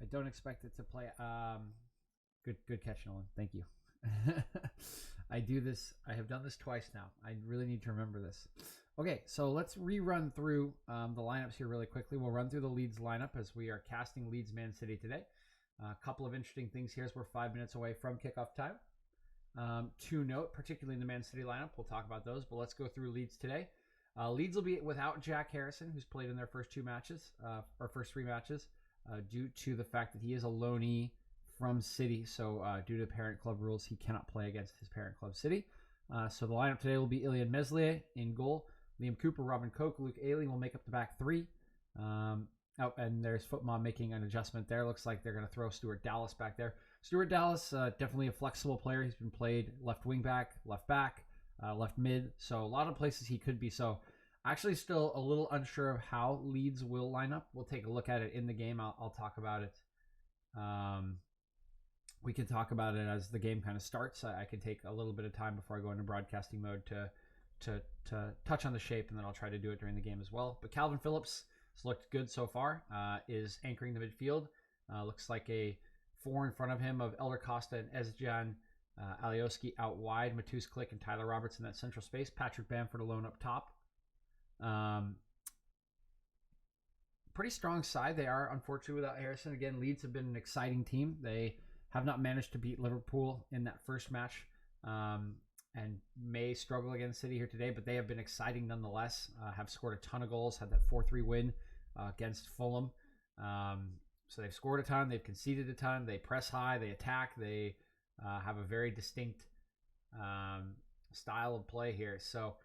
I don't expect it to play. Good catch, Nolan. Thank you. I do this. I have done this twice now. I really need to remember this. Okay, so let's rerun through the lineups here really quickly. We'll run through the Leeds lineup as we are casting Leeds Man City today. A couple of interesting things here as we're 5 minutes away from kickoff time. To note, particularly in the Man City lineup, we'll talk about those, but let's go through Leeds today. Leeds will be without Jack Harrison, who's played in their first 2 matches, or first 3 matches, due to the fact that he is a loanee from City. So due to parent club rules, he cannot play against his parent club City. So the lineup today will be Ilian Meslier in goal. Liam Cooper, Robin Koch, Luke Ayling will make up the back 3. And there's Footmom making an adjustment there. Looks like they're going to throw Stuart Dallas back there. Stuart Dallas, definitely a flexible player. He's been played left wing back, left mid. So a lot of places he could be. So actually still a little unsure of how Leeds will line up. We'll take a look at it in the game. I'll talk about it. We can talk about it as the game kind of starts. I can take a little bit of time before I go into broadcasting mode to touch on the shape, and then I'll try to do it during the game as well. But Calvin Phillips has looked good so far, is anchoring the midfield. Looks like a 4 in front of him of Elder Costa and Ezjan Alioski out wide. Matus Click and Tyler Roberts in that central space. Patrick Bamford alone up top. Pretty strong side. They are, unfortunately, without Harrison. Again, Leeds have been an exciting team. They have not managed to beat Liverpool in that first match, and may struggle against City here today, but they have been exciting nonetheless. Have scored a ton of goals, had that 4-3 win against Fulham. So they've scored a ton, they've conceded a ton, they press high, they attack, they have a very distinct style of play here. So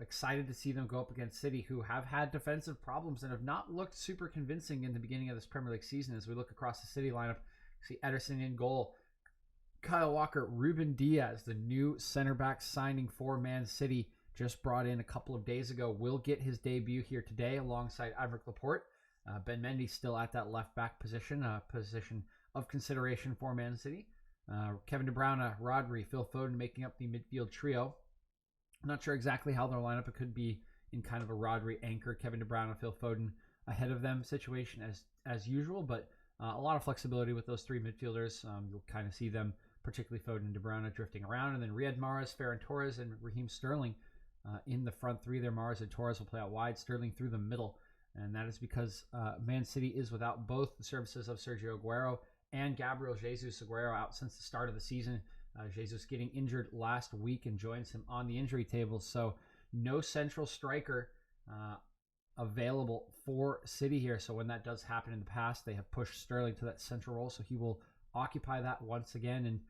excited to see them go up against City, who have had defensive problems and have not looked super convincing in the beginning of this Premier League season. As we look across the City lineup, see Ederson in goal, Kyle Walker, Ruben Diaz, the new center back signing for Man City, just brought in a couple of days ago, will get his debut here today alongside Aymeric Laporte. Ben Mendy still at that left back position, position of consideration for Man City. Kevin De Bruyne, Rodri, Phil Foden making up the midfield trio. I'm not sure exactly how their lineup. It could be in kind of a Rodri anchor, Kevin De Bruyne, Phil Foden ahead of them situation as usual, but a lot of flexibility with those 3 midfielders. You'll kind of see them, particularly Foden and De Bruyne, drifting around. And then Riyad Mahrez, Ferran Torres, and Raheem Sterling in the front 3 there. Mahrez and Torres will play out wide, Sterling through the middle. And that is because Man City is without both the services of Sergio Aguero and Gabriel Jesus. Aguero out since the start of the season. Jesus getting injured last week and joins him on the injury table. So no central striker available for City here. So when that does happen in the past, they have pushed Sterling to that central role. So he will occupy that once again. And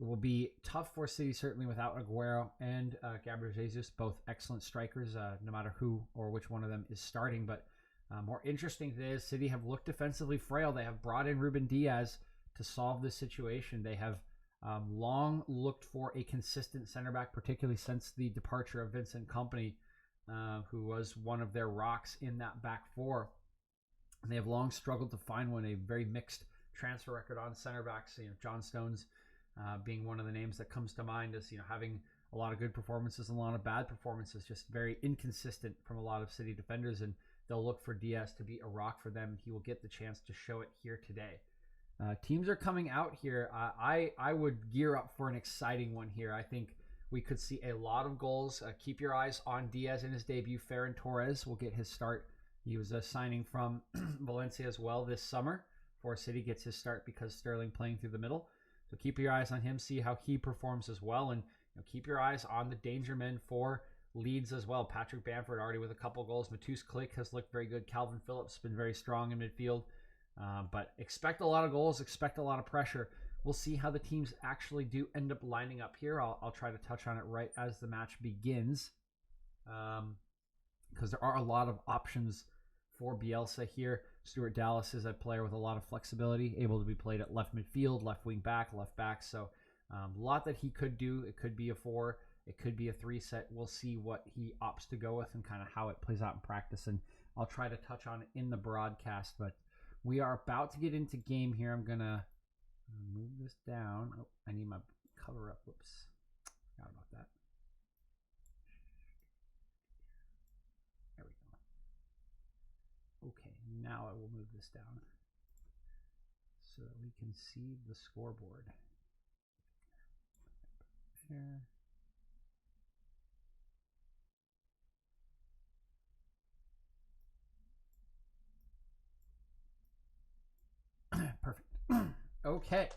it will be tough for City, certainly without Aguero and Gabriel Jesus, both excellent strikers, no matter who or which one of them is starting. But more interesting today is City have looked defensively frail. They have brought in Ruben Diaz to solve this situation. They have long looked for a consistent center back, particularly since the departure of Vincent Kompany, who was one of their rocks in that back 4. And they have long struggled to find one. A very mixed transfer record on center backs. John Stones being one of the names that comes to mind as having a lot of good performances and a lot of bad performances, just very inconsistent from a lot of City defenders. And they'll look for Diaz to be a rock for them. He will get the chance to show it here today. Teams are coming out here. I would gear up for an exciting one here. I think we could see a lot of goals. Keep your eyes on Diaz in his debut. Ferran Torres will get his start. He was a signing from Valencia as well this summer. For City gets his start because Sterling playing through the middle. So keep your eyes on him, see how he performs as well. And keep your eyes on the danger men for Leeds as well. Patrick Bamford already with a couple goals. Matus Click has looked very good. Calvin Phillips been very strong in midfield. But expect a lot of goals, expect a lot of pressure. We'll see how the teams actually do end up lining up here. I'll try to touch on it right as the match begins, because there are a lot of options for Bielsa here. Stuart Dallas is a player with a lot of flexibility, able to be played at left midfield, left wing back, left back. So a lot that he could do. It could be a 4, it could be a 3 set. We'll see what he opts to go with and kind of how it plays out in practice. And I'll try to touch on it in the broadcast, but we are about to get into game here. I'm going to move this down. Oh, I need my cover up. Whoops. Forgot about that. There we go. Okay, now I will move this down so that we can see the scoreboard. Here. Perfect. Okay.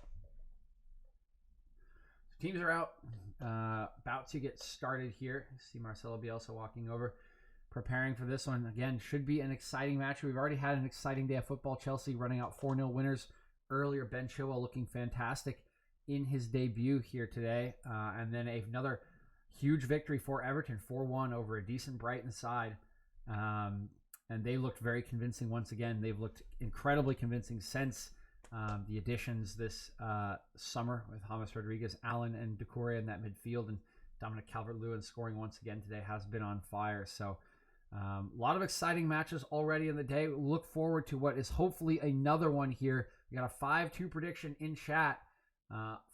Teams are out. About to get started here. See Marcelo Bielsa walking over, preparing for this one. Again, should be an exciting match. We've already had an exciting day of football. Chelsea running out 4-0 winners earlier. Ben Chilwell looking fantastic in his debut here today. And then another huge victory for Everton, 4-1 over a decent Brighton side. And they looked very convincing once again. They've looked incredibly convincing since the additions this summer with James Rodriguez, Allen, and Doucouré in that midfield, and Dominic Calvert-Lewin scoring once again today has been on fire. So a lot of exciting matches already in the day. Look forward to what is hopefully another one here. We got a 5-2 prediction in chat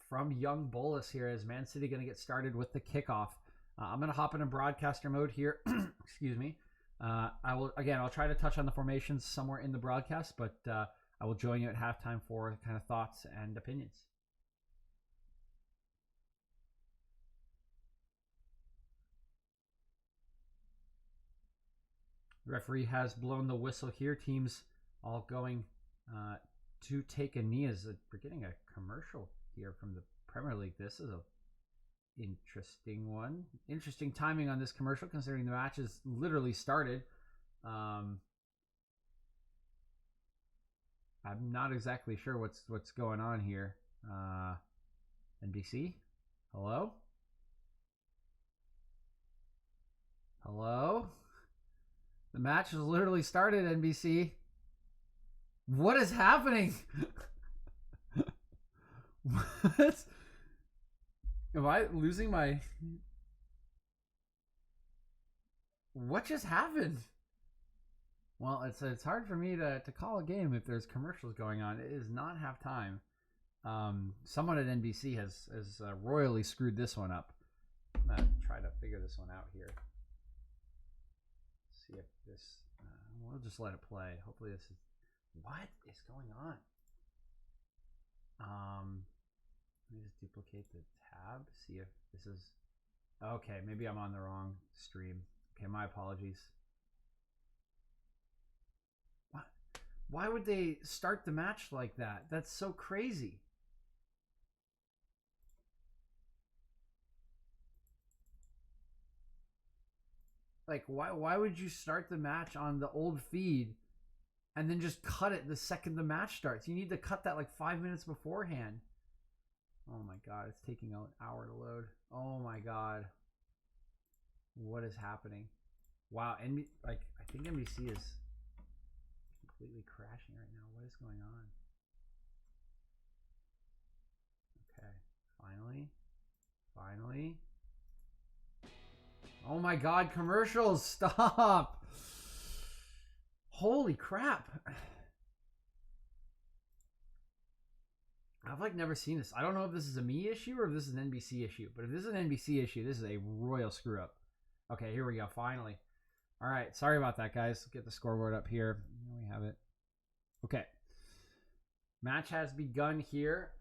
from Young Bolus here as Man City going to get started with the kickoff. I'm going to hop into broadcaster mode here. Excuse me. I'll try to touch on the formations somewhere in the broadcast, but I will join you at halftime for kind of thoughts and opinions. The referee has blown the whistle here. Teams all going to take a knee as we're getting a commercial here from the Premier League. This is a interesting one. Interesting timing on this commercial considering the match has literally started. I'm not exactly sure what's going on here. NBC? Hello? Hello? The match has literally started, NBC. What is happening? What? Am I losing my... What just happened? Well, it's hard for me to call a game if there's commercials going on. It is not halftime. Someone at NBC has royally screwed this one up. I'm going to try to figure this one out here. See if this... we'll just let it play. Hopefully this is... What is going on? Let me just duplicate the tab. See if this is... Okay, maybe I'm on the wrong stream. Okay, my apologies. What? Why would they start the match like that? That's so crazy. Like, why would you start the match on the old feed and then just cut it the second the match starts? You need to cut that like 5 minutes beforehand. Oh my god, it's taking an hour to load. Oh my god. What is happening? Wow, I think NBC is completely crashing right now. What is going on? Okay, finally. Oh my god, commercials, stop! Holy crap. I've like never seen this. I don't know if this is a me issue or if this is an NBC issue, but if this is an NBC issue, this is a royal screw up. Okay, here we go, finally. All right, sorry about that, guys. Get the scoreboard up here. There we have it. Okay. Match has begun here.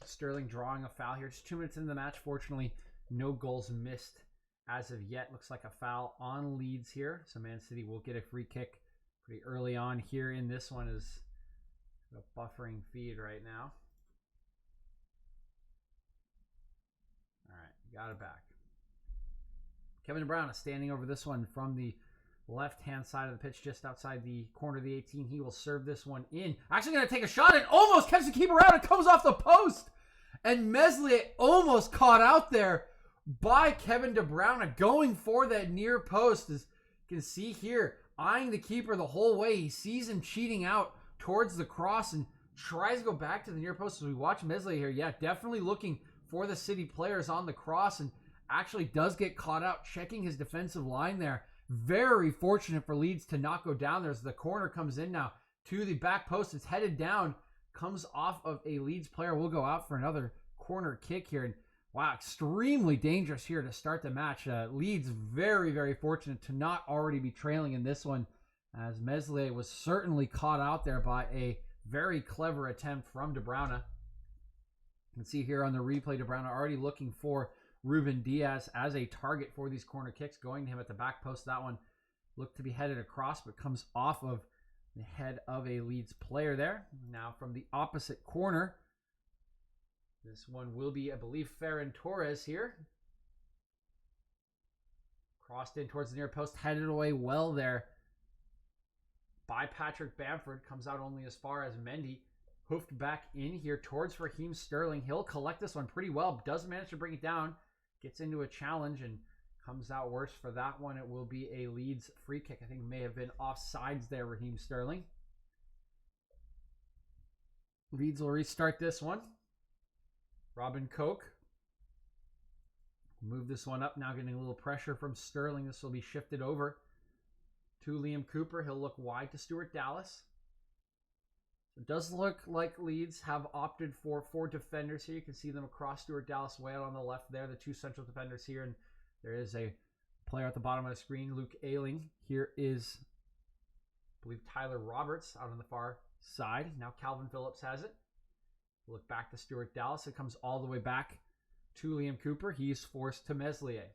Sterling drawing a foul here. Just 2 minutes into the match. Fortunately, no goals missed as of yet. Looks like a foul on Leeds here. So Man City will get a free kick pretty early on here in this one. Is a buffering feed right now. All right, got it back. Kevin De Bruyne is standing over this one from the left-hand side of the pitch, just outside the corner of the 18. He will serve this one in. Actually going to take a shot and almost catch the keeper out. It comes off the post. And Meslier almost caught out there by Kevin De Bruyne, going for that near post. As you can see here, eyeing the keeper the whole way. He sees him cheating out towards the cross and tries to go back to the near post. As we watch Meslier here, yeah, definitely looking for the City players on the cross, and actually does get caught out, checking his defensive line there. Very fortunate for Leeds to not go down there as the corner comes in now to the back post. It's headed down, comes off of a Leeds player. We'll go out for another corner kick here. And wow, extremely dangerous here to start the match. Leeds very, very fortunate to not already be trailing in this one. as Meslier was certainly caught out there by a very clever attempt from De Bruyne. You can see here on the replay, De Bruyne already looking for Ruben Diaz as a target for these corner kicks, going to him at the back post. That one looked to be headed across, but comes off of the head of a Leeds player there. Now from the opposite corner, this one will be, I believe, Ferran Torres here. Crossed in towards the near post, headed away well there by Patrick Bamford. Comes out only as far as Mendy. Hoofed back in here towards Raheem Sterling. He'll collect this one pretty well. Does manage to bring it down. Gets into a challenge and comes out worse for that one. It will be a Leeds free kick. I think may have been offsides there, Raheem Sterling. Leeds will restart this one. Robin Koch. Move this one up now, getting a little pressure from Sterling. This will be shifted over to Liam Cooper. He'll look wide to Stuart Dallas. It does look like Leeds have opted for 4 defenders here. You can see them across Stuart Dallas way out on the left there, the 2 central defenders here. And there is a player at the bottom of the screen, Luke Ayling. Here is, I believe, Tyler Roberts out on the far side. Now Calvin Phillips has it. Look back to Stuart Dallas. It comes all the way back to Liam Cooper. He's forced to Meslier.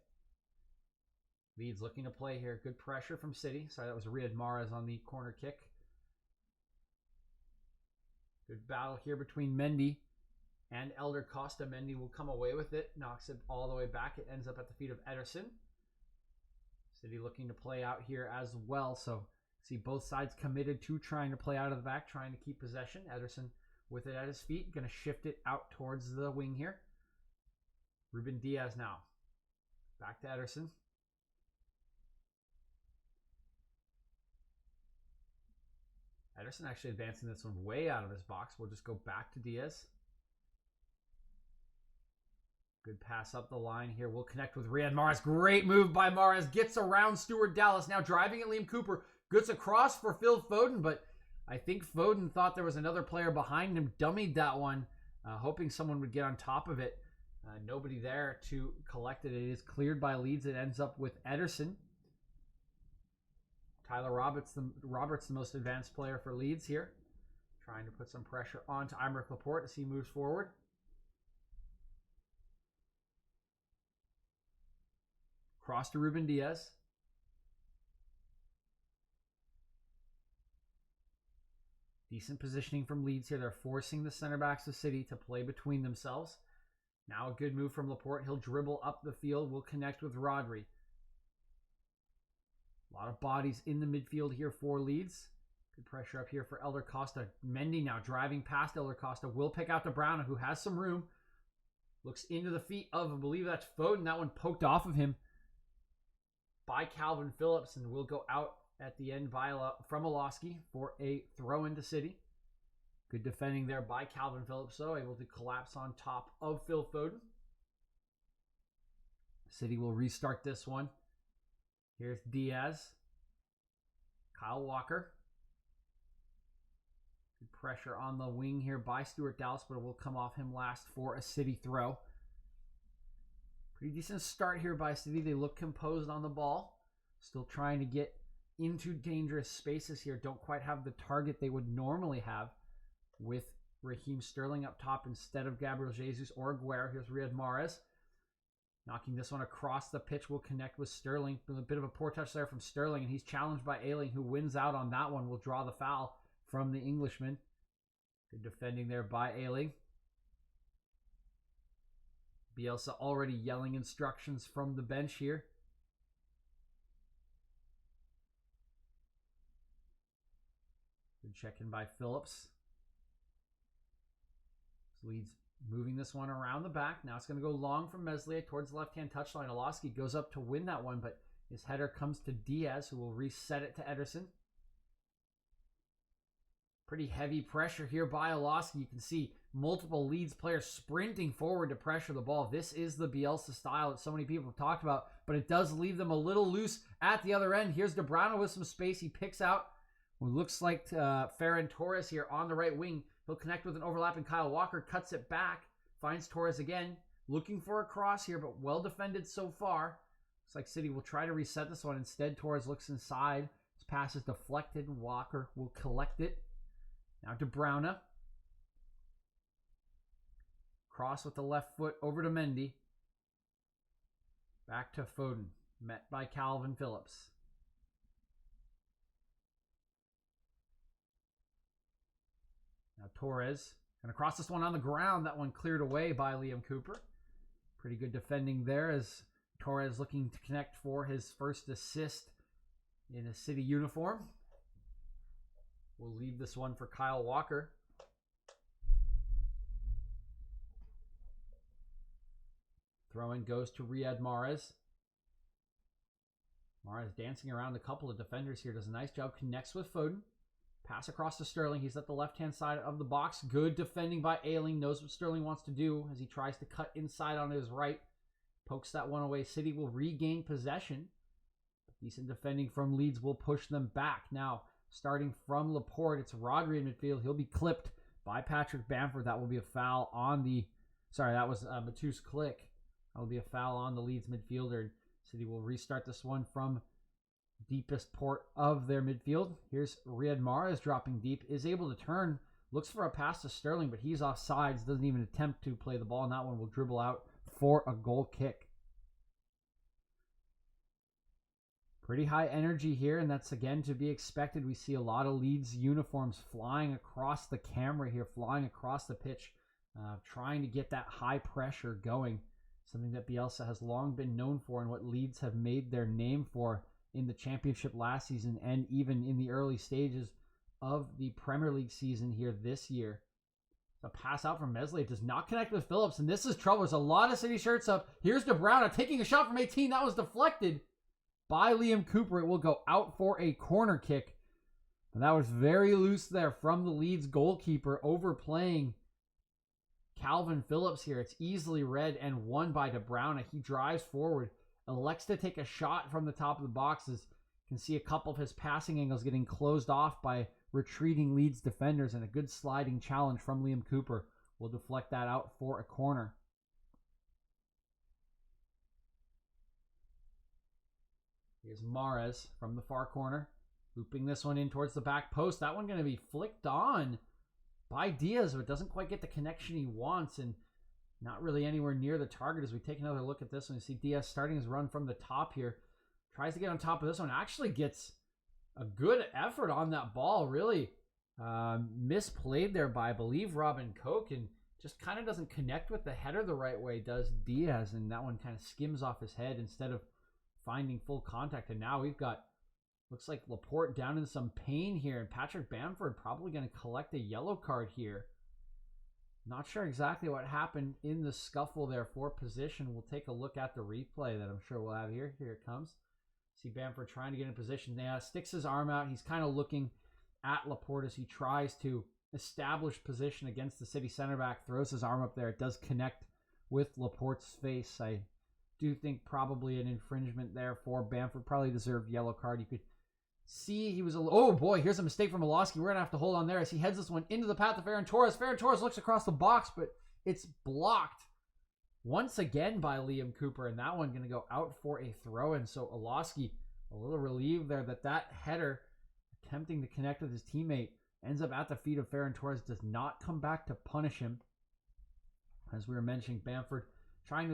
Leeds looking to play here. Good pressure from City. Sorry, that was Riyad Mahrez on the corner kick. Good battle here between Mendy and Elder Costa. Mendy will come away with it. Knocks it all the way back. It ends up at the feet of Ederson. City looking to play out here as well. So see both sides committed to trying to play out of the back, trying to keep possession. Ederson with it at his feet. Going to shift it out towards the wing here. Ruben Diaz now. Back to Ederson. Ederson actually advancing this one way out of his box. We'll just go back to Diaz. Good pass up the line here. We'll connect with Riyad Mahrez. Great move by Mahrez. Gets around Stuart Dallas. Now driving at Liam Cooper. Gets across for Phil Foden, but I think Foden thought there was another player behind him. Dummied that one, hoping someone would get on top of it. Nobody there to collect it. It is cleared by Leeds. It ends up with Ederson. Tyler Roberts, the most advanced player for Leeds here. Trying to put some pressure onto Aymeric Laporte as he moves forward. Cross to Ruben Diaz. Decent positioning from Leeds here. They're forcing the center backs of City to play between themselves. Now a good move from Laporte. He'll dribble up the field. We'll connect with Rodri. A lot of bodies in the midfield here for Leeds. Good pressure up here for Elder Costa. Mendy now driving past Elder Costa. Will pick out De Bruyne, who has some room. Looks into the feet of, I believe that's Foden. That one poked off of him by Calvin Phillips, and will go out at the end from Alowski for a throw into City. Good defending there by Calvin Phillips, though, able to collapse on top of Phil Foden. City will restart this one. Here's Diaz. Kyle Walker. Good pressure on the wing here by Stuart Dallas, but it will come off him last for a City throw. Pretty decent start here by City. They look composed on the ball. Still trying to get into dangerous spaces here. Don't quite have the target they would normally have with Raheem Sterling up top instead of Gabriel Jesus or Aguero. Here's Riyad Mahrez. Knocking this one across the pitch. Will connect with Sterling. A bit of a poor touch there from Sterling, and he's challenged by Ayling, who wins out on that one. Will draw the foul from the Englishman. Good defending there by Ayling. Bielsa already yelling instructions from the bench here. Good check in by Phillips. Leeds moving this one around the back. Now it's going to go long from Meslier towards the left-hand touchline. Alowski goes up to win that one, but his header comes to Diaz, who will reset it to Ederson. Pretty heavy pressure here by Alowski. You can see multiple Leeds players sprinting forward to pressure the ball. This is the Bielsa style that so many people have talked about, but it does leave them a little loose at the other end. Here's De Bruyne with some space. He picks out what looks like Ferran Torres here on the right wing. He'll connect with an overlapping Kyle Walker, cuts it back, finds Torres again, looking for a cross here, but well defended so far. Looks like City will try to reset this one. Instead, Torres looks inside. It's Pass is deflected. Walker will collect it. Now to Browna. Cross with the left foot over to Mendy. Back to Foden. Met by Calvin Phillips. Now Torres. Going to cross this one on the ground. That one cleared away by Liam Cooper. Pretty good defending there as Torres looking to connect for his first assist in a City uniform. We'll leave this one for Kyle Walker. Throw-in goes to Riyad Mahrez. Mahrez dancing around a couple of defenders here. Does a nice job. Connects with Foden. Pass across to Sterling. He's at the left-hand side of the box. Good defending by Ayling. Knows what Sterling wants to do as he tries to cut inside on his right. Pokes that one away. City will regain possession. Decent defending from Leeds will push them back. Now, starting from Laporte, it's Rodri in midfield. He'll be clipped by Patrick Bamford. That will be a foul on the... Sorry, that was Matus Klick. That will be a foul on the Leeds midfielder. City will restart this one from deepest port of their midfield. Here's Riyad Mahrez dropping deep. Is able to turn. Looks for a pass to Sterling, but he's off sides. Doesn't even attempt to play the ball, and that one will dribble out for a goal kick. Pretty high energy here, and that's again to be expected. We see a lot of Leeds uniforms flying across the camera here, flying across the pitch, trying to get that high pressure going. Something that Bielsa has long been known for and what Leeds have made their name for in the Championship last season and even in the early stages of the Premier League season here this year. A pass out from Mesley. It does not connect with Phillips, and this is trouble. There's a lot of City shirts up. Here's De Bruyne taking a shot from 18. That was deflected by Liam Cooper. It will go out for a corner kick. And that was very loose there from the Leeds goalkeeper, overplaying Calvin Phillips here. It's easily read and won by De Bruyne. He drives forward, elects to take a shot from the top of the boxes. You can see a couple of his passing angles getting closed off by retreating Leeds defenders, and a good sliding challenge from Liam Cooper will deflect that out for a corner. Here's Mahrez from the far corner, looping this one in towards the back post. That one going to be flicked on by Diaz, but doesn't quite get the connection he wants, and not really anywhere near the target. As we take another look at this one, you see Diaz starting his run from the top here. Tries to get on top of this one. Actually gets a good effort on that ball. Really misplayed there by, I believe, Robin Koch, and just kind of doesn't connect with the header the right way, does Diaz, and that one kind of skims off his head instead of finding full contact. And now we've got, looks like Laporte down in some pain here, and Patrick Bamford probably going to collect a yellow card here. Not sure exactly what happened in the scuffle there for position. We'll take a look at the replay that I'm sure we'll have here. Here it comes. See Bamford trying to get in position. Now sticks his arm out. He's kind of looking at Laporte as he tries to establish position against the City center back. Throws his arm up there. It does connect with Laporte's face. I do think probably an infringement there for Bamford. Probably deserved yellow card. You could see he was oh boy, here's a mistake from Milosky. We're going to have to hold on there as he heads this one into the path of Ferran Torres. Ferran Torres looks across the box, but it's blocked once again by Liam Cooper, and that one going to go out for a throw-in. So Milosky a little relieved there that header, attempting to connect with his teammate, ends up at the feet of Ferran Torres. Does not come back to punish him. As we were mentioning, Bamford trying to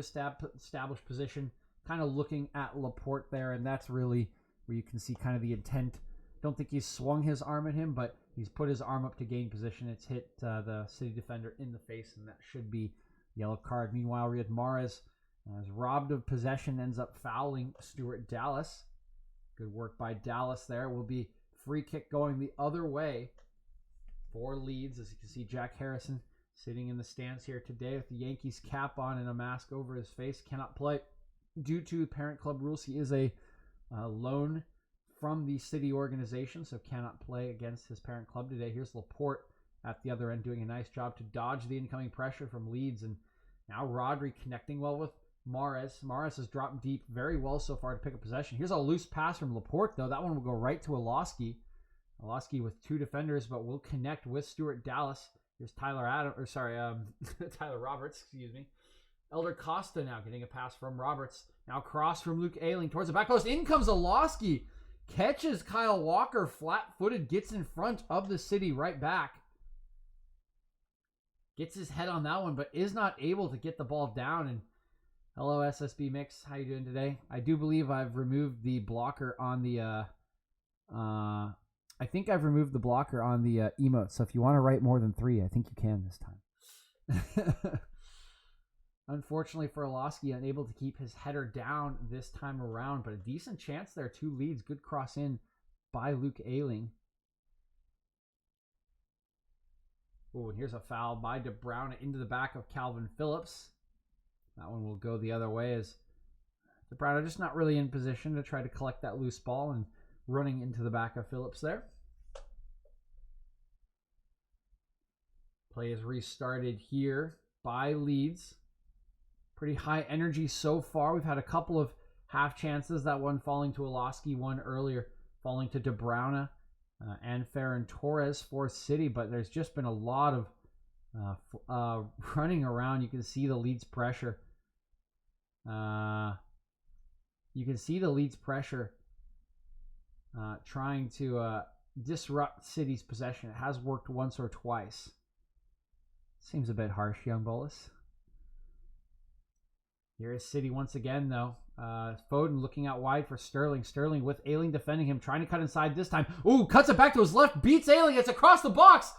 establish position, kind of looking at Laporte there, and that's really where you can see kind of the intent. Don't think he's swung his arm at him, but he's put his arm up to gain position. It's hit the City defender in the face, and that should be yellow card. Meanwhile, Riyad Mahrez is robbed of possession, ends up fouling Stuart Dallas. Good work by Dallas there. Will be free kick going the other way for Leeds. As you can see, Jack Harrison sitting in the stands here today with the Yankees cap on and a mask over his face. Cannot play due to parent club rules. He is a loan from the City organization, so cannot play against his parent club today. Here's Laporte at the other end doing a nice job to dodge the incoming pressure from Leeds, and now Rodri connecting well with Mahrez. Mahrez has dropped deep very well so far to pick up possession. Here's a loose pass from Laporte, though. That one will go right to Milosky. Milosky with two defenders, but will connect with Stuart Dallas. Here's Tyler Roberts, excuse me. Elder Costa now getting a pass from Roberts. Now cross from Luke Ayling towards the back post. In comes Milosky. catches Kyle Walker flat-footed, gets in front of the City right back. Gets his head on that one, but is not able to get the ball down. And hello, SSB Mix. How you doing today? I do believe I've removed the blocker on the... I think I've removed the blocker on the emote. So if you want to write more than 3, I think you can this time. Unfortunately for Orlowski, unable to keep his header down this time around, but a decent chance there. 2 leads. Good cross in by Luke Ayling. Oh, and here's a foul by De Bruyne into the back of Calvin Phillips. That one will go the other way as De Bruyne just not really in position to try to collect that loose ball and running into the back of Phillips there. Play is restarted here by Leeds. Pretty high energy so far. We've had a couple of half chances. That one falling to Orlowski, one earlier falling to De Bruyne and Ferran Torres for City. But there's just been a lot of running around. You can see the Leeds pressure. Trying to disrupt City's possession. It has worked once or twice. Seems a bit harsh, young Bolus. Here is City once again, though. Foden looking out wide for Sterling. Sterling with Ayling defending him, trying to cut inside this time. Ooh, cuts it back to his left, beats Ayling. It's across the box.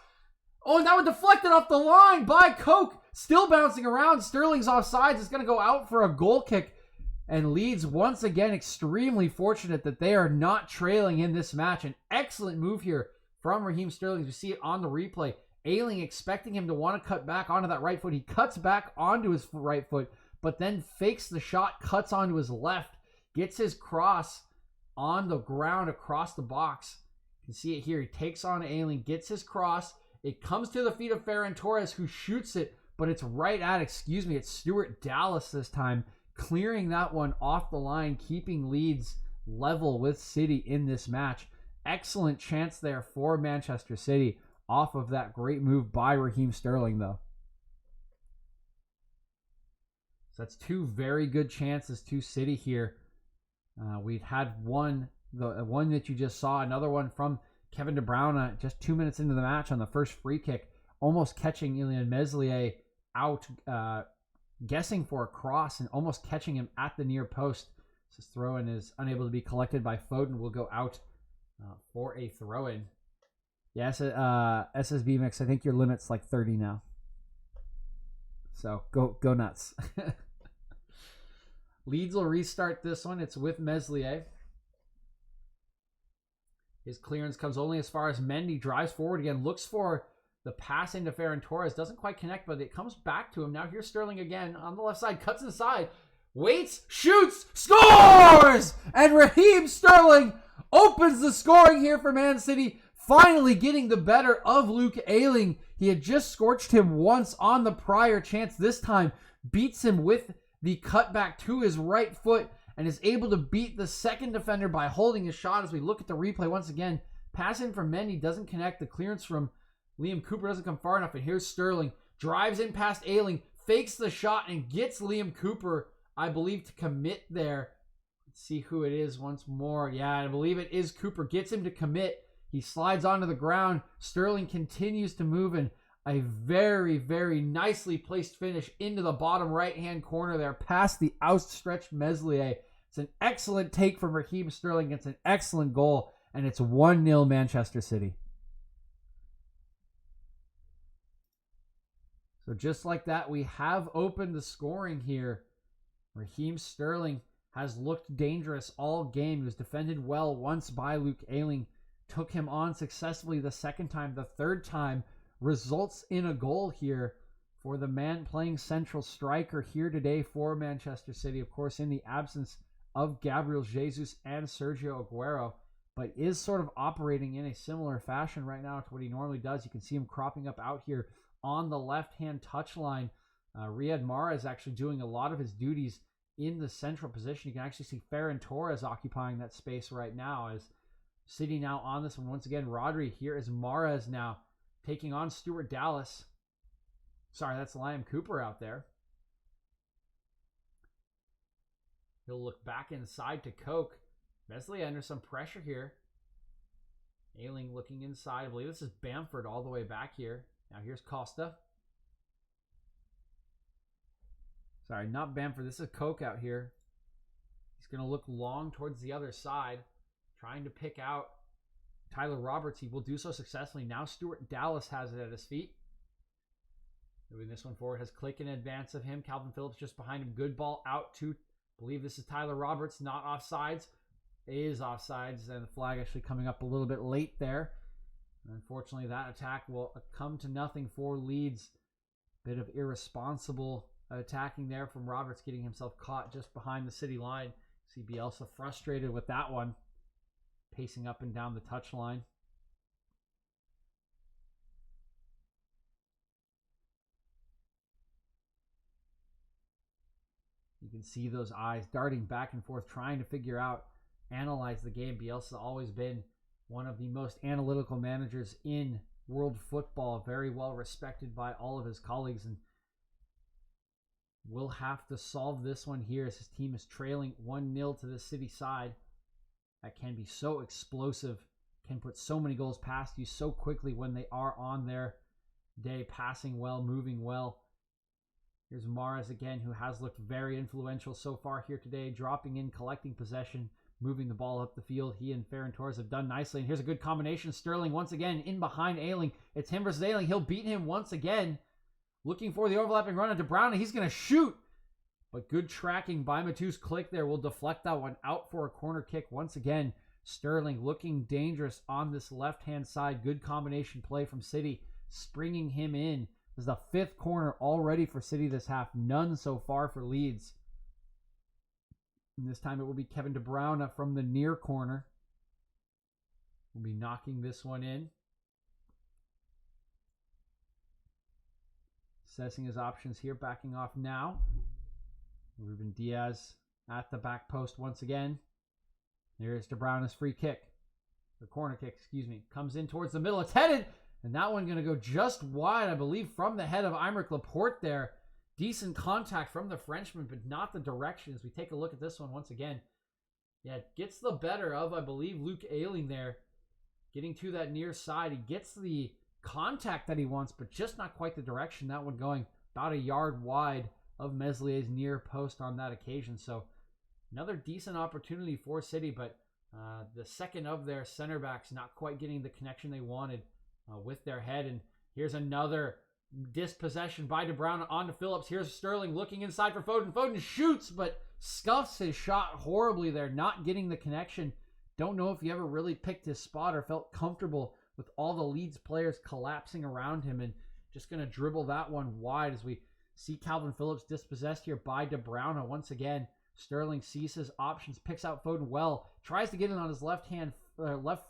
Oh, and that one deflected off the line by Koch. Still bouncing around. Sterling's offsides. It's going to go out for a goal kick. And Leeds, once again, extremely fortunate that they are not trailing in this match. An excellent move here from Raheem Sterling. You see it on the replay. Ayling expecting him to want to cut back onto that right foot. He cuts back onto his right foot, but then fakes the shot, cuts onto his left, gets his cross on the ground across the box. You can see it here. He takes on Ayling, gets his cross. It comes to the feet of Ferran Torres, who shoots it, but it's right at, it's Stuart Dallas this time, clearing that one off the line, keeping Leeds level with City in this match. Excellent chance there for Manchester City off of that great move by Raheem Sterling, though. So that's 2 very good chances to City here. We've had one, the one that you just saw, another one from Kevin De Bruyne just 2 minutes into the match on the first free kick, almost catching Ilyan Meslier out, guessing for a cross and almost catching him at the near post. This throw-in is unable to be collected by Foden. Will go out for a throw-in. Yes, SSB Mix, I think your limit's like 30 now. So go nuts. Leeds will restart this one. It's with Meslier. His clearance comes only as far as Mendy. Drives forward again. Looks for the pass into Ferran Torres. Doesn't quite connect, but it comes back to him. Now here's Sterling again on the left side. Cuts inside. Waits. Shoots. Scores! And Raheem Sterling opens the scoring here for Man City. Finally getting the better of Luke Ayling. He had just scorched him once on the prior chance. This time beats him with the cutback to his right foot and is able to beat the second defender by holding his shot. As we look at the replay once again, pass in from Mendy doesn't connect. The clearance from Liam Cooper doesn't come far enough. And here's Sterling. Drives in past Ayling, fakes the shot, and gets Liam Cooper, I believe, to commit there. Let's see who it is once more. Yeah, I believe it is Cooper. Gets him to commit. He slides onto the ground. Sterling continues to move in a very, very nicely placed finish into the bottom right-hand corner there, past the outstretched Meslier. It's an excellent take from Raheem Sterling. It's an excellent goal, and it's 1-0 Manchester City. So just like that, we have opened the scoring here. Raheem Sterling has looked dangerous all game. He was defended well once by Luke Ayling. Took him on successfully the second time. The third time results in a goal here for the man playing central striker here today for Manchester City. Of course, in the absence of Gabriel Jesus and Sergio Aguero, but is sort of operating in a similar fashion right now to what he normally does. You can see him cropping up out here on the left-hand touchline. Riyad Mahrez is actually doing a lot of his duties in the central position. You can actually see Ferran Torres occupying that space right now as City now on this one. Once again, Rodri. Here is Mahrez now taking on Stuart Dallas. Sorry, that's Liam Cooper out there. He'll look back inside to Koch. Meslier under some pressure here. Ayling looking inside. I believe this is Bamford all the way back here. Now here's Costa. Sorry, not Bamford. This is Coke out here. He's going to look long towards the other side, trying to pick out Tyler Roberts. He will do so successfully. Now Stuart Dallas has it at his feet. Moving this one forward, has Click in advance of him. Calvin Phillips just behind him. Good ball out to, I believe this is Tyler Roberts, not offsides. It is offsides, and the flag actually coming up a little bit late there. Unfortunately, that attack will come to nothing for Leeds. Bit of irresponsible attacking there from Roberts, getting himself caught just behind the city line. See Bielsa frustrated with that one, pacing up and down the touchline. You can see those eyes darting back and forth, trying to figure out, analyze the game. Bielsa always been one of the most analytical managers in world football, very well respected by all of his colleagues, and will have to solve this one here as his team is trailing 1-0 to the City side. That can be so explosive, can put so many goals past you so quickly when they are on their day, passing well, moving well. Here's Mahrez again, who has looked very influential so far here today, dropping in, collecting possession, moving the ball up the field. He and Ferran Torres have done nicely. And here's a good combination. Sterling once again in behind Ayling. It's him versus Ayling. He'll beat him once again. Looking for the overlapping run into Brown, and he's going to shoot. But good tracking by Matus Click there will deflect that one out for a corner kick once again. Sterling looking dangerous on this left-hand side. Good combination play from City, springing him in. This is the 5th corner already for City this half. None so far for Leeds. And this time it will be Kevin De Bruyne from the near corner. We'll be knocking this one in. Assessing his options here, backing off now. Ruben Diaz at the back post once again. Here's De Bruyne's free kick. The corner kick, excuse me. Comes in towards the middle. It's headed. And that one going to go just wide, I believe, from the head of Aymeric Laporte there. Decent contact from the Frenchman, but not the direction. As we take a look at this one once again. Yeah, it gets the better of, I believe, Luke Ayling there. Getting to that near side. He gets the contact that he wants, but just not quite the direction. That one going about a yard wide of Meslier's near post on that occasion. So another decent opportunity for City, but the second of their center backs not quite getting the connection they wanted with their head. And here's another dispossession by De Bruyne onto Phillips. Here's Sterling looking inside for Foden. Foden shoots, but scuffs his shot horribly there, not getting the connection. Don't know if he ever really picked his spot or felt comfortable with all the Leeds players collapsing around him, and just going to dribble that one wide as we see Calvin Phillips dispossessed here by De Bruyne once again. Sterling sees his options, picks out Foden well, tries to get it on his left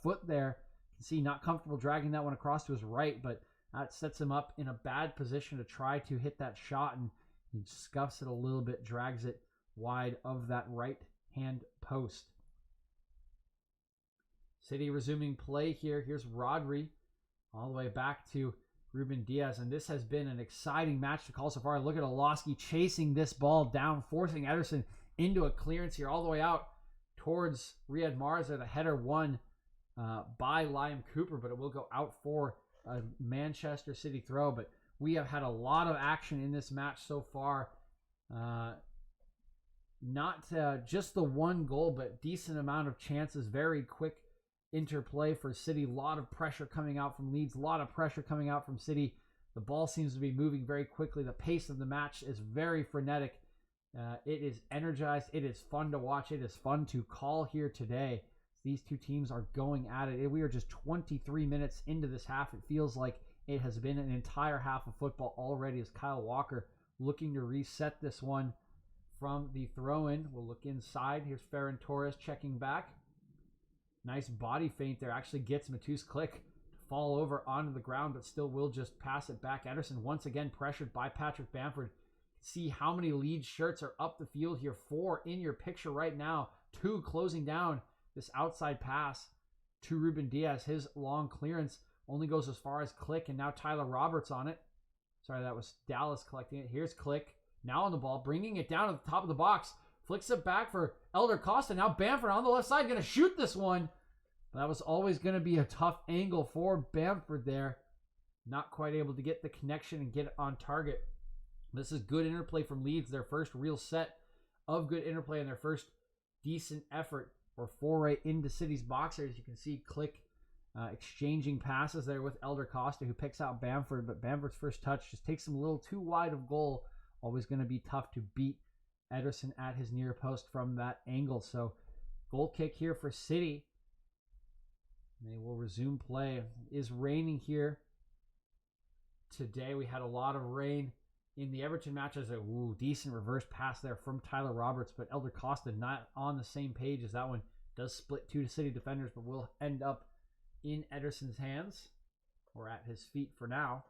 foot there. You can see not comfortable dragging that one across to his right, but that sets him up in a bad position to try to hit that shot, and he scuffs it a little bit, drags it wide of that right hand post. City resuming play here. Here's Rodri all the way back to Ruben Diaz, and this has been an exciting match to call so far. Look at Olowski chasing this ball down, forcing Ederson into a clearance here all the way out towards Riyad Mahrez. The header won by Liam Cooper, but it will go out for a Manchester City throw. But we have had a lot of action in this match so far. Not just the one goal, but decent amount of chances, very quick interplay for City. A lot of pressure coming out from Leeds, a lot of pressure coming out from City. The ball seems to be moving very quickly. The pace of the match is very frenetic. It is energized. It is fun to watch. It is fun to call here today. These two teams are going at it. We are just 23 minutes into this half. It feels like it has been an entire half of football already as Kyle Walker looking to reset this one from the throw-in. We'll look inside. Here's Ferran Torres checking back. Nice body feint there. Actually gets Matus Click to fall over onto the ground, but still will just pass it back. Ederson once again pressured by Patrick Bamford. See how many Leeds shirts are up the field here. 4 in your picture right now. 2 closing down this outside pass to Ruben Diaz. His long clearance only goes as far as Click, and now Tyler Roberts on it. Sorry, that was Dallas collecting it. Here's Click now on the ball, bringing it down to the top of the box. Flicks it back for Elder Costa. Now Bamford on the left side going to shoot this one. That was always going to be a tough angle for Bamford there. Not quite able to get the connection and get it on target. This is good interplay from Leeds. Their first real set of good interplay and their first decent effort or foray into City's box. As you can see, Click exchanging passes there with Elder Costa, who picks out Bamford. But Bamford's first touch just takes him a little too wide of goal. Always going to be tough to beat Ederson at his near post from that angle. So goal kick here for City. They will resume play. It is raining here today. We had a lot of rain in the Everton match. As a decent reverse pass there from Tyler Roberts, but Elder Costa not on the same page as that one. Does split two City defenders, but will end up in Ederson's hands or at his feet for now.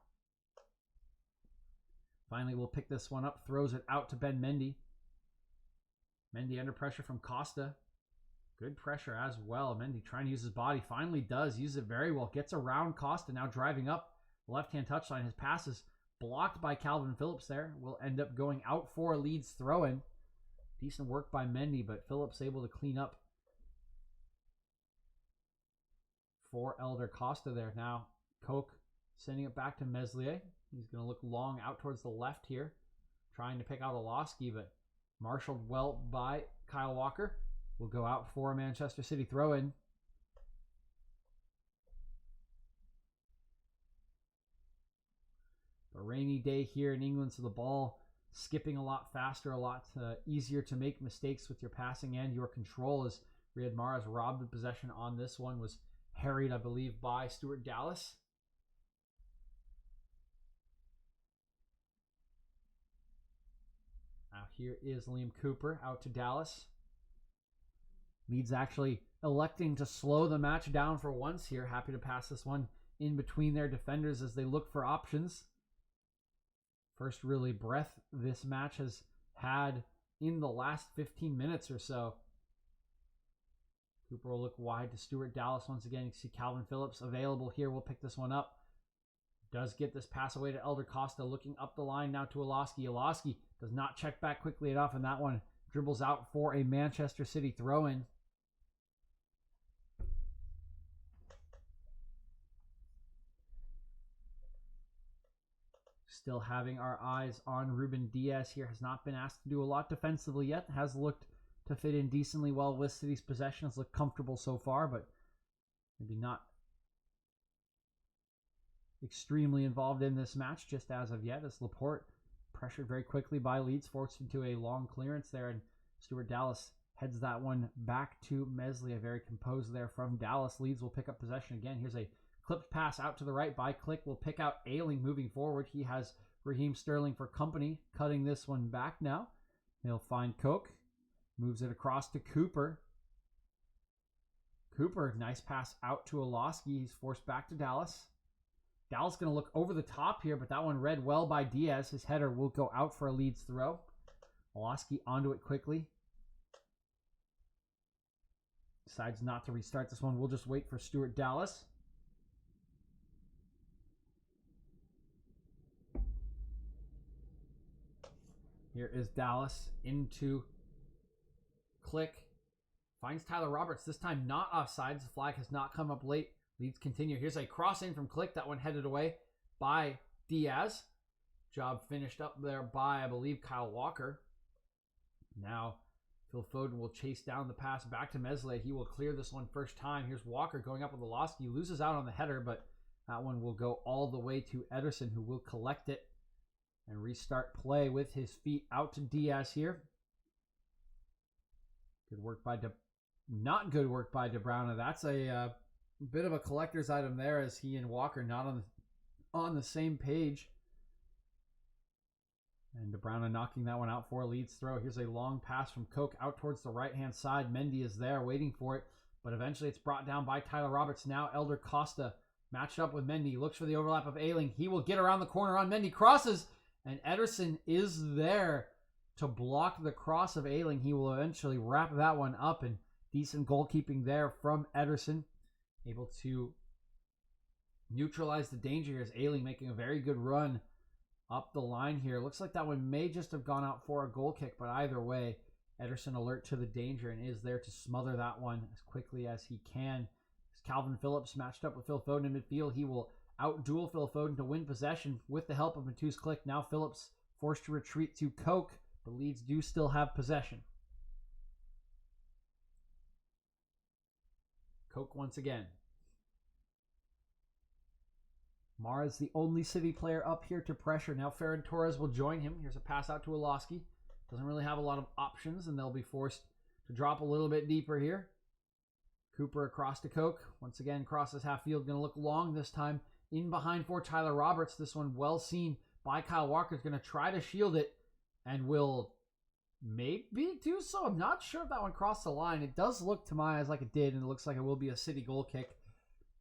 Finally, we'll pick this one up. Throws it out to Ben Mendy. Mendy under pressure from Costa. Good pressure as well. Mendy trying to use his body. Finally does. Use it very well. Gets around Costa. Now driving up the left-hand touchline. His pass is blocked by Calvin Phillips there. Will end up going out for a Leeds throw-in. Decent work by Mendy, but Phillips able to clean up for Elder Costa there. Now Koch sending it back to Meslier. He's going to look long out towards the left here, trying to pick out Olofsky, but marshaled well by Kyle Walker. Will go out for a Manchester City throw-in. A rainy day here in England, so the ball skipping a lot faster, a lot easier to make mistakes with your passing and your control, as Riyad Mahrez robbed the possession on this one. Was harried, I believe, by Stuart Dallas. Now here is Liam Cooper out to Dallas. Leeds actually electing to slow the match down for once here. Happy to pass this one in between their defenders as they look for options. First really breath this match has had in the last 15 minutes or so. Cooper will look wide to Stuart Dallas once again. You can see Calvin Phillips available here. We'll pick this one up. Does get this pass away to Elder Costa, looking up the line now to Olofsky. Olofsky does not check back quickly enough, and that one dribbles out for a Manchester City throw-in. Still having our eyes on Ruben Diaz here. Has not been asked to do a lot defensively yet. Has looked to fit in decently well with City's possession. Has looked comfortable so far, but maybe not extremely involved in this match just as of yet, as Laporte pressured very quickly by Leeds, forced into a long clearance there, and Stuart Dallas heads that one back to Meslier. Very composed there from Dallas. Leeds will pick up possession again. Here's a clipped pass out to the right by Click. Will pick out Ayling moving forward. He has Raheem Sterling for company, cutting this one back now. He'll find Koch. Moves it across to Cooper. Cooper, nice pass out to Olofsky. He's forced back to Dallas. Dallas going to look over the top here, but that one read well by Diaz. His header will go out for a Leeds throw. Olofsky onto it quickly. Decides not to restart this one. We'll just wait for Stuart Dallas. Here is Dallas into Click. Finds Tyler Roberts. This time not offside. The flag has not come up late. Leeds continue. Here's a cross in from Click. That one headed away by Diaz. Job finished up there by, I believe, Kyle Walker. Now Phil Foden will chase down the pass back to Meslier. He will clear this one first time. Here's Walker going up with Olofsky. Loses out on the header, but that one will go all the way to Ederson, who will collect it and restart play with his feet out to Diaz here. Good work by not good work by De Bruyne. That's a bit of a collector's item there, as he and Walker not on the same page. And De Bruyne knocking that one out for a Leeds throw. Here's a long pass from Koch out towards the right-hand side. Mendy is there waiting for it, but eventually it's brought down by Tyler Roberts. Now Elder Costa matched up with Mendy. Looks for the overlap of Ayling. He will get around the corner on Mendy. Crosses, and Ederson is there to block the cross of Ayling. He will eventually wrap that one up, and decent goalkeeping there from Ederson. Able to neutralize the danger here, as Ayling making a very good run up the line here. Looks like that one may just have gone out for a goal kick, but either way, Ederson alert to the danger and is there to smother that one as quickly as he can. As Calvin Phillips matched up with Phil Foden in midfield, he will out-duel Phil Foden to win possession with the help of Mateusz Klich. Now Phillips forced to retreat to Koch, but Leeds do still have possession. Koch once again. Mara's the only City player up here to pressure. Now Ferran Torres will join him. Here's a pass out to Oloski. Doesn't really have a lot of options, and they'll be forced to drop a little bit deeper here. Cooper across to Koch. Once again, crosses half field. Going to look long this time. In behind for Tyler Roberts. This one well seen by Kyle Walker. Is going to try to shield it and will maybe do so. I'm not sure if that one crossed the line. It does look to my eyes like it did, and it looks like it will be a City goal kick.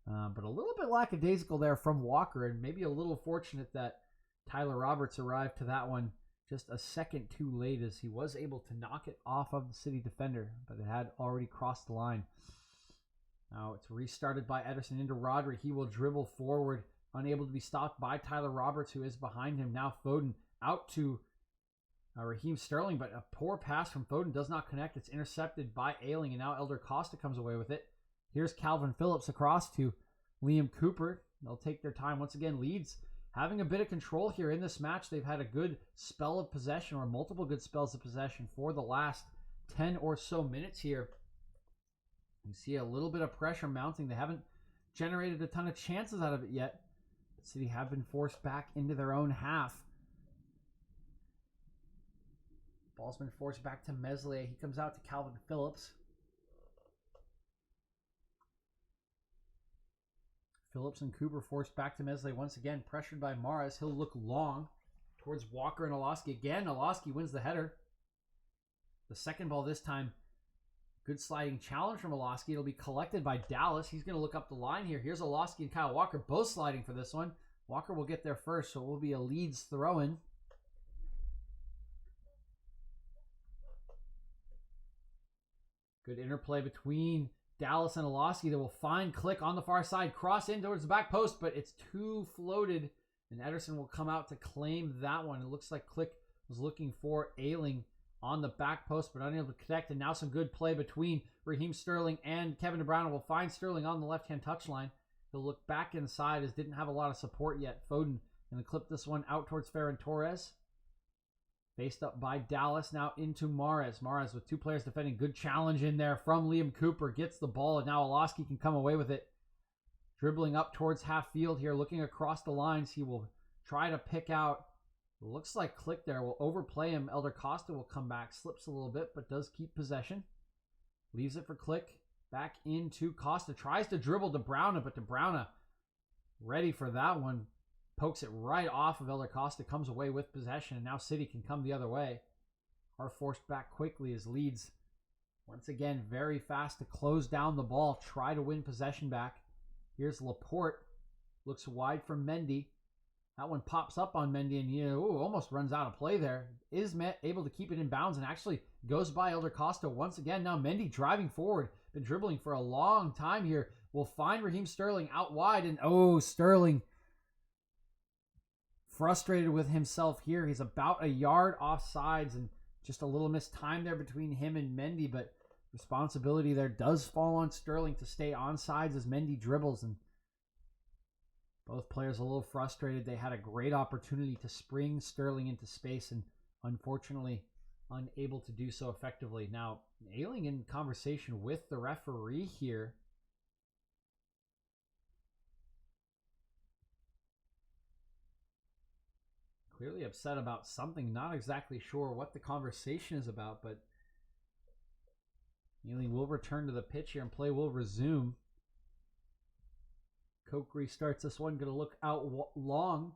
But a little bit lackadaisical there from Walker, and maybe a little fortunate that Tyler Roberts arrived to that one just a second too late, as he was able to knock it off of the City defender, but it had already crossed the line. Now it's restarted by Ederson into Rodri. He will dribble forward, unable to be stopped by Tyler Roberts, who is behind him. Now Foden out to Raheem Sterling, but a poor pass from Foden does not connect. It's intercepted by Ayling, and now Elder Costa comes away with it. Here's Calvin Phillips across to Liam Cooper. They'll take their time. Once again, Leeds having a bit of control here in this match. They've had a good spell of possession, or multiple good spells of possession, for the last 10 or so minutes here. You see a little bit of pressure mounting. They haven't generated a ton of chances out of it yet. But City have been forced back into their own half. Ball's been forced back to Meslier. He comes out to Calvin Phillips. Phillips and Cooper forced back to Meslier once again, pressured by Mahrez. He'll look long towards Walker and Oloski. Again, Oloski wins the header. The second ball this time. Good sliding challenge from Oloski. It'll be collected by Dallas. He's going to look up the line here. Here's Oloski and Kyle Walker both sliding for this one. Walker will get there first, so it will be a Leeds throw-in. Good interplay between Dallas and Oloski that will find Klich on the far side. Cross in towards the back post, but it's too floated, and Ederson will come out to claim that one. It looks like Klich was looking for Ayling on the back post, but unable to connect. And now some good play between Raheem Sterling and Kevin De Bruyne. Will find Sterling on the left-hand touchline. He'll look back inside, as didn't have a lot of support yet. Foden going to clip this one out towards Ferran Torres. Faced up by Dallas, now into Mahrez. Mahrez with two players defending. Good challenge in there from Liam Cooper. Gets the ball, and now Oloski can come away with it. Dribbling up towards half field here, looking across the lines. He will try to pick out. Looks like Klich there will overplay him. Elder Costa will come back. Slips a little bit, but does keep possession. Leaves it for Klich. Back into Costa. Tries to dribble De Bruyne, but De Bruyne ready for that one. Pokes it right off of Elder Costa. Comes away with possession, and now City can come the other way. Are forced back quickly as Leeds, once again, very fast to close down the ball. Try to win possession back. Here's Laporte. Looks wide from Mendy. That one pops up on Mendy, and almost runs out of play there. Is able to keep it in bounds and actually goes by Elder Costa once again. Now Mendy driving forward. Been dribbling for a long time here. Will find Raheem Sterling out wide, and Sterling frustrated with himself here. He's about a yard off sides, and just a little missed time there between him and Mendy, but responsibility there does fall on Sterling to stay on sides as Mendy dribbles, and both players a little frustrated. They had a great opportunity to spring Sterling into space, and unfortunately unable to do so effectively. Now, Ayling in conversation with the referee here. Clearly upset about something. Not exactly sure what the conversation is about, but Ayling will return to the pitch here and play will resume. Koch restarts this one. Going to look out long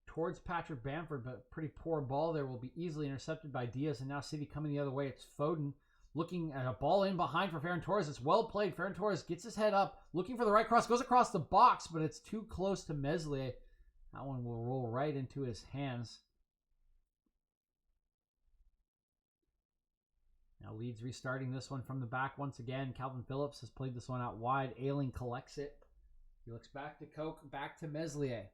towards Patrick Bamford, but pretty poor ball there. Will be easily intercepted by Diaz, and now City coming the other way. It's Foden looking at a ball in behind for Ferran Torres. It's well played. Ferran Torres gets his head up, looking for the right cross, goes across the box, but it's too close to Meslier. That one will roll right into his hands. Now Leeds restarting this one from the back once again. Calvin Phillips has played this one out wide. Ayling collects it. He looks back to Koch, back to Meslier.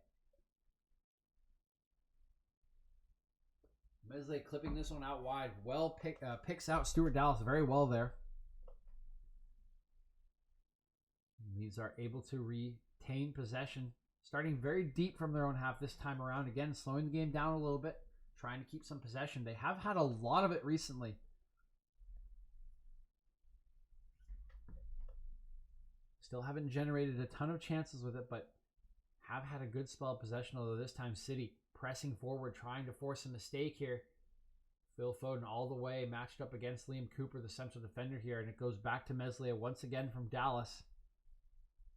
Mesley clipping this one out wide. Picks out Stuart Dallas very well there. Leeds are able to retain possession, starting very deep from their own half this time around. Again, slowing the game down a little bit, trying to keep some possession. They have had a lot of it recently. Still haven't generated a ton of chances with it, but have had a good spell of possession, although this time City pressing forward, trying to force a mistake here. Phil Foden all the way, matched up against Liam Cooper, the central defender here, and it goes back to Meslier once again from Dallas.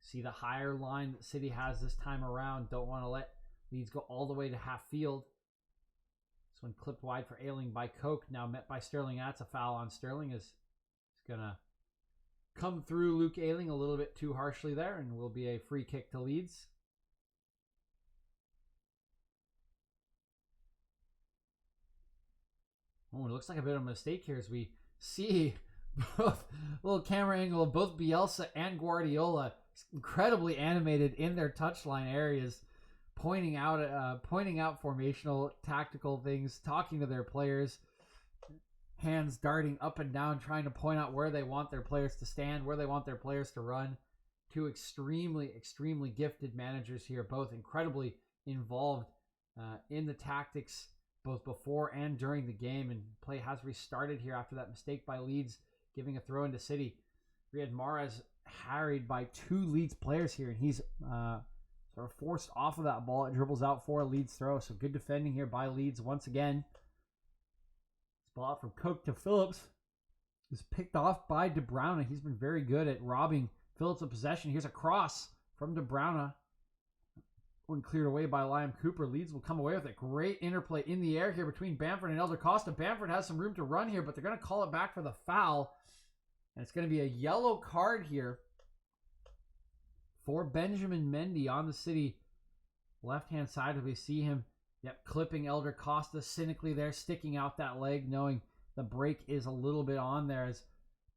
See the higher line that City has this time around. Don't want to let Leeds go all the way to half field. This one clipped wide for Ayling by Koch, now met by Sterling. That's a foul on Sterling. Is going to come through Luke Ayling a little bit too harshly there, and will be a free kick to Leeds. Oh, it looks like a bit of a mistake here as we see both little camera angle of both Bielsa and Guardiola incredibly animated in their touchline areas, pointing out formational tactical things, talking to their players, hands darting up and down, trying to point out where they want their players to stand, where they want their players to run. Two extremely gifted managers here, both incredibly involved in the tactics both before and during the game, and play has restarted here after that mistake by Leeds, giving a throw into City. Riyad Mahrez harried by two Leeds players here, and he's sort of forced off of that ball. It dribbles out for a Leeds throw, so good defending here by Leeds once again. This ball out from Koch to Phillips is picked off by De Bruyne. He's been very good at robbing Phillips of possession. Here's a cross from De Bruyne. When cleared away by Liam Cooper, Leeds will come away with it. Great interplay in the air here between Bamford and Elder Costa. Bamford has some room to run here, but they're going to call it back for the foul. And it's going to be a yellow card here for Benjamin Mendy on the City left-hand side as we see him, clipping Elder Costa cynically there, sticking out that leg, knowing the break is a little bit on there as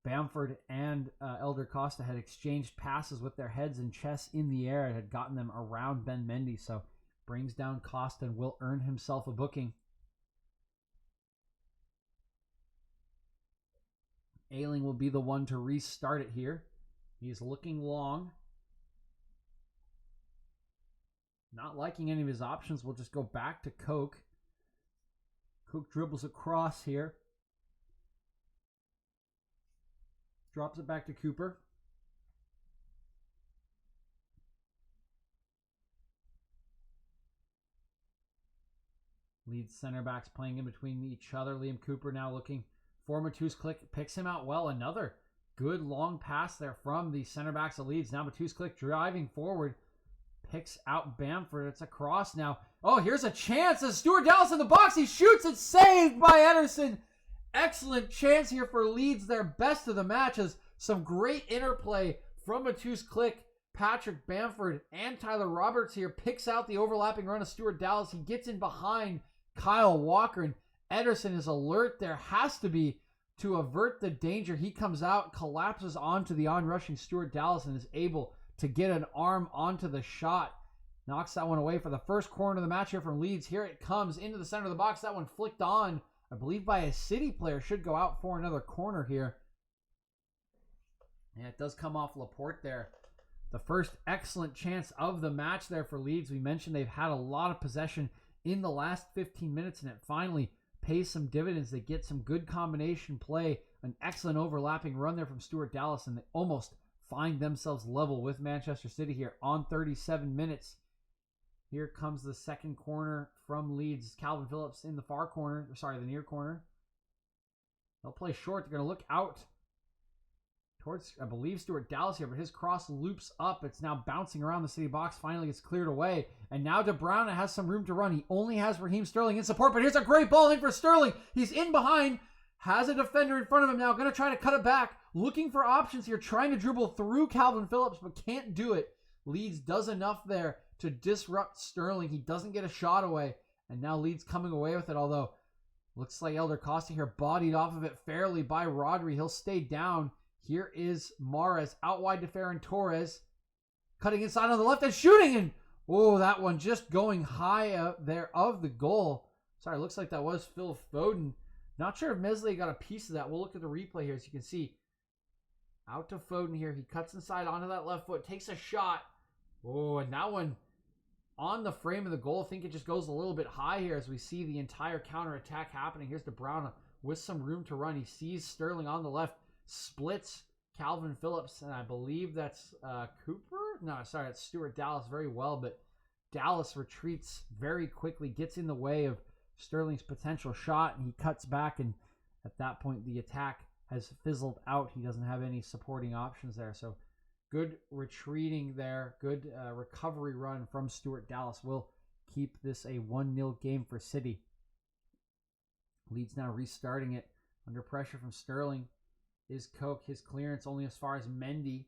Bamford and Elder Costa had exchanged passes with their heads and chests in the air and had gotten them around Ben Mendy. So brings down Costa and will earn himself a booking. Ayling will be the one to restart it here. He's looking long. Not liking any of his options. We'll just go back to Koch. Koch dribbles across here. Drops it back to Cooper. Leeds center backs playing in between each other. Liam Cooper now looking for Matus Click. Picks him out well. Another good long pass there from the center backs of Leeds. Now Matus Click driving forward. Picks out Bamford. It's a cross now. Oh, here's a chance as Stuart Dallas in the box. He shoots it. Saved by Ederson. Excellent chance here for Leeds. Their best of the matches. Some great interplay from Matus Click. Patrick Bamford and Tyler Roberts here picks out the overlapping run of Stuart Dallas. He gets in behind Kyle Walker, and Ederson is alert there. Has to be to avert the danger. He comes out, collapses onto the onrushing Stuart Dallas, and is able to get an arm onto the shot. Knocks that one away for the first corner of the match here from Leeds. Here it comes into the center of the box. That one flicked on, I believe, by a City player. Should go out for another corner here. And it does come off Laporte there. The first excellent chance of the match there for Leeds. We mentioned they've had a lot of possession in the last 15 minutes, and it finally pays some dividends. They get some good combination play, an excellent overlapping run there from Stuart Dallas, and they almost find themselves level with Manchester City here on 37 minutes. Here comes the second corner from Leeds. Calvin Phillips in the far corner. Sorry, the near corner. They'll play short. They're going to look out towards, I believe, Stuart Dallas here, but his cross loops up. It's now bouncing around the City box. Finally gets cleared away. And now De Bruyne has some room to run. He only has Raheem Sterling in support, but here's a great ball in for Sterling. He's in behind, has a defender in front of him now. Going to try to cut it back. Looking for options here, trying to dribble through Calvin Phillips, but can't do it. Leeds does enough there to disrupt Sterling. He doesn't get a shot away. And now Leeds coming away with it, although looks like Elder Costa here bodied off of it fairly by Rodri. He'll stay down. Here is Mahrez out wide to Ferran Torres. Cutting inside on the left and shooting. And oh, that one just going high out there of the goal. Sorry, looks like that was Phil Foden. Not sure if Mesley got a piece of that. We'll look at the replay here. As you can see, out to Foden here. He cuts inside onto that left foot, takes a shot. Oh, and that one on the frame of the goal. I think it just goes a little bit high here as we see the entire counterattack happening. Here's De Bruyne with some room to run. He sees Sterling on the left, splits Calvin Phillips, and I believe that's Cooper? No, sorry, it's Stuart Dallas very well, but Dallas retreats very quickly, gets in the way of Sterling's potential shot, and he cuts back, and at that point the attack has fizzled out. He doesn't have any supporting options there, so good retreating there, good recovery run from Stuart Dallas will keep this a 1-0 game for City. Leeds now restarting it under pressure from Sterling. Is Koch, his clearance only as far as Mendy.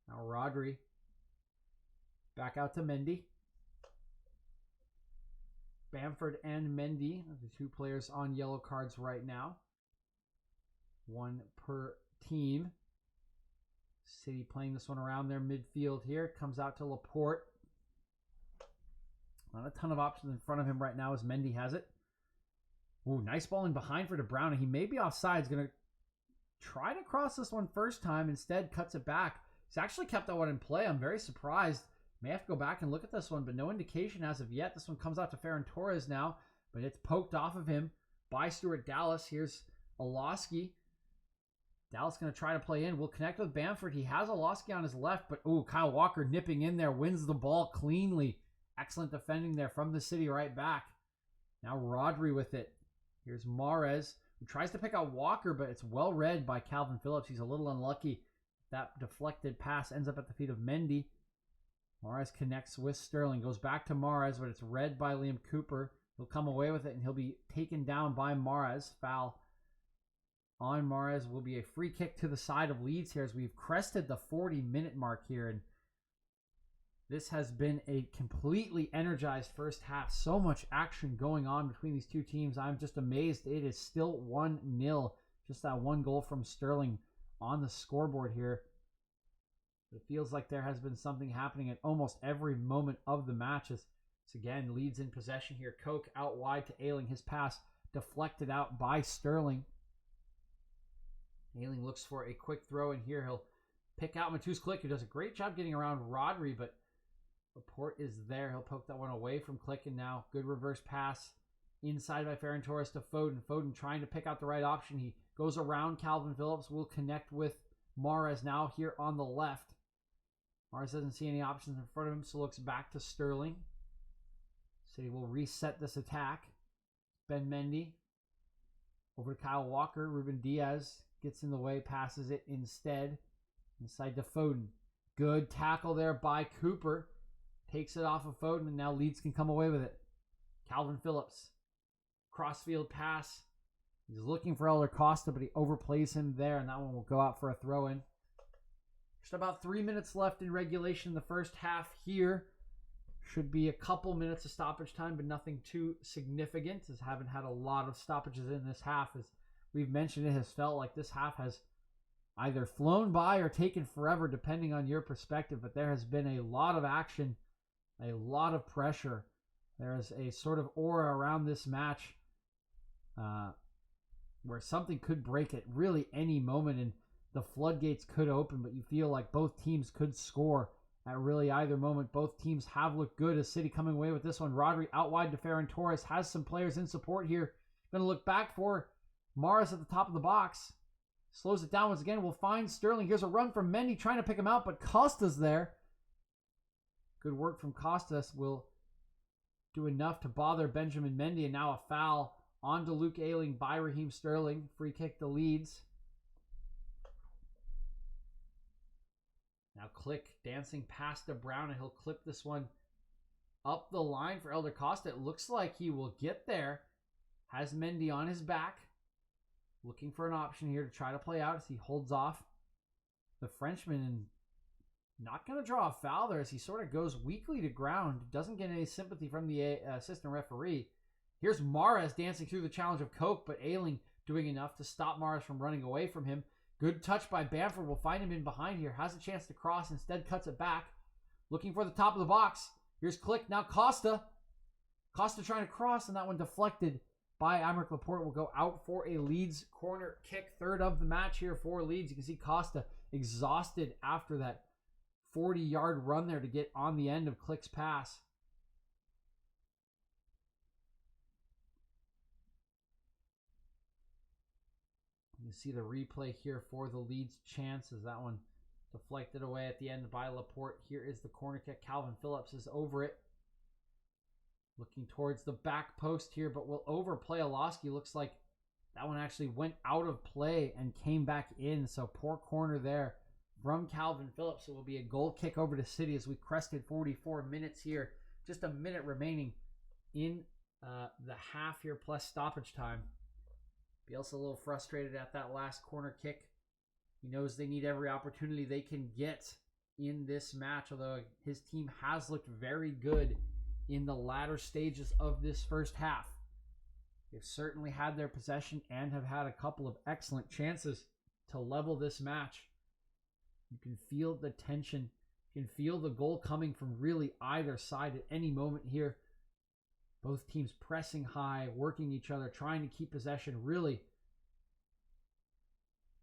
Now Rodri back out to Mendy. Bamford and Mendy, the two players on yellow cards right now. One per team. City playing this one around their midfield here. Comes out to Laporte. Not a ton of options in front of him right now as Mendy has it. Ooh, nice ball in behind for De Bruyne. He may be offside. He's going to try to cross this one first time. Instead, cuts it back. He's actually kept that one in play. I'm very surprised. May have to go back and look at this one, but no indication as of yet. This one comes out to Ferran Torres now, but it's poked off of him by Stuart Dallas. Here's Alosky. Dallas going to try to play in. Will connect with Bamford. He has Alosky on his left, but ooh, Kyle Walker nipping in there, wins the ball cleanly. Excellent defending there from the City right back. Now Rodri with it. Here's Mahrez, who tries to pick out Walker, but it's well read by Calvin Phillips. He's a little unlucky. That deflected pass ends up at the feet of Mendy. Mahrez connects with Sterling. Goes back to Mahrez, but it's read by Liam Cooper. He'll come away with it, and he'll be taken down by Mahrez. Foul on Mahrez will be a free kick to the side of Leeds here as we've crested the 40-minute mark here. And this has been a completely energized first half. So much action going on between these two teams. I'm just amazed it is still 1-0. Just that one goal from Sterling on the scoreboard here. It feels like there has been something happening at almost every moment of the match. As again, Leeds in possession here. Koch out wide to Ayling. His pass deflected out by Sterling. Ayling looks for a quick throw in here. He'll pick out Mateusz Klich, who does a great job getting around Rodri, but Laporte is there. He'll poke that one away from Klich, and now good reverse pass inside by Ferran Torres to Foden. Foden trying to pick out the right option. He goes around Calvin Phillips. Will connect with Mahrez now here on the left. Mahrez doesn't see any options in front of him, so looks back to Sterling. City will reset this attack. Ben Mendy over to Kyle Walker. Ruben Diaz gets in the way, passes it instead. Inside to Foden. Good tackle there by Cooper. Takes it off of Foden, and now Leeds can come away with it. Calvin Phillips. Crossfield pass. He's looking for Elder Costa, but he overplays him there, and that one will go out for a throw-in. Just about 3 minutes left in regulation in the first half here. Should be a couple minutes of stoppage time, but nothing too significant, as haven't had a lot of stoppages in this half. As we've mentioned, it has felt like this half has either flown by or taken forever, depending on your perspective, but there has been a lot of action, a lot of pressure. There is a sort of aura around this match where something could break at really any moment, and the floodgates could open, but you feel like both teams could score at really either moment. Both teams have looked good as City coming away with this one. Rodri out wide to Ferran Torres, has some players in support here. Going to look back for Mahrez at the top of the box. Slows it down once again. We'll find Sterling. Here's a run from Mendy trying to pick him out, but Costa's there. Good work from Costas will do enough to bother Benjamin Mendy, and now a foul on to Luke Ayling by Raheem Sterling. Free kick to Leeds. Now Klich dancing past De Bruyne, and he'll clip this one up the line for Elder Costa. It looks like he will get there. Has Mendy on his back. Looking for an option here to try to play out as he holds off the Frenchman, and not going to draw a foul there as he sort of goes weakly to ground. Doesn't get any sympathy from the assistant referee. Here's Mahrez dancing through the challenge of Koch, but Ayling doing enough to stop Mahrez from running away from him. Good touch by Bamford. We'll find him in behind here. Has a chance to cross. Instead cuts it back. Looking for the top of the box. Here's Klich. Now Costa. Costa trying to cross, and that one deflected by Aymeric Laporte. Will go out for a Leeds corner kick. Third of the match here for Leeds. You can see Costa exhausted after that 40-yard run there to get on the end of Click's pass. You see the replay here for the Leeds chance as that one deflected away at the end by Laporte. Here is the corner kick. Calvin Phillips is over it. Looking towards the back post here, but will overplay Oloski. Looks like that one actually went out of play and came back in. So poor corner there from Calvin Phillips. It will be a goal kick over to City as we crested 44 minutes here. Just a minute remaining in the half here plus stoppage time. Bielsa a little frustrated at that last corner kick. He knows they need every opportunity they can get in this match, although his team has looked very good in the latter stages of this first half. They've certainly had their possession and have had a couple of excellent chances to level this match. You can feel the tension. You can feel the goal coming from really either side at any moment here. Both teams pressing high, working each other, trying to keep possession. Really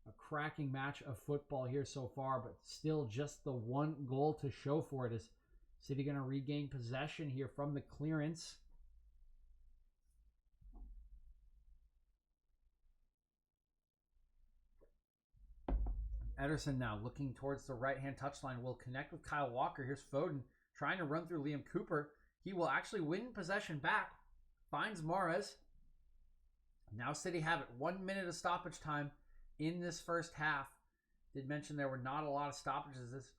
a cracking match of football here so far, but still just the one goal to show for it. Is City going to regain possession here from the clearance? Ederson now looking towards the right-hand touchline. Will connect with Kyle Walker. Here's Foden trying to run through Liam Cooper. He will actually win possession back. Finds Mahrez. Now City have it. 1 minute of stoppage time in this first half. Did mention there were not a lot of stoppages. This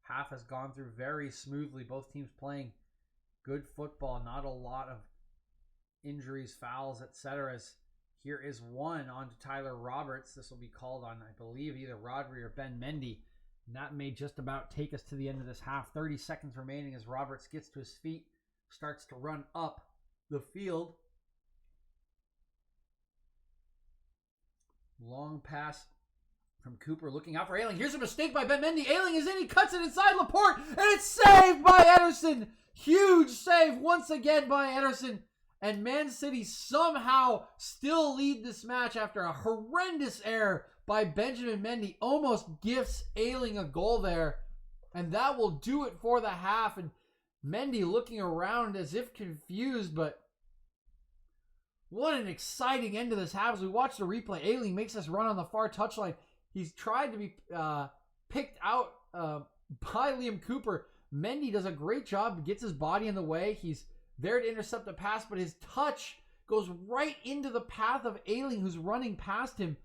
half has gone through very smoothly. Both teams playing good football. Not a lot of injuries, fouls, etc. Here is one on to Tyler Roberts. This will be called on, I believe, either Rodri or Ben Mendy. And that may just about take us to the end of this half. 30 seconds remaining as Roberts gets to his feet. Starts to run up the field. Long pass from Cooper looking out for Ayling. Here's a mistake by Ben Mendy. Ayling is in. He cuts it inside Laporte. And it's saved by Ederson. Huge save once again by Ederson. And Man City somehow still lead this match after a horrendous error by Benjamin Mendy. Almost gifts Ayling a goal there. And that will do it for the half. And Mendy looking around as if confused, but what an exciting end to this half. As we watch the replay, Ayling makes us run on the far touchline. He's tried to be picked out by Liam Cooper. Mendy does a great job, gets his body in the way. He's there to intercept the pass, but his touch goes right into the path of Ayling, who's running past him.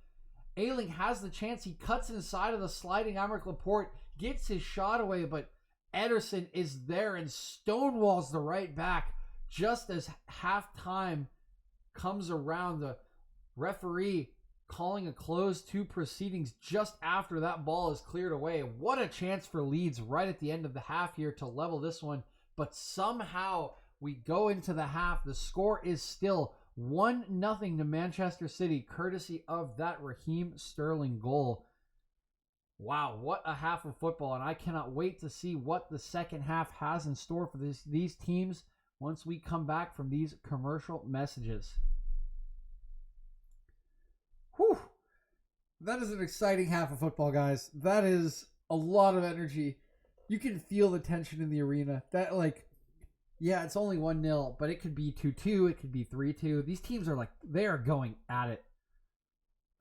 Ayling has the chance. He cuts inside of the sliding Aymeric Laporte, gets his shot away, but Ederson is there and stonewalls the right back just as halftime comes around. The referee calling a close to proceedings just after that ball is cleared away. What a chance for Leeds right at the end of the half here to level this one. But somehow we go into the half. The score is still 1-0 to Manchester City, courtesy of that Raheem Sterling goal. Wow, what a half of football, and I cannot wait to see what the second half has in store for these teams once we come back from these commercial messages. Whew. That is an exciting half of football, guys. That is a lot of energy. You can feel the tension in the arena. That, like, yeah, it's only 1-0, but it could be 2-2, it could be 3-2. These teams are they are going at it.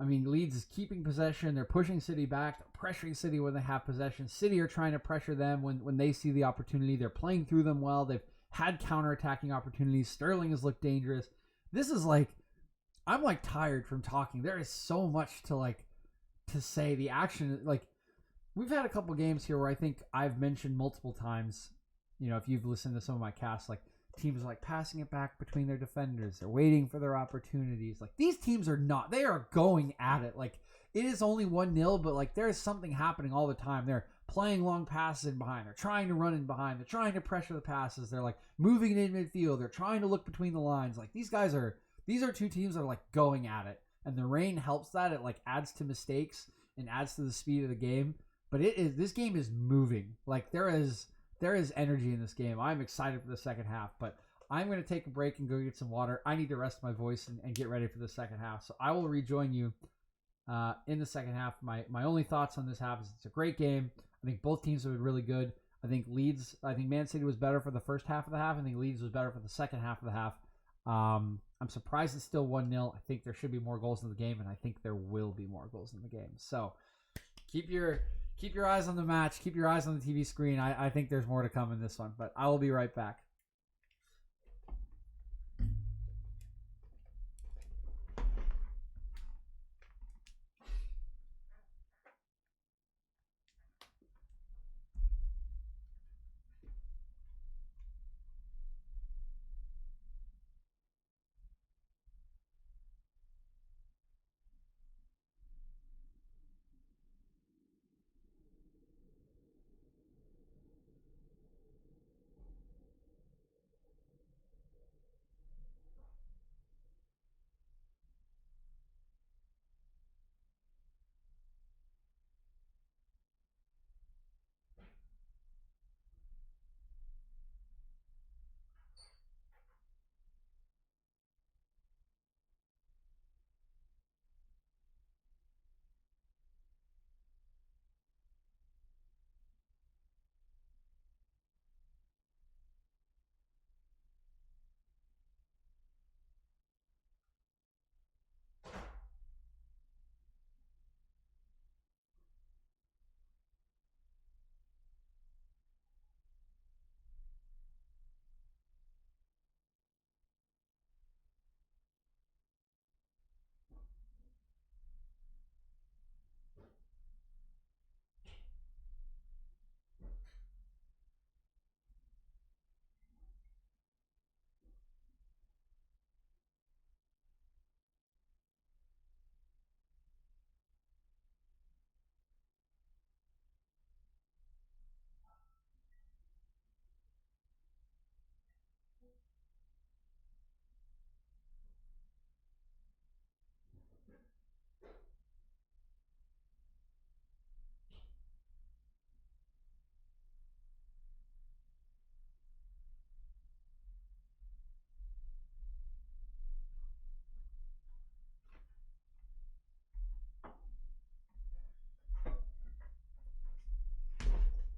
I mean, Leeds is keeping possession. They're pushing City back. They're pressuring City when they have possession. City are trying to pressure them when they see the opportunity. They're playing through them well. They've had counterattacking opportunities. Sterling has looked dangerous. This is I'm tired from talking. There is so much to say. The action, we've had a couple games here where I think I've mentioned multiple times, if you've listened to some of my casts, teams are passing it back between their defenders. They're waiting for their opportunities. These teams are not. They are going at it. It is only 1-0, but there is something happening all the time. They're playing long passes in behind. They're trying to run in behind. They're trying to pressure the passes. They're moving it in midfield. They're trying to look between the lines. These are two teams that are going at it. And the rain helps that. It adds to mistakes and adds to the speed of the game. But this game is moving. There is energy in this game. I'm excited for the second half, but I'm going to take a break and go get some water. I need to rest my voice and get ready for the second half. So I will rejoin you in the second half. My only thoughts on this half is it's a great game. I think both teams have been really good. I think Man City was better for the first half of the half. I think Leeds was better for the second half of the half. I'm surprised it's still 1-0. I think there should be more goals in the game, and I think there will be more goals in the game. So keep your eyes on the match. Keep your eyes on the TV screen. I think there's more to come in this one, but I will be right back.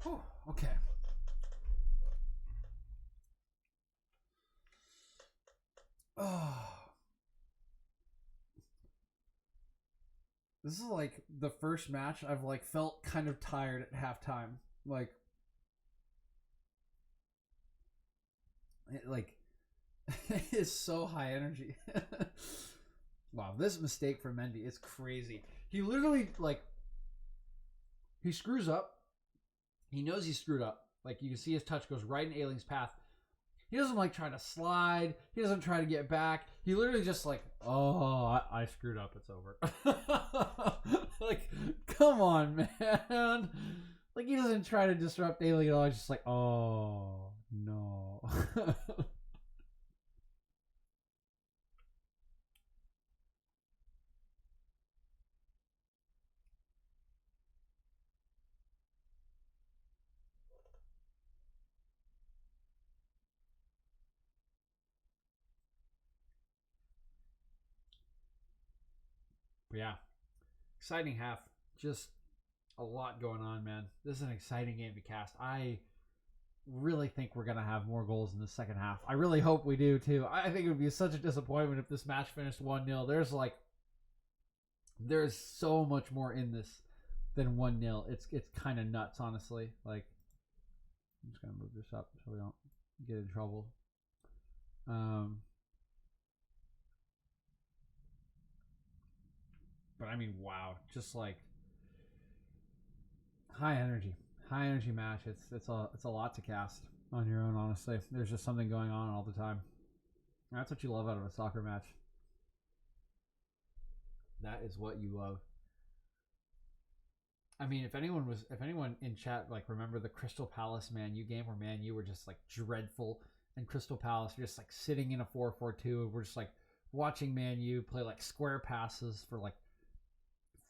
Whew, okay. Oh. This is like the first match I've like felt kind of tired at halftime. Like it's so high energy. Wow, this mistake for Mendy is crazy. He literally he screws up. He knows he screwed up. Like you can see his touch goes right in Ailing's path. He doesn't like try to slide. He doesn't try to get back. He literally just I screwed up. It's over. Like, come on, man. Like he doesn't try to disrupt Ailing at all. He's just like, oh no. But yeah, exciting half. Just a lot going on, man. This is an exciting game to cast. I really think we're going to have more goals in the second half. I really hope we do, too. I think it would be such a disappointment if this match finished 1-0. There's so much more in this than 1-0. It's kind of nuts, honestly. Like, I'm just going to move this up so we don't get in trouble. But I mean, wow, just like high energy match. It's a lot to cast on your own. Honestly, there's just something going on all the time. That's what you love out of a soccer match. That is what you love. I mean, if anyone in chat like remember the Crystal Palace Man U game where Man U were just like dreadful, and Crystal Palace were just like sitting in a 4-4-2, and we're just like watching Man U play like square passes for like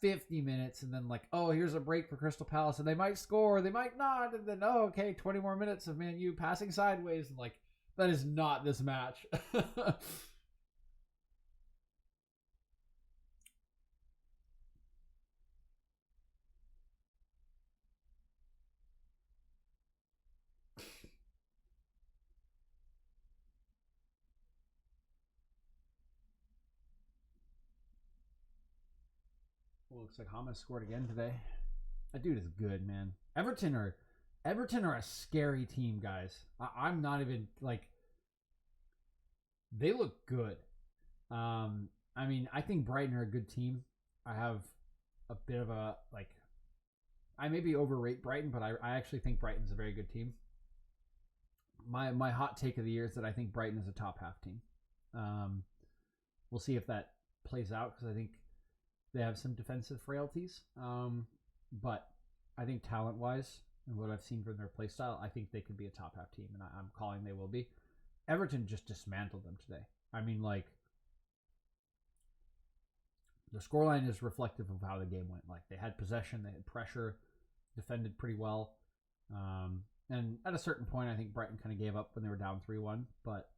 50 minutes, and then like, oh, here's a break for Crystal Palace, and they might score, they might not, and then okay, 20 more minutes of Man U passing sideways, and like That is not this match. Well, looks like Hamas scored again today. That dude is good, man. Everton are a scary team, guys. I'm not even like, they look good. I mean, I think Brighton are a good team. I have a bit of a like, I maybe overrate Brighton, but I actually think Brighton's a very good team. My hot take of the year is that I think Brighton is a top half team. We'll see if that plays out, because I think they have some defensive frailties. But I think talent-wise, and what I've seen from their play style, I think they could be a top half team, and I'm calling they will be. Everton just dismantled them today. I mean, like, the scoreline is reflective of how the game went. Like, they had possession, they had pressure, defended pretty well. And at a certain point, I think Brighton kind of gave up when they were down 3-1. But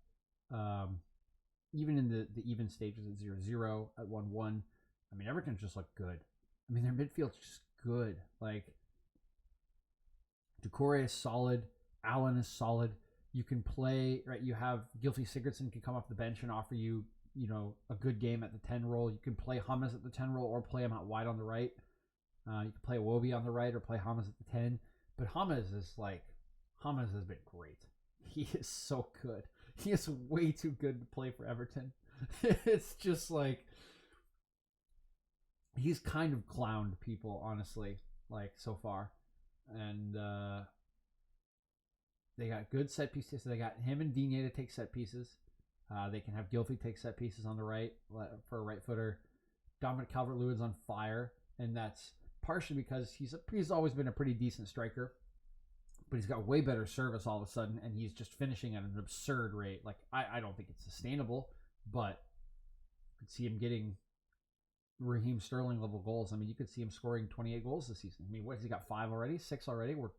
even in the even stages at 0-0, at 1-1, I mean, Everton just looked good. I mean, their midfield's just good. Like, Doucouré is solid. Allen is solid. You can play, right? You have Gylfi Sigurdsson can come off the bench and offer you, a good game at the 10 role. You can play Hamas at the 10 role, or play him out wide on the right. You can play Iwobi on the right, or play Hamas at the 10. But Hamas has been great. He is so good. He is way too good to play for Everton. It's just like, he's kind of clowned people, honestly, like, so far. And they got good set pieces. They got him and DeeJay to take set pieces. They can have Gylfi take set pieces on the right for a right footer. Dominic Calvert-Lewin's on fire, and that's partially because he's always been a pretty decent striker, but he's got way better service all of a sudden, and he's just finishing at an absurd rate. Like, I don't think it's sustainable, but you could see him getting Raheem Sterling level goals. I mean, you could see him scoring 28 goals this season. I mean, what has he got? 5 already? 6 already? We're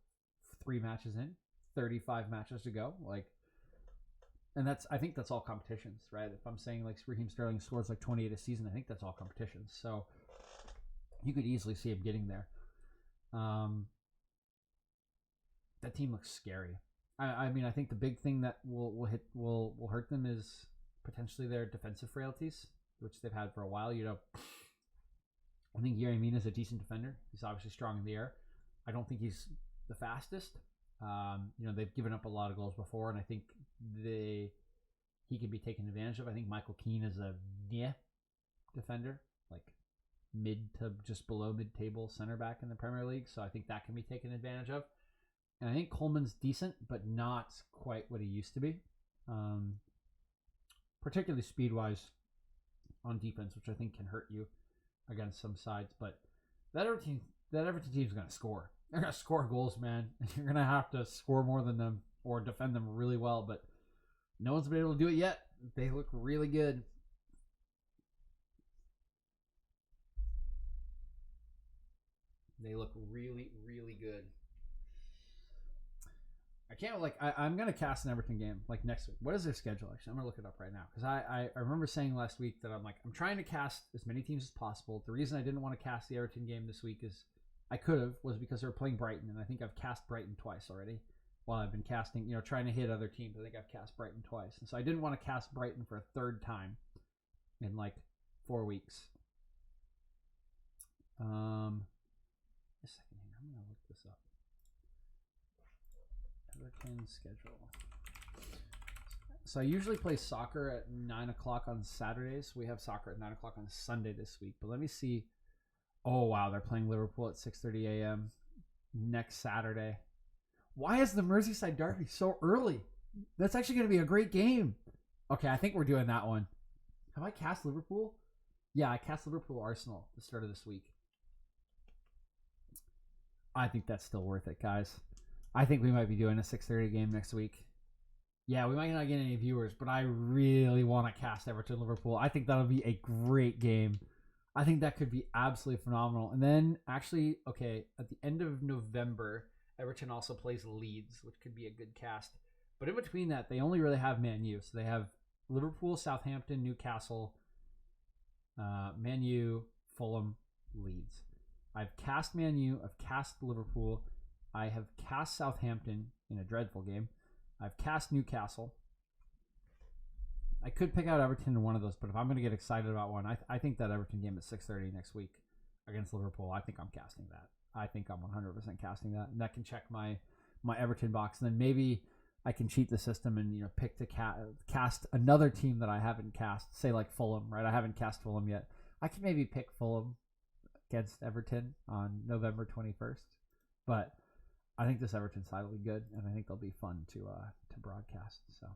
3 matches in, 35 matches to go. Like, and I think that's all competitions, right? If I'm saying like Raheem Sterling scores like 28 a season, I think that's all competitions. So you could easily see him getting there. That team looks scary. I mean, I think the big thing that will hurt them is potentially their defensive frailties, which they've had for a while. I think Yerry Mina is a decent defender. He's obviously strong in the air. I don't think he's the fastest. They've given up a lot of goals before, and I think he can be taken advantage of. I think Michael Keane is a defender, like mid to just below mid-table center back in the Premier League. So I think that can be taken advantage of. And I think Coleman's decent, but not quite what he used to be, particularly speed-wise on defense, which I think can hurt you against some sides. But that Everton team is going to score. They're going to score goals, man. You're going to have to score more than them or defend them really well, but no one's been able to do it yet. They look really good. They look really, really good. I'm going to cast an Everton game like next week. What is their schedule, actually? I'm going to look it up right now, because I remember saying last week that I'm trying to cast as many teams as possible. The reason I didn't want to cast the Everton game this week was because they were playing Brighton, and I think I've cast Brighton twice already while I've been casting, trying to hit other teams. I think I've cast Brighton twice, and so I didn't want to cast Brighton for a third time in like 4 weeks. A second here. I'm going to look this up. Everton schedule. So I usually play soccer at 9 o'clock on Saturdays. We have soccer at 9 o'clock on Sunday this week. But let me see. Oh, wow. They're playing Liverpool at 6:30 a.m. next Saturday. Why is the Merseyside Derby so early? That's actually going to be a great game. Okay, I think we're doing that one. Have I cast Liverpool? Yeah, I cast Liverpool Arsenal at the start of this week. I think that's still worth it, guys. I think we might be doing a 6:30 game next week. Yeah, we might not get any viewers, but I really want to cast Everton Liverpool. I think that'll be a great game. I think that could be absolutely phenomenal. And then, actually, okay, at the end of November, Everton also plays Leeds, which could be a good cast. But in between that, they only really have Man U. So they have Liverpool, Southampton, Newcastle, Man U, Fulham, Leeds. I've cast Man U. I've cast Liverpool. I have cast Southampton in a dreadful game. I've cast Newcastle. I could pick out Everton in one of those, but if I'm going to get excited about one, I think that Everton game at 6:30 next week against Liverpool, I think I'm casting that. I think I'm 100% casting that, and that can check my Everton box. And then maybe I can cheat the system and pick to cast another team that I haven't cast, say like Fulham, right? I haven't cast Fulham yet. I can maybe pick Fulham against Everton on November 21st, but I think this Everton side will be good, and I think they'll be fun to broadcast. So.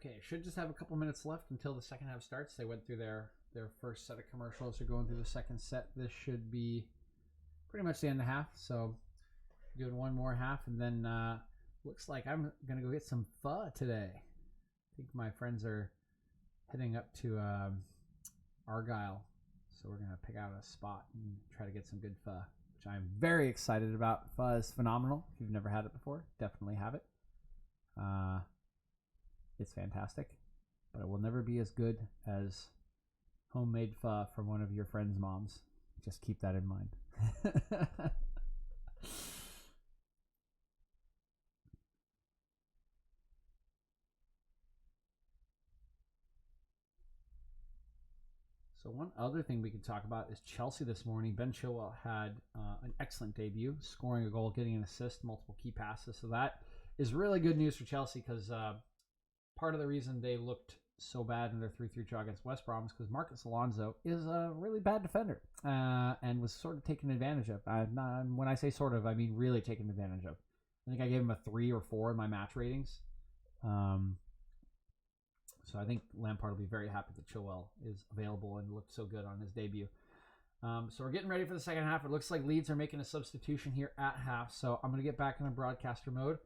Okay, should just have a couple minutes left until the second half starts. They went through their first set of commercials. They're going through the second set. This should be pretty much the end of half. So doing one more half, and then looks like I'm gonna go get some pho today. I think my friends are heading up to Argyle, so we're gonna pick out a spot and try to get some good pho, which I'm very excited about. Pho is phenomenal. If you've never had it before, definitely have it. It's fantastic, but it will never be as good as homemade pho from one of your friend's moms. Just keep that in mind. So one other thing we can talk about is Chelsea this morning. Ben Chilwell had an excellent debut, scoring a goal, getting an assist, multiple key passes. So that is really good news for Chelsea, because part of the reason they looked so bad in their 3-3 draw against West Brom is because Marcus Alonso is a really bad defender and was sort of taken advantage of. When I say sort of, I mean really taken advantage of. I think I gave him a 3 or 4 in my match ratings. So I think Lampard will be very happy that Chilwell is available and looked so good on his debut. So we're getting ready for the second half. It looks like Leeds are making a substitution here at half. So I'm going to get back in the broadcaster mode.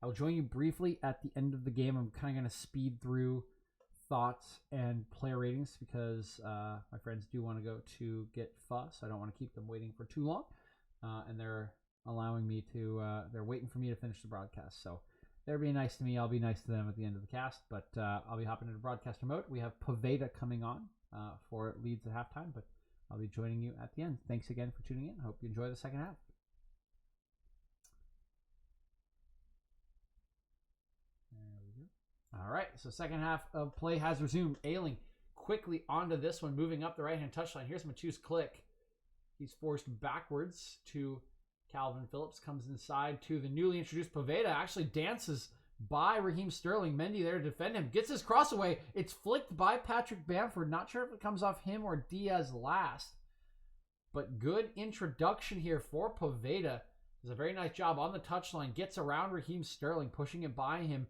I'll join you briefly at the end of the game. I'm kind of going to speed through thoughts and player ratings because my friends do want to go to get pho, so I don't want to keep them waiting for too long. And they're allowing me to, they're waiting for me to finish the broadcast. So they're being nice to me. I'll be nice to them at the end of the cast, but I'll be hopping into broadcaster mode. We have Poveda coming on for Leeds at halftime, but I'll be joining you at the end. Thanks again for tuning in. Hope you enjoy the second half. All right, so second half of play has resumed. Ailing quickly onto this one, moving up the right-hand touchline. Here's Matu's click. He's forced backwards to Calvin Phillips. Comes inside to the newly introduced Poveda. Actually dances by Raheem Sterling. Mendy there to defend him. Gets his cross away. It's flicked by Patrick Bamford. Not sure if it comes off him or Diaz last. But good introduction here for Poveda. Does a very nice job on the touchline. Gets around Raheem Sterling, pushing it by him.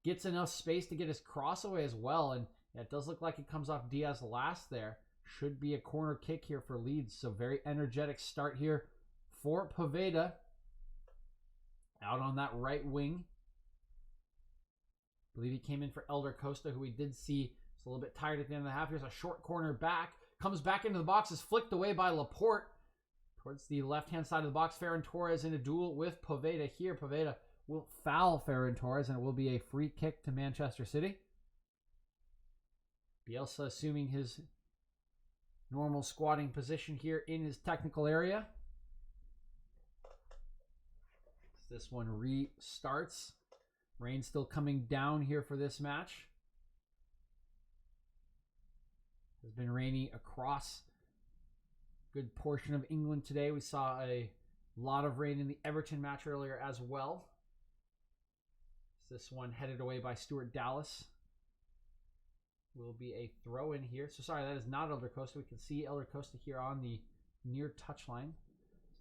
Gets enough space to get his cross away as well. And it does look like it comes off Diaz last there. Should be a corner kick here for Leeds. So very energetic start here for Poveda. Out on that right wing. I believe he came in for Elder Costa, who we did see was a little bit tired at the end of the half. Here's a short corner back. Comes back into the box. Is flicked away by Laporte. Towards the left-hand side of the box. Ferran Torres in a duel with Poveda here. Poveda will foul Ferran Torres, and it will be a free kick to Manchester City. Bielsa assuming his normal squatting position here in his technical area. This one restarts. Rain still coming down here for this match. It's been rainy across a good portion of England today. We saw a lot of rain in the Everton match earlier as well. This one headed away by Stuart Dallas. Will be a throw in here. So sorry, that is not Elder Costa. We can see Elder Costa here on the near touchline.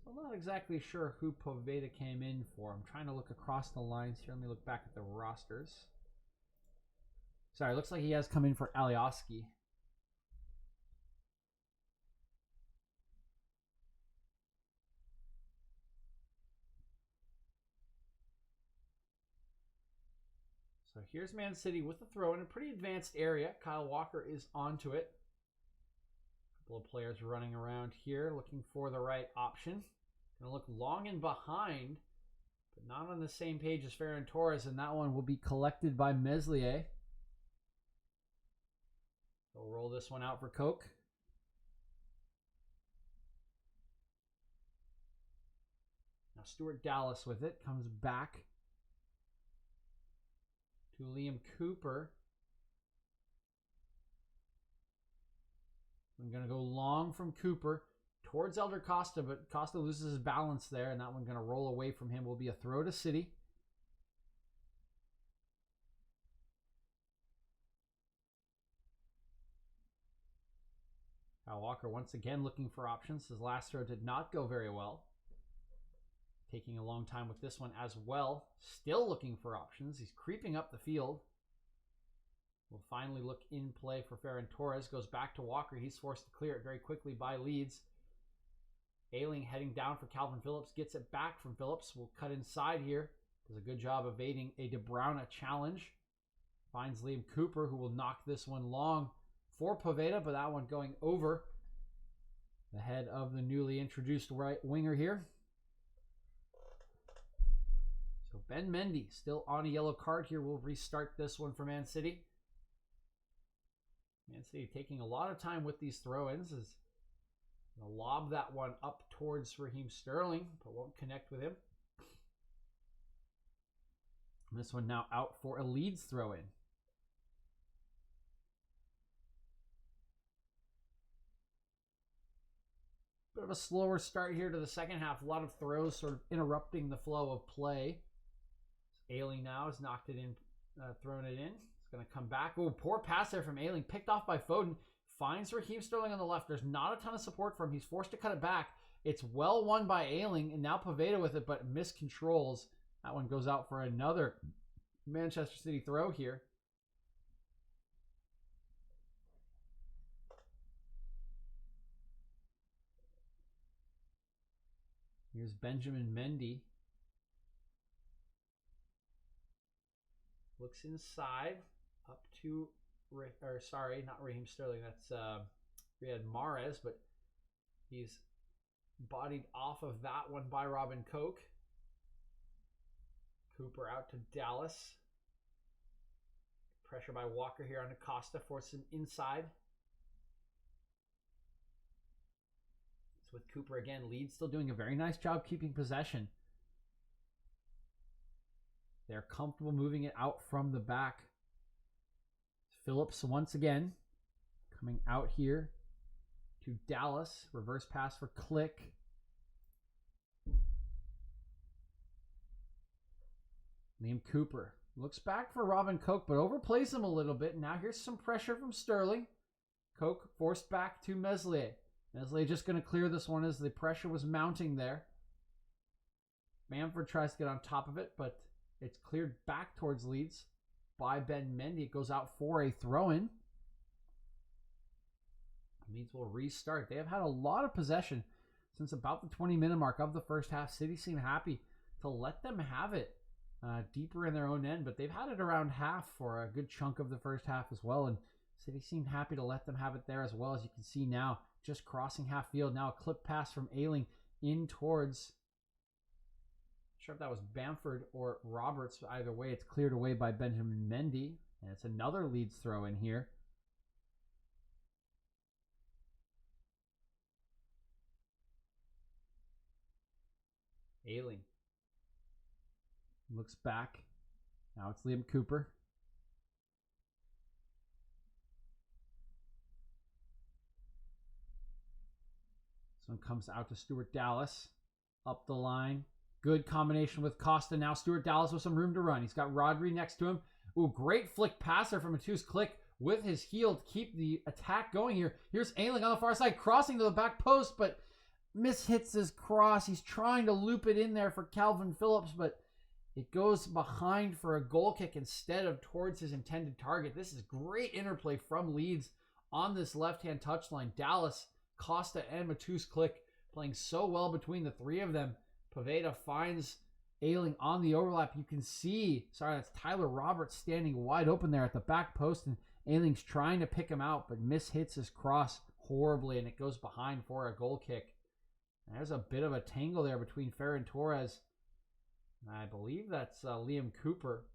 I'm not exactly sure who Poveda came in for. I'm trying to look across the lines here. Let me look back at the rosters. Sorry, looks like he has come in for Alioski. So here's Man City with the throw in a pretty advanced area. Kyle Walker is onto it. A couple of players running around here looking for the right option. Going to look long and behind, but not on the same page as Ferran Torres, and that one will be collected by Meslier. They'll roll this one out for Koch. Now Stuart Dallas with it, comes back to Liam Cooper. I'm going to go long from Cooper towards Elder Costa, but Costa loses his balance there, and that one going to roll away from him. Will be a throw to City. Kyle Walker once again looking for options. His last throw did not go very well. Taking a long time with this one as well. Still looking for options. He's creeping up the field. Will finally look in play for Ferran Torres. Goes back to Walker. He's forced to clear it very quickly by Leeds. Ailing heading down for Calvin Phillips. Gets it back from Phillips. Will cut inside here. Does a good job evading a De Bruyne challenge. Finds Liam Cooper, who will knock this one long for Poveda, but that one going over the head of the newly introduced right winger here. So Ben Mendy still on a yellow card here. We'll restart this one for Man City. Man City taking a lot of time with these throw-ins. Is going to lob that one up towards Raheem Sterling, but won't connect with him. And this one now out for a Leeds throw-in. Bit of a slower start here to the second half. A lot of throws sort of interrupting the flow of play. Ailing now has knocked it in, thrown it in. It's going to come back. Oh, poor pass there from Ailing. Picked off by Foden. Finds Raheem Sterling on the left. There's not a ton of support for him. He's forced to cut it back. It's well won by Ailing, and now Poveda with it, but miscontrols. That one goes out for another Manchester City throw here. Here's Benjamin Mendy. Looks inside, up to, or sorry, not Raheem Sterling, that's Riyad Mahrez, but he's bodied off of that one by Robin Koch. Cooper out to Dallas. Pressure by Walker here on Acosta, forces him inside. It's with Cooper again. Leeds still doing a very nice job keeping possession. They're comfortable moving it out from the back. Phillips once again coming out here to Dallas. Reverse pass for Click. Liam Cooper looks back for Robin Koch, but overplays him a little bit. Now here's some pressure from Sterling. Koch forced back to Meslier. Meslier just going to clear this one as the pressure was mounting there. Bamford tries to get on top of it, but it's cleared back towards Leeds by Ben Mendy. It goes out for a throw-in. Leeds will restart. They have had a lot of possession since about the 20-minute mark of the first half. City seem happy to let them have it deeper in their own end, but they've had it around half for a good chunk of the first half as well, and City seemed happy to let them have it there as well. As you can see now, just crossing half field. Now a clip pass from Ailing in towards, not sure if that was Bamford or Roberts. Either way, it's cleared away by Benjamin Mendy, and it's another Leeds throw in here. Ailing looks back. Now it's Liam Cooper. This one comes out to Stuart Dallas. Up the line. Good combination with Costa. Now Stuart Dallas with some room to run. He's got Rodri next to him. Ooh, great flick passer from Matheus Click with his heel to keep the attack going here. Here's Ailing on the far side, crossing to the back post, but Mishits his cross. He's trying to loop it in there for Calvin Phillips, but it goes behind for a goal kick instead of towards his intended target. This is great interplay from Leeds on this left-hand touchline. Dallas, Costa, and Matus Click playing so well between the three of them. Poveda finds Ayling on the overlap. You can see, that's Tyler Roberts standing wide open there at the back post, and Ayling's trying to pick him out, but mishits his cross horribly, and it goes behind for a goal kick. And there's a bit of a tangle there between Ferran Torres. I believe that's Liam Cooper.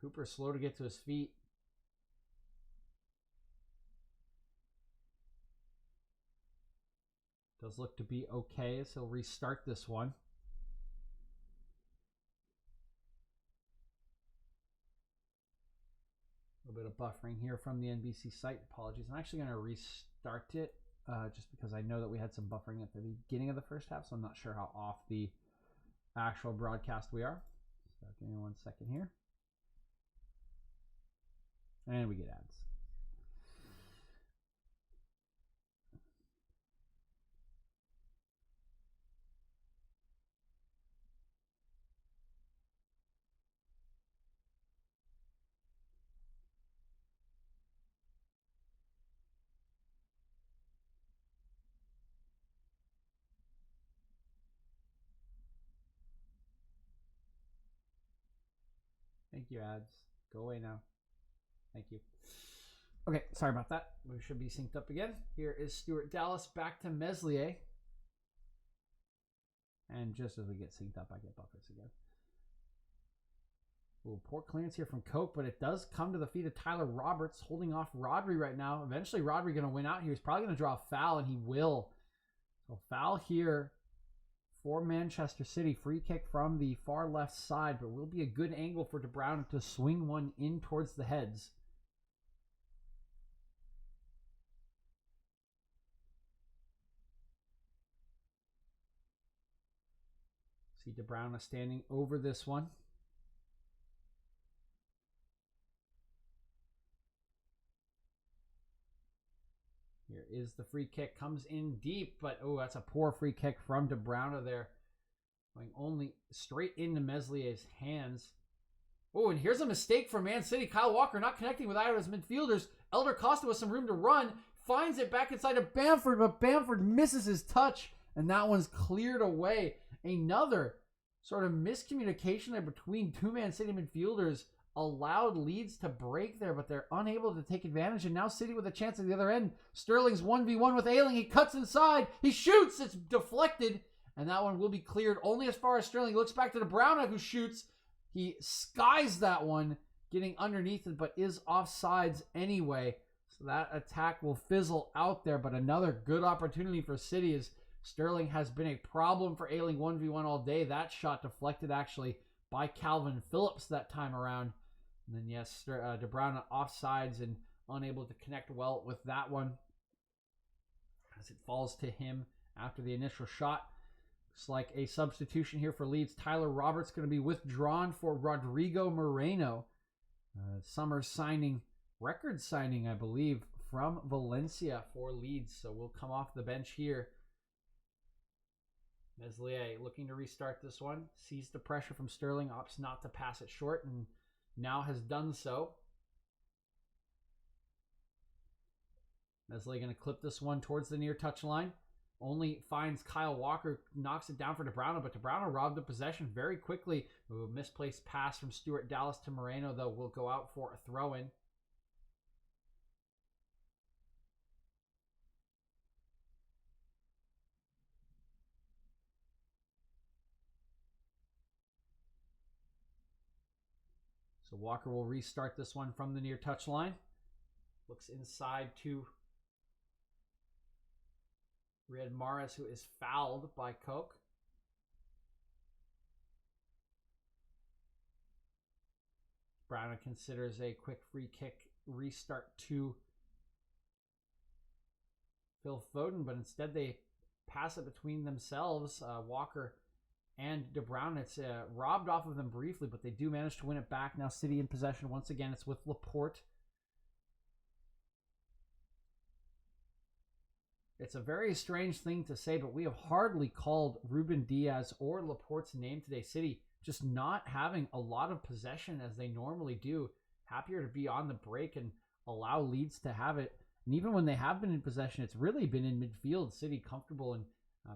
Cooper's slow to get to his feet. Does look to be okay as he'll restart this one. A little bit of buffering here from the NBC site. Apologies. I'm actually going to restart it just because I know that we had some buffering at the beginning of the first half, so I'm not sure how off the actual broadcast we are. So give me 1 second here. And we get ads. Thank you, ads. Go away now. Thank you. Okay, sorry about that. We should be synced up again. Here is Stuart Dallas back to Meslier. And just as we get synced up, I get buffers again. Ooh, poor clearance here from Koch, but it does come to the feet of Tyler Roberts, holding off Rodri right now. Eventually, Rodri going to win out here. He's probably going to draw a foul, and he will. So foul here for Manchester City. Free kick from the far left side, but will be a good angle for De Bruyne to swing one in towards the heads. See De Bruyne standing over this one. Here is the free kick. Comes in deep, but oh, that's a poor free kick from De Bruyne there. Going only straight into Meslier's hands. Oh, and here's a mistake from Man City. Kyle Walker not connecting with either of his midfielders. Elder Costa with some room to run. Finds it back inside of Bamford, but Bamford misses his touch, and that one's cleared away. Another sort of miscommunication there between two Man City midfielders allowed Leeds to break there, but they're unable to take advantage. And now City with a chance at the other end. Sterling's 1v1 with Ayling. He cuts inside. He shoots. It's deflected. And that one will be cleared only as far as Sterling. He looks back to De Bruyne, who shoots. He skies that one, getting underneath it, but is offsides anyway. So that attack will fizzle out there. But another good opportunity for City as Sterling has been a problem for Ayling 1v1 all day. That shot deflected actually by Calvin Phillips that time around. And then, yes, De Bruyne offsides and unable to connect well with that one as it falls to him after the initial shot. Looks like a substitution here for Leeds. Tyler Roberts going to be withdrawn for Rodrigo Moreno. Summer signing, record signing, I believe, from Valencia for Leeds. So we'll come off the bench here. Meslier looking to restart this one. Sees the pressure from Sterling, opts not to pass it short, and now has done so. Meslier going to clip this one towards the near touch line. Only finds Kyle Walker, knocks it down for De Bruyne, but De Bruyne robbed the possession very quickly. Ooh, misplaced pass from Stuart Dallas to Moreno, though, will go out for a throw-in. So Walker will restart this one from the near touch line. Looks inside to Riyad Mahrez, who is fouled by Koch. Brown considers a quick free kick restart to Phil Foden, but instead they pass it between themselves. Walker and De Bruyne, it's robbed off of them briefly, but they do manage to win it back. Now City in possession once again. It's with Laporte. It's a very strange thing to say, but we have hardly called Ruben Diaz or Laporte's name today. City just not having a lot of possession as they normally do. Happier to be on the break and allow Leeds to have it. And even when they have been in possession, it's really been in midfield. City comfortable and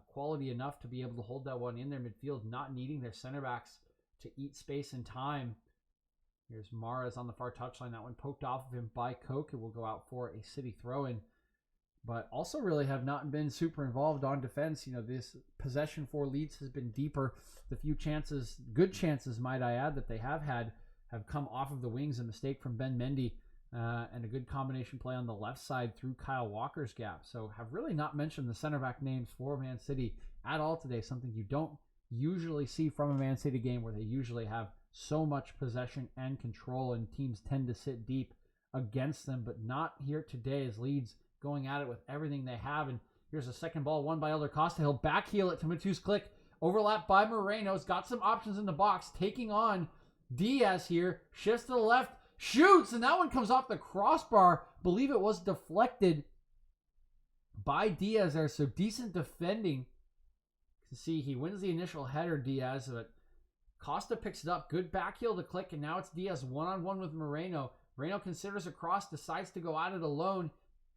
quality enough to be able to hold that one in their midfield, not needing their center backs to eat space and time. Here's Mahrez on the far touchline. That one poked off of him by Koch. It will go out for a City throw-in. But also really have not been super involved on defense. You know, this possession for Leeds has been deeper. The few chances, good chances, might I add, that they have had have come off of the wings. A mistake from Ben Mendy and a good combination play on the left side through Kyle Walker's gap. So have really not mentioned the center back names for Man City at all today. Something you don't usually see from a Man City game where they usually have so much possession and control and teams tend to sit deep against them. But not here today as Leeds going at it with everything they have. And here's a second ball won by Elder Costa. He'll back heel it to Matus Click. Overlap by Moreno's got some options in the box. Taking on Diaz here. Shifts to the left. Shoots. And that one comes off the crossbar. Believe it was deflected by Diaz there. So decent defending. To see he wins the initial header, Diaz. But Costa picks it up. Good back heel to Click. And now it's Diaz one-on-one with Moreno. Moreno considers a cross. Decides to go at it alone.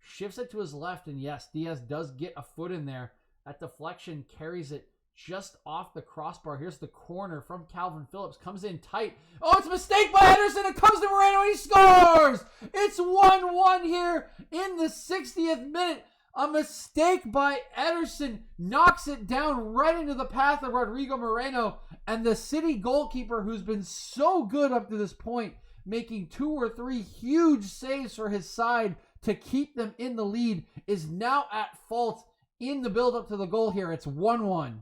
Shifts it to his left, and yes, Diaz does get a foot in there. That deflection carries it just off the crossbar. Here's the corner from Calvin Phillips. Comes in tight. Oh, it's a mistake by Ederson. It comes to Moreno, and he scores! It's 1-1 here in the 60th minute. A mistake by Ederson knocks it down right into the path of Rodrigo Moreno. And the City goalkeeper, who's been so good up to this point, making 2 or 3 huge saves for his side to keep them in the lead, is now at fault in the build-up to the goal here. It's 1-1.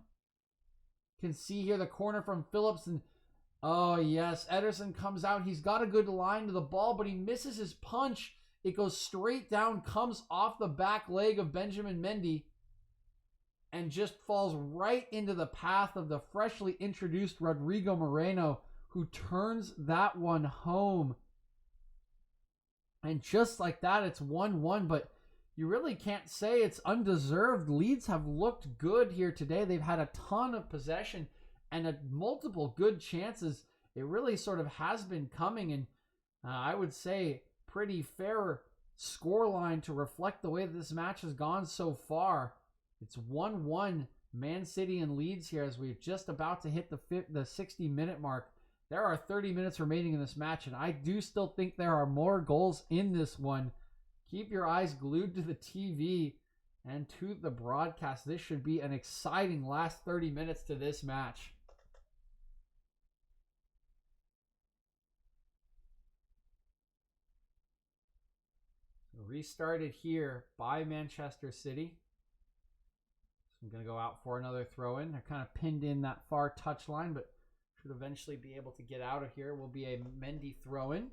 Can see here the corner from Phillips. And oh, yes, Ederson comes out. He's got a good line to the ball, but he misses his punch. It goes straight down, comes off the back leg of Benjamin Mendy, and just falls right into the path of the freshly introduced Rodrigo Moreno, who turns that one home. And just like that, it's 1-1, but you really can't say it's undeserved. Leeds have looked good here today. They've had a ton of possession and multiple good chances. It really sort of has been coming, and I would say pretty fair scoreline to reflect the way that this match has gone so far. It's 1-1 Man City and Leeds here as we're just about to hit the 60-minute mark. There are 30 minutes remaining in this match, and I do still think there are more goals in this one. Keep your eyes glued to the TV and to the broadcast. This should be an exciting last 30 minutes to this match. Restarted here by Manchester City. So I'm going to go out for another throw-in. They're kind of pinned in that far touchline, but should eventually be able to get out of here. Will be a Mendy throw-in.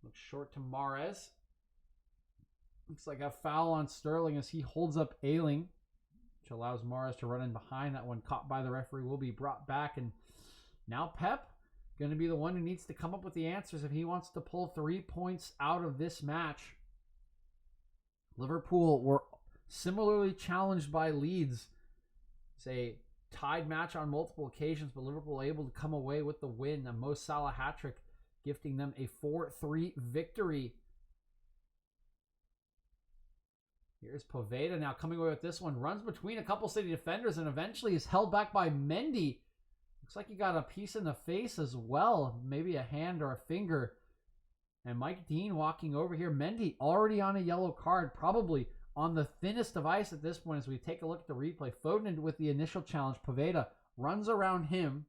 Looks short to Mahrez. Looks like a foul on Sterling as he holds up Ayling, which allows Mahrez to run in behind. That one caught by the referee will be brought back. And now Pep going to be the one who needs to come up with the answers if he wants to pull 3 points out of this match. Liverpool were similarly challenged by Leeds. It's a tied match on multiple occasions, but Liverpool able to come away with the win. A Mo Salah hat-trick, gifting them a 4-3 victory. Here's Poveda now coming away with this one. Runs between a couple City defenders and eventually is held back by Mendy. Looks like he got a piece in the face as well. Maybe a hand or a finger. And Mike Dean walking over here. Mendy already on a yellow card. Probably on the thinnest of ice at this point as we take a look at the replay. Foden with the initial challenge. Poveda runs around him.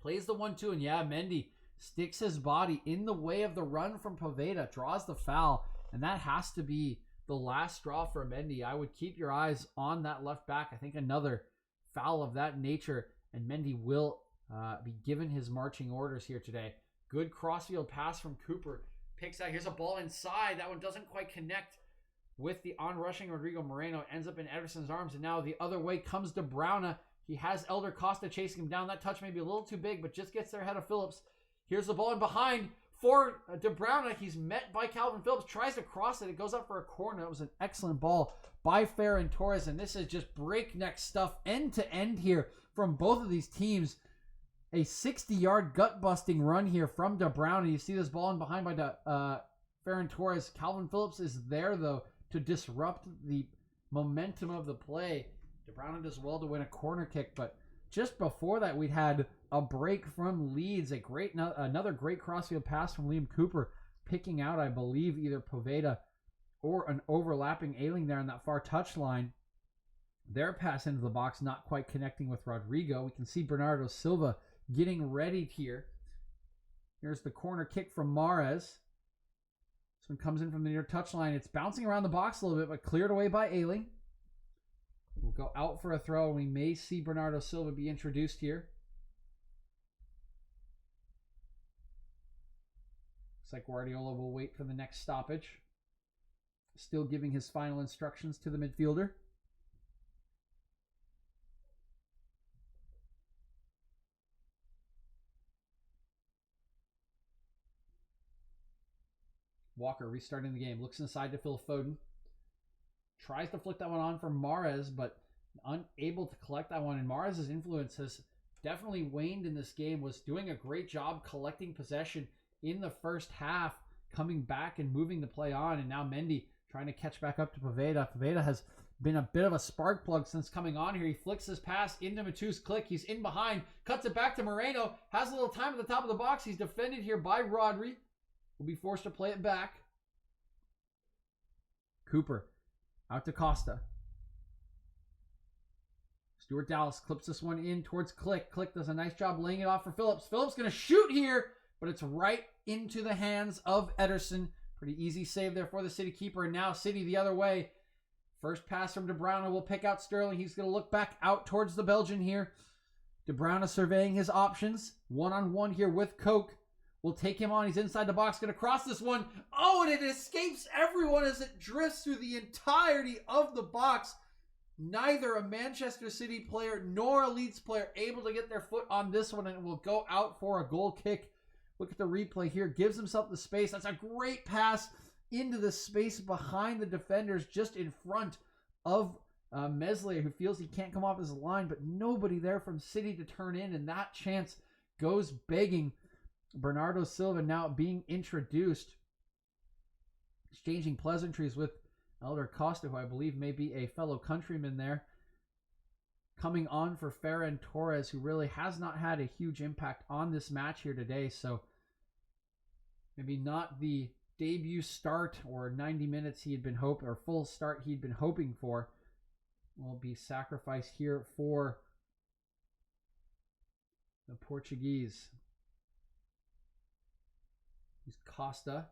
Plays the 1-2. And yeah, Mendy sticks his body in the way of the run from Poveda. Draws the foul. And that has to be the last straw for Mendy. I would keep your eyes on that left back. I think another foul of that nature, and Mendy will be given his marching orders here today. Good crossfield pass from Cooper. Picks out. Here's a ball inside. That one doesn't quite connect with the onrushing Rodrigo Moreno. Ends up in Ederson's arms, and now the other way comes De Bruyne. He has Elder Costa chasing him down. That touch may be a little too big, but just gets there ahead of Phillips. Here's the ball in behind for DeBrowne. He's met by Calvin Phillips, tries to cross it. It goes up for a corner. It was an excellent ball by Ferran Torres, and this is just breakneck stuff end to end here from both of these teams. A 60-yard gut-busting run here from DeBrowne. You see this ball in behind by Ferran Torres. Calvin Phillips is there, though, to disrupt the momentum of the play. DeBrowne does well to win a corner kick, but just before that, we'd had a break from Leeds. Another great crossfield pass from Liam Cooper, picking out, I believe, either Poveda or an overlapping Ailing there on that far touchline. Their pass into the box not quite connecting with Rodrigo. We can see Bernardo Silva getting ready here. Here's the corner kick from Mahrez. This one comes in from the near touchline. It's bouncing around the box a little bit, but cleared away by Ailing. We'll go out for a throw, and we may see Bernardo Silva be introduced here. Looks like Guardiola will wait for the next stoppage. Still giving his final instructions to the midfielder. Walker restarting the game. Looks inside to Phil Foden. Tries to flick that one on for Mahrez, but unable to collect that one. And Mahrez's influence has definitely waned in this game. Was doing a great job collecting possession in the first half, coming back and moving the play on. And now Mendy trying to catch back up to Poveda. Poveda has been a bit of a spark plug since coming on here. He flicks his pass into Mateusz Klich. He's in behind, cuts it back to Moreno. Has a little time at the top of the box. He's defended here by Rodri. Will be forced to play it back. Cooper out to Costa. Stuart Dallas clips this one in towards Klich. Klich does a nice job laying it off for Phillips. Phillips going to shoot here, but it's right into the hands of Ederson. Pretty easy save there for the City keeper. And now City the other way. First pass from De Bruyne will pick out Sterling. He's going to look back out towards the Belgian here. De Bruyne surveying his options. One-on-one here with Koch. Will take him on. He's inside the box. Going to cross this one. Oh, and it escapes everyone as it drifts through the entirety of the box. Neither a Manchester City player nor a Leeds player able to get their foot on this one, and it will go out for a goal kick. Look at the replay here. Gives himself the space. That's a great pass into the space behind the defenders, just in front of Meslier, who feels he can't come off his line, but nobody there from City to turn in, and that chance goes begging. Bernardo Silva now being introduced, exchanging pleasantries with Elder Costa, who I believe may be a fellow countryman there. Coming on for Ferran Torres, who really has not had a huge impact on this match here today, so maybe not the debut start or 90 minutes he had been hoping, or full start he'd been hoping for, will be sacrificed here for the Portuguese. Here's Costa.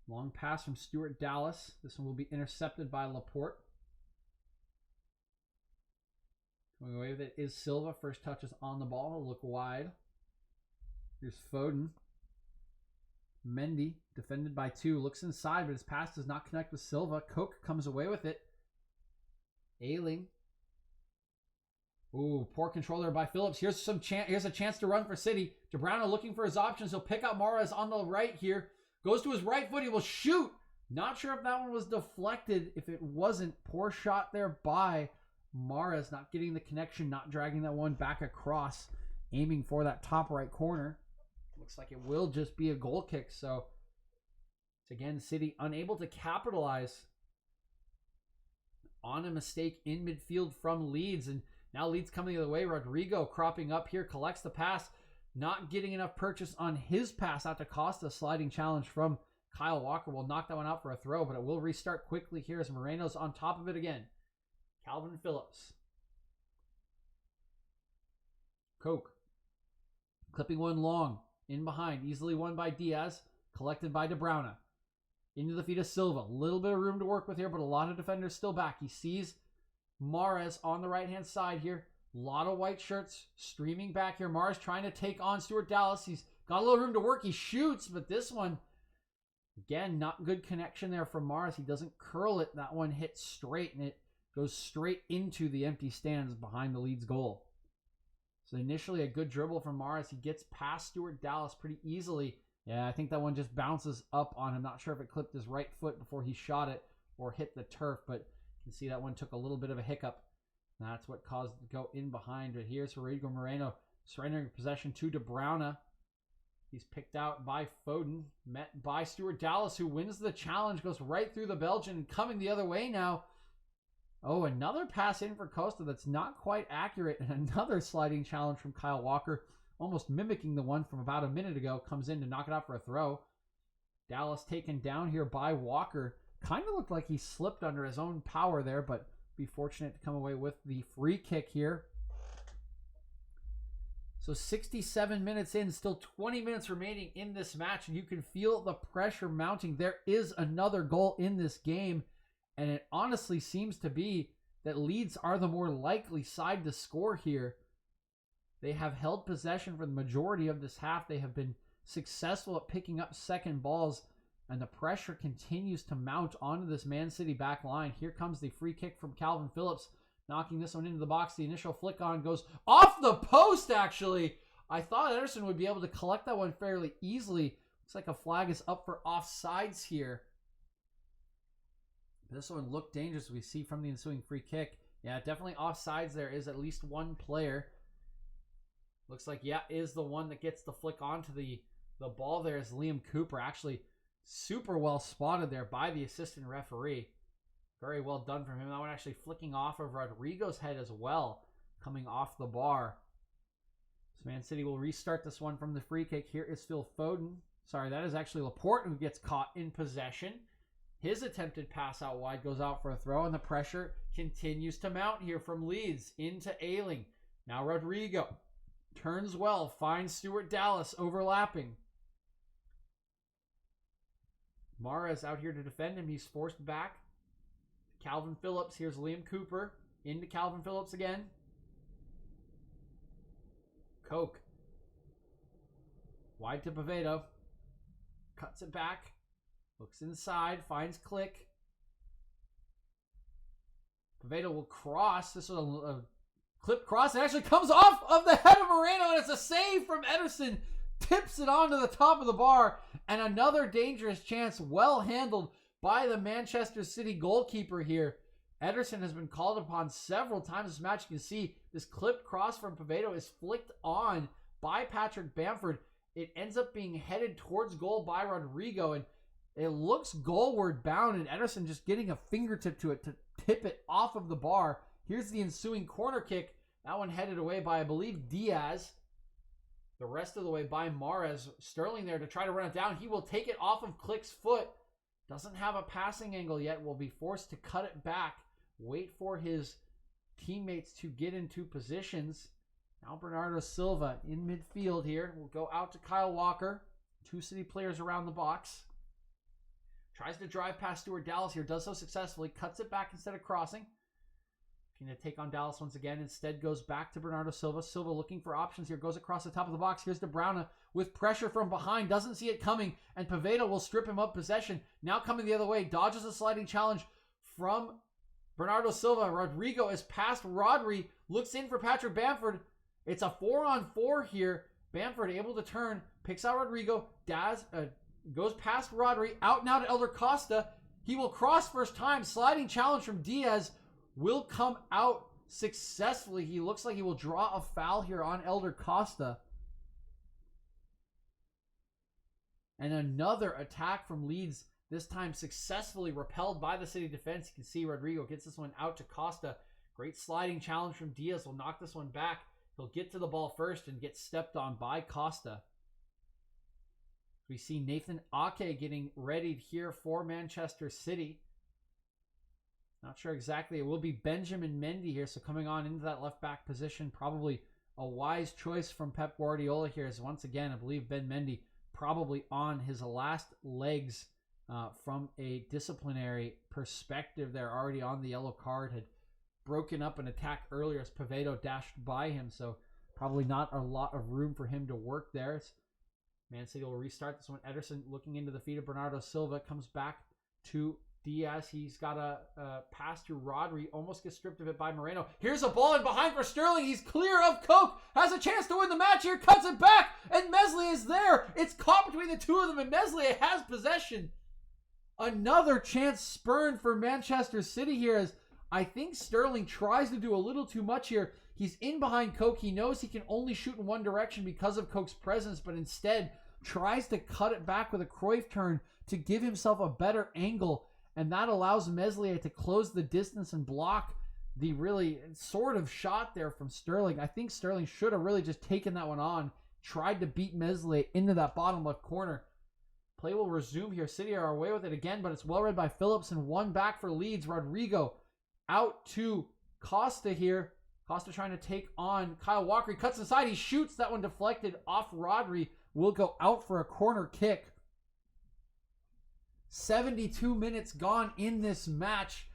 Long pass from Stuart Dallas. This one will be intercepted by Laporte. Going away with it is Silva. First touch is on the ball. He'll look wide. Here's Foden. Mendy, defended by two. Looks inside, but his pass does not connect with Silva. Koch comes away with it. Ailing. Ooh, poor control there by Phillips. Here's a chance to run for City. De Bruyne looking for his options. He'll pick out Mahrez on the right here. Goes to his right foot. He will shoot. Not sure if that one was deflected. If it wasn't, poor shot there by Mahrez. Not getting the connection. Not dragging that one back across. Aiming for that top right corner. Looks like it will just be a goal kick. So, it's again City unable to capitalize on a mistake in midfield from Leeds. And now Leeds coming the other way. Rodrigo cropping up here. Collects the pass. Not getting enough purchase on his pass out to Costa. Sliding challenge from Kyle Walker. Will knock that one out for a throw, but it will restart quickly here as Moreno's on top of it again. Calvin Phillips. Koch. Clipping one long. In behind. Easily won by Diaz. Collected by De Bruyne. Into the feet of Silva. A little bit of room to work with here, but a lot of defenders still back. He sees Mahrez on the right-hand side here. A lot of white shirts streaming back here. Mahrez trying to take on Stuart Dallas. He's got a little room to work. He shoots, but this one, again, not good connection there from Mahrez. He doesn't curl it. That one hits straight, and it goes straight into the empty stands behind the Leeds goal. So initially a good dribble from Mahrez. He gets past Stuart Dallas pretty easily Yeah, I think that one just bounces up on him. Not sure if it clipped his right foot before he shot it or hit the turf, but you can see that one took a little bit of a hiccup. That's what caused it to go in behind. But here's Rodrigo Moreno surrendering possession to De Bruyne. He's picked out by Foden, met by Stuart Dallas, who wins the challenge, goes right through the Belgian, coming the other way now. Oh, another pass in for Costa that's not quite accurate, and another sliding challenge from Kyle Walker, almost mimicking the one from about a minute ago, comes in to knock it out for a throw. Dallas taken down here by Walker. Kind of looked like he slipped under his own power there, but be fortunate to come away with the free kick here. So 67 minutes in, still 20 minutes remaining in this match, and you can feel the pressure mounting. There is another goal in this game, and it honestly seems to be that Leeds are the more likely side to score here. They have held possession for the majority of this half. They have been successful at picking up second balls, and the pressure continues to mount onto this Man City back line. Here comes the free kick from Calvin Phillips, knocking this one into the box. The initial flick on goes off the post, actually. I thought Ederson would be able to collect that one fairly easily. Looks like a flag is up for offsides here. This one looked dangerous, we see from the ensuing free kick. Yeah, definitely offsides. There is at least one player. Looks like, yeah, is the one that gets the flick onto the ball there is Liam Cooper. Actually, super well spotted there by the assistant referee. Very well done from him. That one actually flicking off of Rodrigo's head as well, coming off the bar. So Man City will restart this one from the free kick. Here is Phil Foden. Sorry, that is actually Laporte who gets caught in possession. His attempted pass out wide goes out for a throw, and the pressure continues to mount here from Leeds into Ayling. Now Rodrigo turns well, finds Stuart Dallas overlapping. Mahrez out here to defend him. He's forced back. Calvin Phillips. Here's Liam Cooper. Into Calvin Phillips again. Coke. Wide to Pavedo. Cuts it back. Looks inside. Finds Click. Pavedo will cross. This was a clip cross. It actually comes off of the head of Moreno, and it's a save from Ederson. Tips it onto the top of the bar. And another dangerous chance, well handled by the Manchester City goalkeeper here. Ederson has been called upon several times this match. You can see this clipped cross from Pavedo is flicked on by Patrick Bamford. It ends up being headed towards goal by Rodrigo, and it looks goalward bound, and Ederson just getting a fingertip to it to tip it off of the bar. Here's the ensuing corner kick. That one headed away by, I believe, Diaz. The rest of the way by Mahrez. Sterling there to try to run it down. He will take it off of Click's foot. Doesn't have a passing angle yet. Will be forced to cut it back. Wait for his teammates to get into positions. Now Bernardo Silva in midfield here. Will go out to Kyle Walker. Two City players around the box. Tries to drive past Stuart Dallas here. Does so successfully. Cuts it back instead of crossing. Going to take on Dallas once again. Instead goes back to Bernardo Silva. Silva looking for options here. Goes across the top of the box. Here's De Bruyne with pressure from behind. Doesn't see it coming. And Pavedo will strip him of possession. Now coming the other way. Dodges a sliding challenge from Bernardo Silva. Rodrigo is past Rodri. Looks in for Patrick Bamford. It's a 4-on-4 here. Bamford able to turn. Picks out Rodrigo. Daz goes past Rodri. Out now to Elder Costa. He will cross first time. Sliding challenge from Diaz. Will come out successfully. He looks like he will draw a foul here on Elder Costa. And another attack from Leeds, this time successfully repelled by the City defense. You can see Rodrigo gets this one out to Costa. Great sliding challenge from Diaz. Will knock this one back. He'll get to the ball first and get stepped on by Costa. We see Nathan Ake getting readied here for Manchester City. Not sure exactly. It will be Benjamin Mendy here, so coming on into that left back position. Probably a wise choice from Pep Guardiola here. As once again, I believe Ben Mendy probably on his last legs from a disciplinary perspective. They're already on the yellow card. Had broken up an attack earlier as Pavedo dashed by him, so probably not a lot of room for him to work there. Man City will restart this one. Ederson looking into the feet of Bernardo Silva. Comes back to Diaz, he's got a pass to Rodri, almost gets stripped of it by Moreno. Here's a ball in behind for Sterling. He's clear of Coke, has a chance to win the match here, cuts it back, and Meslier is there. It's caught between the two of them, and Meslier has possession. Another chance spurned for Manchester City here, as I think Sterling tries to do a little too much here. He's in behind Coke. He knows he can only shoot in one direction because of Coke's presence, but instead tries to cut it back with a Cruyff turn to give himself a better angle. And that allows Meslier to close the distance and block the really sort of shot there from Sterling. I think Sterling should have really just taken that one on, tried to beat Meslier into that bottom left corner. Play will resume here. City are away with it again, but it's well read by Phillips, and one back for Leeds. Rodrigo out to Costa here. Costa trying to take on Kyle Walker. He cuts inside. He shoots. That one deflected off Rodri. Will go out for a corner kick. 72 minutes gone in this match.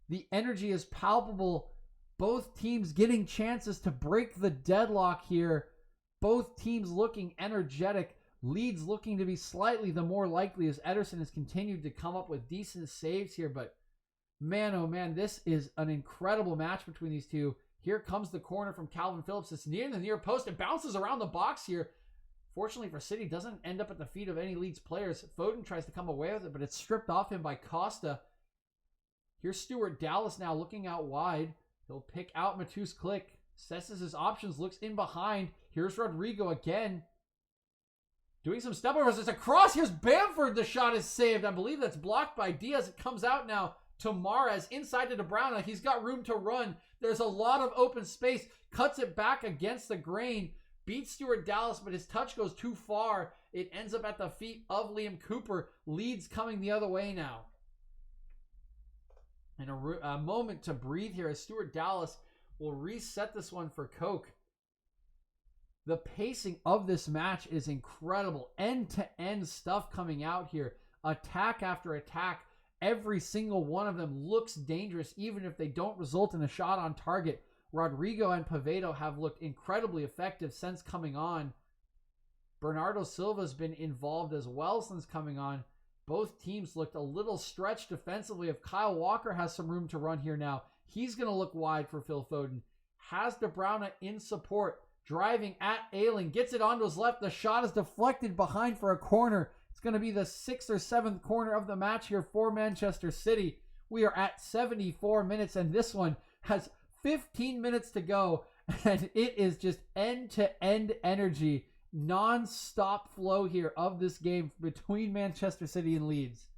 The energy is palpable. Both teams getting chances to break the deadlock here. Both teams looking energetic. Leeds looking to be slightly the more likely as Ederson has continued to come up with decent saves here. But man, oh man, this is an incredible match between these two. Here comes the corner from Calvin Phillips. It's near the near post. It bounces around the box here. Fortunately for City, doesn't end up at the feet of any Leeds players. Foden tries to come away with it, but it's stripped off him by Costa. Here's Stuart Dallas now looking out wide. He'll pick out Matus Klick. Assesses his options, looks in behind. Here's Rodrigo again. Doing some step overs. It's a cross. Here's Bamford. The shot is saved. I believe that's blocked by Diaz. It comes out now to Mahrez. Inside to De Bruyne. He's got room to run. There's a lot of open space. Cuts it back against the grain. Beats Stuart Dallas, but his touch goes too far. It ends up at the feet of Liam Cooper. Leeds coming the other way now. And a moment to breathe here as Stuart Dallas will reset this one for Coke. The pacing of this match is incredible. End-to-end stuff coming out here. Attack after attack. Every single one of them looks dangerous, even if they don't result in a shot on target. Rodrigo and Pavedo have looked incredibly effective since coming on. Bernardo Silva's been involved as well since coming on. Both teams looked a little stretched defensively. If Kyle Walker has some room to run here now, he's going to look wide for Phil Foden. Has De Bruyne in support. Driving at Ayling. Gets it onto his left. The shot is deflected behind for a corner. It's going to be the 6th or 7th corner of the match here for Manchester City. We are at 74 minutes, and this one has 15 minutes to go, and it is just end-to-end energy, non-stop flow here of this game between Manchester City and Leeds.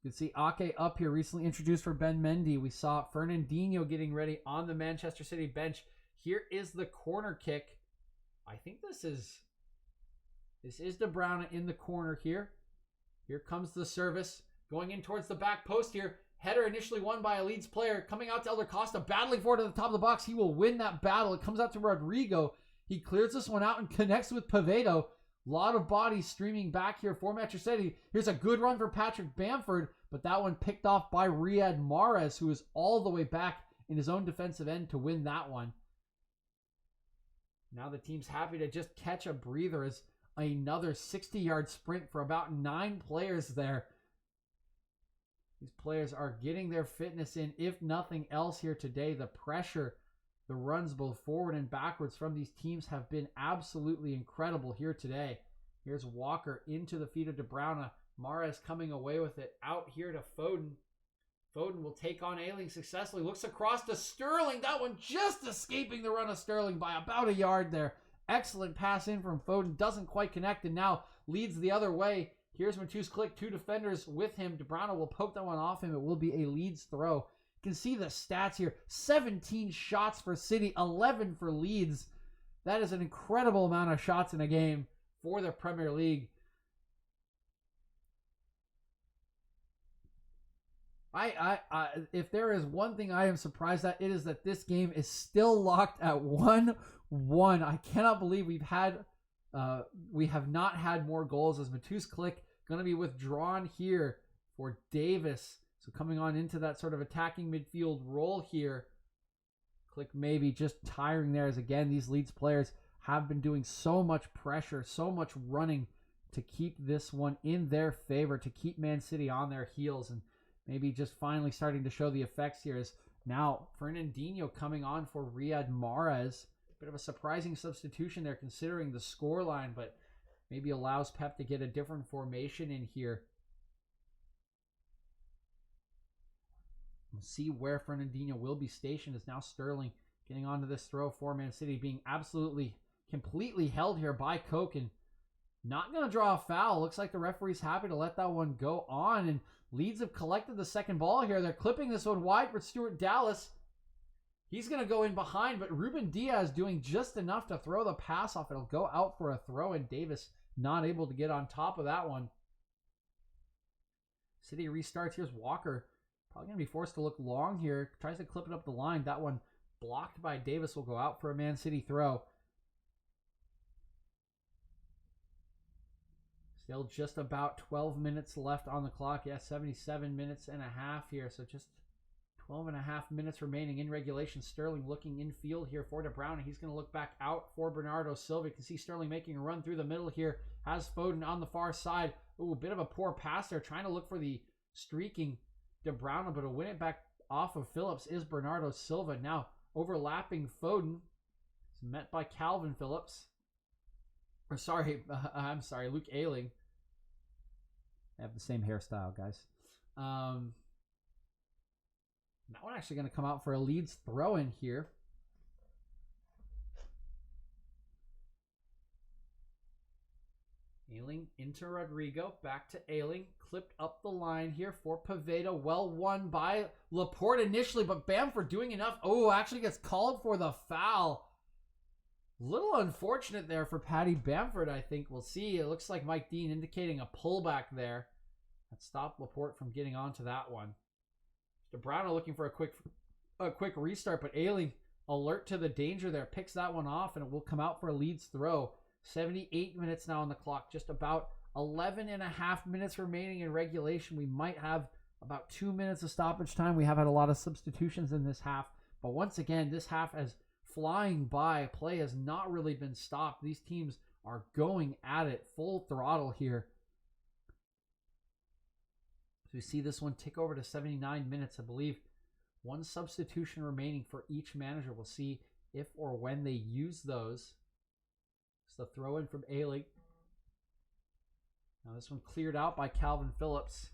You can see Ake up here, recently introduced for Ben Mendy. We saw Fernandinho getting ready on the Manchester City bench. Here is the corner kick. I think this is De Bruyne in the corner here. Here comes the service. Going in towards the back post here. Header initially won by a Leeds player. Coming out to Elder Costa. Battling for it at the top of the box. He will win that battle. It comes out to Rodrigo. He clears this one out and connects with Pavedo. A lot of bodies streaming back here for Manchester City. Here's a good run for Patrick Bamford. But that one picked off by Riyad Mahrez, who is all the way back in his own defensive end to win that one. Now the team's happy to just catch a breather as another 60-yard sprint for about 9 players there. These players are getting their fitness in, if nothing else here today. The pressure, the runs both forward and backwards from these teams have been absolutely incredible here today. Here's Walker into the feet of De Bruyne. Mahrez coming away with it. Out here to Foden. Foden will take on Ayling successfully. Looks across to Sterling. That one just escaping the run of Sterling by about a yard there. Excellent pass in from Foden. Doesn't quite connect and now leads the other way. Here's Matus Klick, 2 defenders with him. De Bruyne will poke that one off him. It will be a Leeds throw. You can see the stats here. 17 shots for City, 11 for Leeds. That is an incredible amount of shots in a game for the Premier League. If there is one thing I am surprised at, it is that this game is still locked at 1-1. I cannot believe we have not had more goals as Matus Klick going to be withdrawn here for Davis. So coming on into that sort of attacking midfield role here. Klick maybe just tiring there as again these Leeds players have been doing so much pressure, so much running to keep this one in their favor, to keep Man City on their heels, and maybe just finally starting to show the effects here is now Fernandinho coming on for Riyad Mahrez. Bit of a surprising substitution there considering the scoreline, but maybe allows Pep to get a different formation in here. We'll see where Fernandinho will be stationed as now Sterling getting onto this throw for Man City, being absolutely, completely held here by Koch and not going to draw a foul. Looks like the referee's happy to let that one go on, and Leeds have collected the second ball here. They're clipping this one wide for Stuart Dallas. He's going to go in behind, but Ruben Diaz doing just enough to throw the pass off. It'll go out for a throw, and Davis not able to get on top of that one. City restarts. Here's Walker. Probably going to be forced to look long here. Tries to clip it up the line. That one blocked by Davis will go out for a Man City throw. Still just about 12 minutes left on the clock. Yeah, 77 minutes and a half here. So just 12 and a half minutes remaining in regulation. Sterling looking infield here for De Bruyne. He's going to look back out for Bernardo Silva. You can see Sterling making a run through the middle here. Has Foden on the far side. Ooh, a bit of a poor pass there. Trying to look for the streaking De Bruyne, but to win it back off of Phillips is Bernardo Silva. Now overlapping Foden. It's met by Calvin Phillips. Or I'm sorry, Luke Ayling. They have the same hairstyle, guys. That one actually going to come out for a Leeds throw in here. Ayling into Rodrigo, back to Ayling, clipped up the line here for Poveda. Well won by Laporte initially, but Bamford doing enough. Oh, actually gets called for the foul. Little unfortunate there for Paddy Bamford, I think. We'll see. It looks like Mike Dean indicating a pullback there. That stopped Laporte from getting onto that one. De Bruyne looking for a quick restart, but Ayling alert to the danger there. Picks that one off, and it will come out for a Leeds throw. 78 minutes now on the clock. Just about 11 and a half minutes remaining in regulation. We might have about 2 minutes of stoppage time. We have had a lot of substitutions in this half. But once again, this half as flying by. Play has not really been stopped. These teams are going at it full throttle here. So we see this one tick over to 79 minutes. I believe one substitution remaining for each manager. We'll see if or when they use those. It's the throw in from Ayling. Now this one cleared out by Calvin Phillips.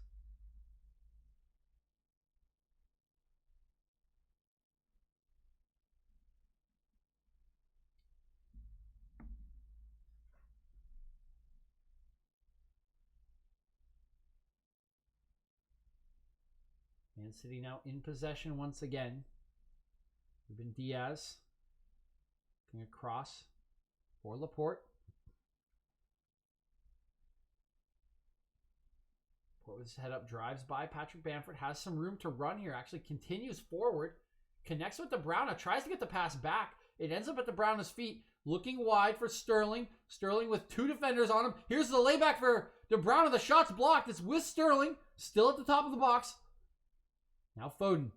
Man City now in possession once again. Ruben Diaz looking across for Laporte. Laporte with his head up, drives by Patrick Bamford, has some room to run here, actually continues forward, connects with De Bruyne, tries to get the pass back. It ends up at De Bruyne's feet, looking wide for Sterling. Sterling with two defenders on him. Here's the layback for De Bruyne. The shot's blocked. It's with Sterling, still at the top of the box. Now Foden.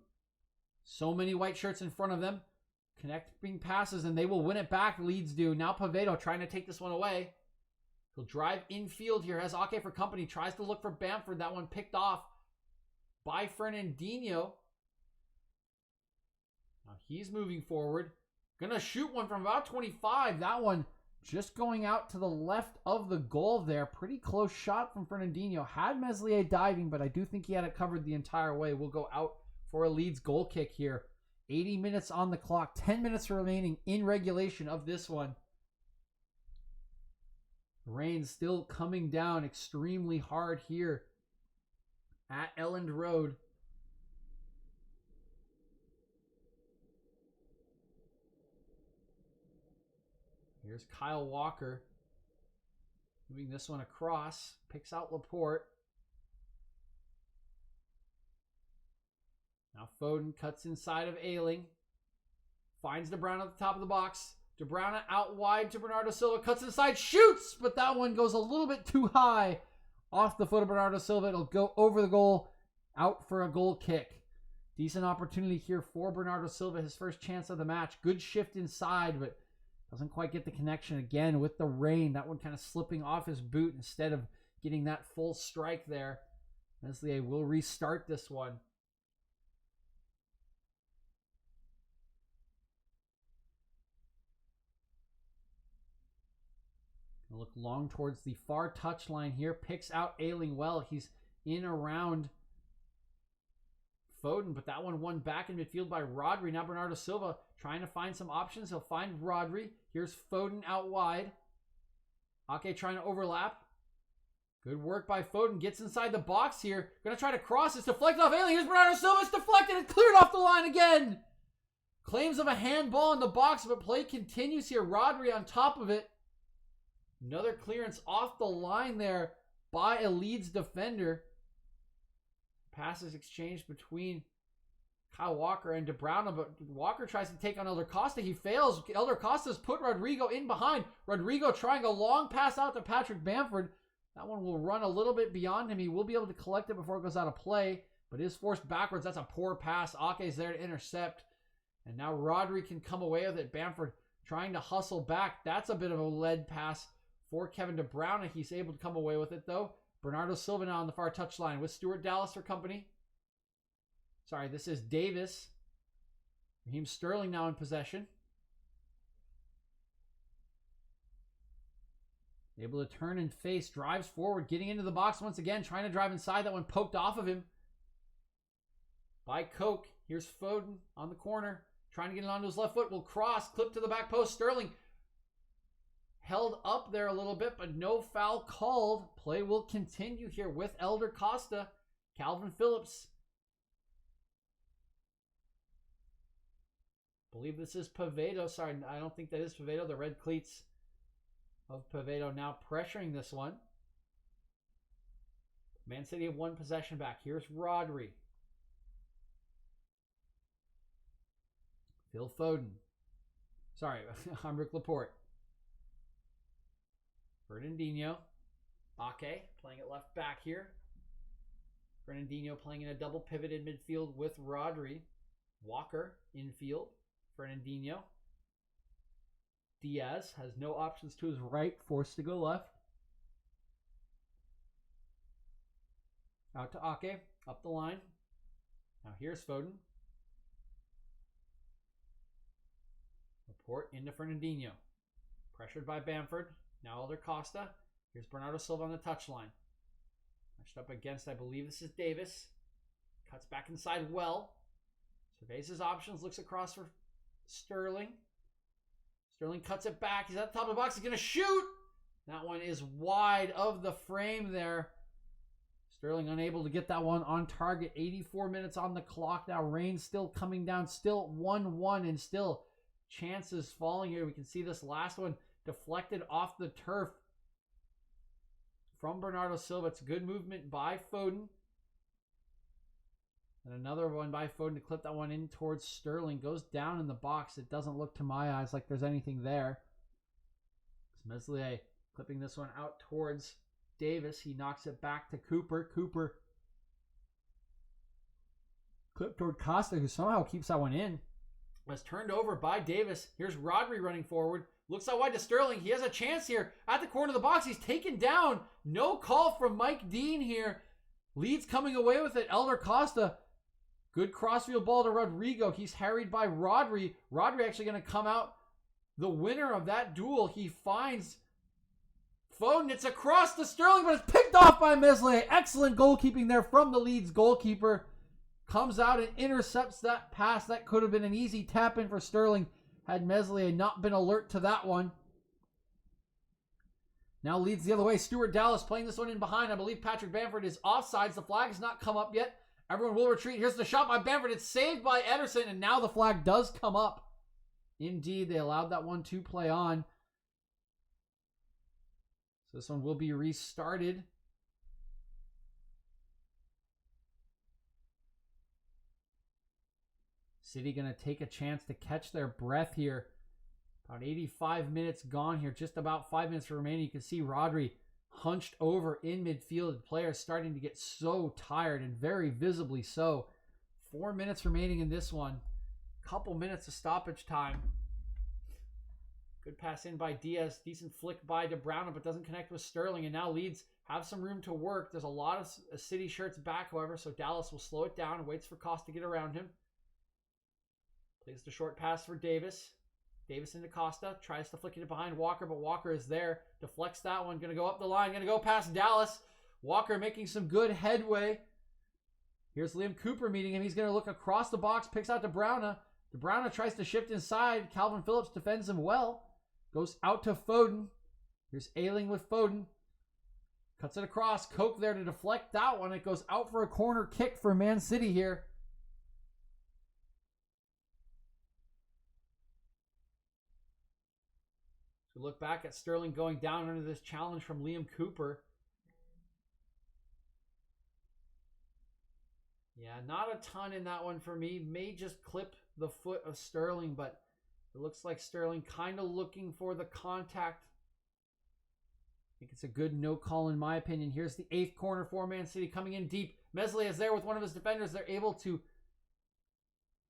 So many white shirts in front of them. Connecting passes, and they will win it back. Leeds do. Now Poveda trying to take this one away. He'll drive infield here. Has Ake for company. Tries to look for Bamford. That one picked off by Fernandinho. Now he's moving forward. Gonna shoot one from about 25. That one just going out to the left of the goal there. Pretty close shot from Fernandinho. Had Meslier diving, but I do think he had it covered the entire way. We'll go out for a Leeds goal kick here. 80 minutes on the clock. 10 minutes remaining in regulation of this one. Rain still coming down extremely hard here at Elland Road. Here's Kyle Walker moving this one across. Picks out Laporte. Now Foden cuts inside of Ayling. Finds De Bruyne at the top of the box. De Bruyne out wide to Bernardo Silva. Cuts inside, shoots! But that one goes a little bit too high off the foot of Bernardo Silva. It'll go over the goal, out for a goal kick. Decent opportunity here for Bernardo Silva. His first chance of the match. Good shift inside, but Doesn't quite get the connection again with the rain. That one kind of slipping off his boot instead of getting that full strike there. Meslier will restart this one. Look long towards the far touchline here. Picks out Ailing well. He's in around Foden, but that one won back in midfield by Rodri. Now Bernardo Silva trying to find some options. He'll find Rodri. Here's Foden out wide. Ake trying to overlap. Good work by Foden. Gets inside the box here. Gonna try to cross. It's deflected off Ailing. Here's Bernardo Silva. It's deflected. It's cleared off the line again. Claims of a handball in the box, but play continues here. Rodri on top of it. Another clearance off the line there by a Leeds defender. Passes exchanged between Kyle Walker and De Bruyne, but Walker tries to take on Elder Costa. He fails. Elder Costa's put Rodrigo in behind. Rodrigo trying a long pass out to Patrick Bamford. That one will run a little bit beyond him. He will be able to collect it before it goes out of play, but is forced backwards. That's a poor pass. Ake's there to intercept. And now Rodri can come away with it. Bamford trying to hustle back. That's a bit of a lead pass for Kevin De Bruyne. He's able to come away with it, though. Bernardo Silva now on the far touchline with Stuart Dallas for company. Sorry, this is Davis. Raheem Sterling now in possession. Able to turn and face, drives forward, getting into the box once again, trying to drive inside. That one poked off of him by Koch. Here's Foden on the corner, trying to get it onto his left foot. Will cross, clip to the back post. Sterling held up there a little bit, but no foul called. Play will continue here with Elder Costa. Calvin Phillips. I believe this is Pavedo. Sorry, I don't think that is Pavedo. The red cleats of Pavedo now pressuring this one. Man City have one possession back. Here's Rodri. Phil Foden. Sorry, Aymeric Laporte. Fernandinho. Ake playing it left back here. Fernandinho playing in a double pivot in midfield with Rodri. Walker infield. Fernandinho. Diaz has no options to his right, forced to go left. Out to Ake, up the line. Now here's Foden. Laporte into Fernandinho. Pressured by Bamford. Now Elder Costa. Here's Bernardo Silva on the touchline. Matched up against, I believe this is Davis. Cuts back inside well. Surveys his options, looks across for Sterling. Sterling cuts it back. He's at the top of the box. He's going to shoot. That one is wide of the frame there. Sterling unable to get that one on target. 84 minutes on the clock now. Rain still coming down. Still 1-1 and still chances falling here. We can see this last one deflected off the turf from Bernardo Silva. It's good movement by Foden. And another one by Foden to clip that one in towards Sterling. Goes down in the box. It doesn't look to my eyes like there's anything there. Meslier clipping this one out towards Davis. He knocks it back to Cooper. Cooper clipped toward Costa, who somehow keeps that one in. Was turned over by Davis. Here's Rodri running forward. Looks out wide to Sterling. He has a chance here at the corner of the box. He's taken down. No call from Mike Dean here. Leeds coming away with it. Elder Costa. Good crossfield ball to Rodrigo. He's harried by Rodri. Rodri actually going to come out the winner of that duel. He finds Foden. It's across to Sterling, but it's picked off by Meslier. Excellent goalkeeping there from the Leeds goalkeeper. Comes out and intercepts that pass. That could have been an easy tap in for Sterling had Meslier not been alert to that one. Now Leeds the other way. Stuart Dallas playing this one in behind. I believe Patrick Bamford is offsides. The flag has not come up yet. Everyone will retreat. Here's the shot by Bamford. It's saved by Ederson, and now the flag does come up. Indeed, they allowed that one to play on. So this one will be restarted. City going to take a chance to catch their breath here. About 85 minutes gone here. Just about 5 minutes remaining. You can see Rodri hunched over in midfield. The players starting to get so tired, and very visibly so. 4 minutes remaining in this one. Couple minutes of stoppage time. Good pass in by Diaz. Decent flick by DeBrowna, but doesn't connect with Sterling. And now Leeds have some room to work. There's a lot of City shirts back, however, so Dallas will slow it down and waits for Costa to get around him. Plays the short pass for Davis. Davis into Costa. Tries to flick it behind Walker, but Walker is there. Deflects that one. Going to go up the line. Going to go past Dallas. Walker making some good headway. Here's Liam Cooper meeting him. He's going to look across the box. Picks out DeBrowna. DeBrowna tries to shift inside. Calvin Phillips defends him well. Goes out to Foden. Here's Ayling with Foden. Cuts it across. Koch there to deflect that one. It goes out for a corner kick for Man City here. So look back at Sterling going down under this challenge from Liam Cooper. Yeah, not a ton in that one for me. May just clip the foot of Sterling, but it looks like Sterling kind of looking for the contact. I think it's a good no call in my opinion. Here's the 8th corner for Man City coming in deep. Meslier is there with one of his defenders. They're able to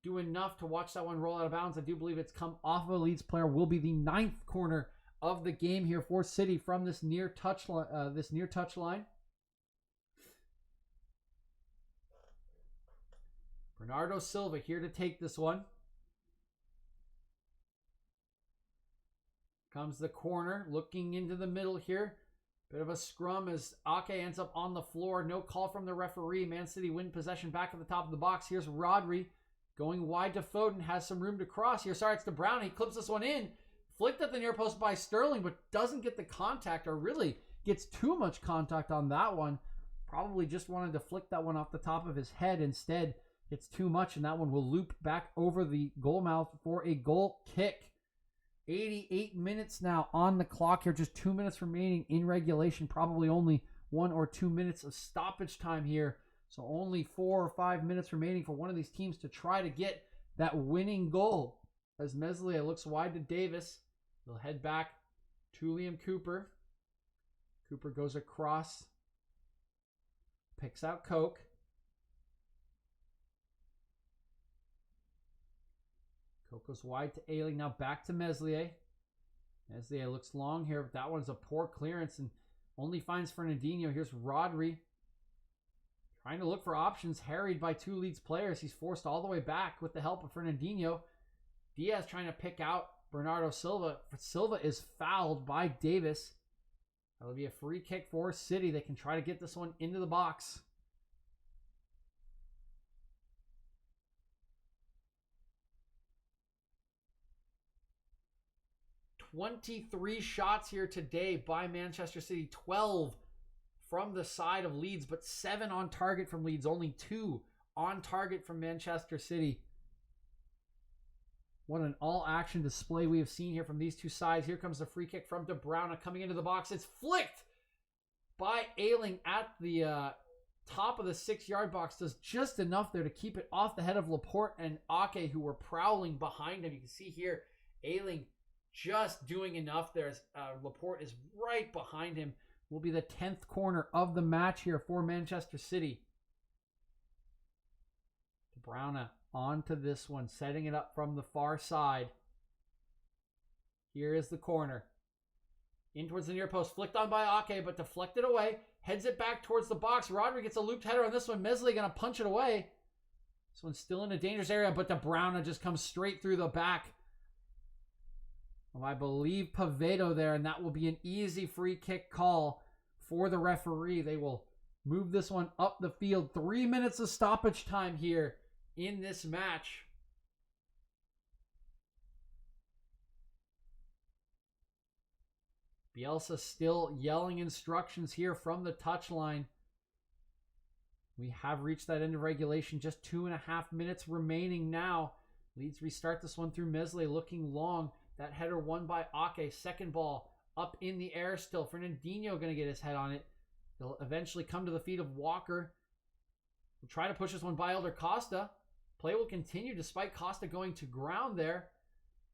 do enough to watch that one roll out of bounds. I do believe it's come off of a Leeds player. Will be the 9th corner of the game here for City from this near touch line. Bernardo Silva here to take this one. Comes the corner, looking into the middle here. Bit of a scrum as Ake ends up on the floor. No call from the referee. Man City win possession back at the top of the box. Here's Rodri going wide to Foden. Has some room to cross here. Sorry, it's DeBrowna. He clips this one in. Flicked at the near post by Sterling, but doesn't get the contact, or really gets too much contact on that one. Probably just wanted to flick that one off the top of his head. Instead, it's too much, and that one will loop back over the goal mouth for a goal kick. 88 minutes now on the clock here. Just 2 minutes remaining in regulation. Probably only 1 or 2 minutes of stoppage time here. So only 4 or 5 minutes remaining for one of these teams to try to get that winning goal. As Meslier looks wide to Davis. He'll head back to Liam Cooper. Cooper goes across. Picks out Koch. Koch goes wide to Ayling. Now back to Meslier. Meslier looks long here, but that one's a poor clearance and only finds Fernandinho. Here's Rodri. Trying to look for options. Harried by 2 Leeds players. He's forced all the way back with the help of Fernandinho. Diaz trying to pick out Bernardo Silva. Silva is fouled by Davis. That'll be a free kick for City. They can try to get this one into the box. 23 shots here today by Manchester City. 12 from the side of Leeds, but 7 on target from Leeds. Only 2 on target from Manchester City. What an all-action display we have seen here from these two sides. Here comes the free kick from DeBrowna coming into the box. It's flicked by Ayling at the top of the 6-yard box. Does just enough there to keep it off the head of Laporte and Ake, who were prowling behind him. You can see here, Ayling just doing enough there. Laporte is right behind him. Will be the 10th corner of the match here for Manchester City. DeBrowna onto this one, setting it up from the far side. Here is the corner. In towards the near post, flicked on by Ake, but deflected away. Heads it back towards the box. Rodri gets a looped header on this one. Meslier gonna punch it away. This one's still in a dangerous area, but DeBrowna just comes straight through the back. Well, I believe Pavedo there, and that will be an easy free kick call for the referee. They will move this one up the field. 3 minutes of stoppage time here in this match. Bielsa still yelling instructions here from the touchline. We have reached that end of regulation. Just 2.5 minutes remaining now. Leeds restart this one through Meslier, looking long. That header won by Ake. Second ball up in the air still. Fernandinho going to get his head on it. They'll eventually come to the feet of Walker. We'll try to push this one by Elder Costa. Play will continue despite Costa going to ground there.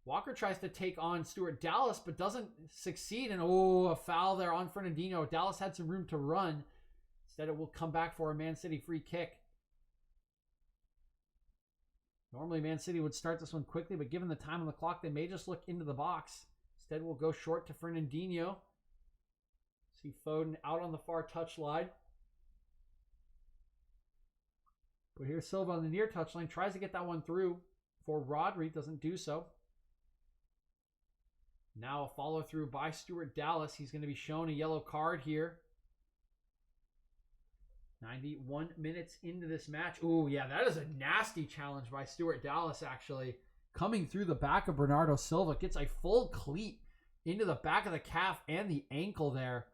Walker tries to take on Stuart Dallas, but doesn't succeed. And a foul there on Fernandinho. Dallas had some room to run. Instead, it will come back for a Man City free kick. Normally, Man City would start this one quickly, but given the time on the clock, they may just look into the box. Instead, we'll go short to Fernandinho. See Foden out on the far touchline. But here's Silva on the near touchline. Tries to get that one through for Rodri. Doesn't do so. Now a follow through by Stuart Dallas. He's going to be shown a yellow card here. 91 minutes into this match. Oh, yeah, that is a nasty challenge by Stuart Dallas, actually. Coming through the back of Bernardo Silva. Gets a full cleat into the back of the calf and the ankle there.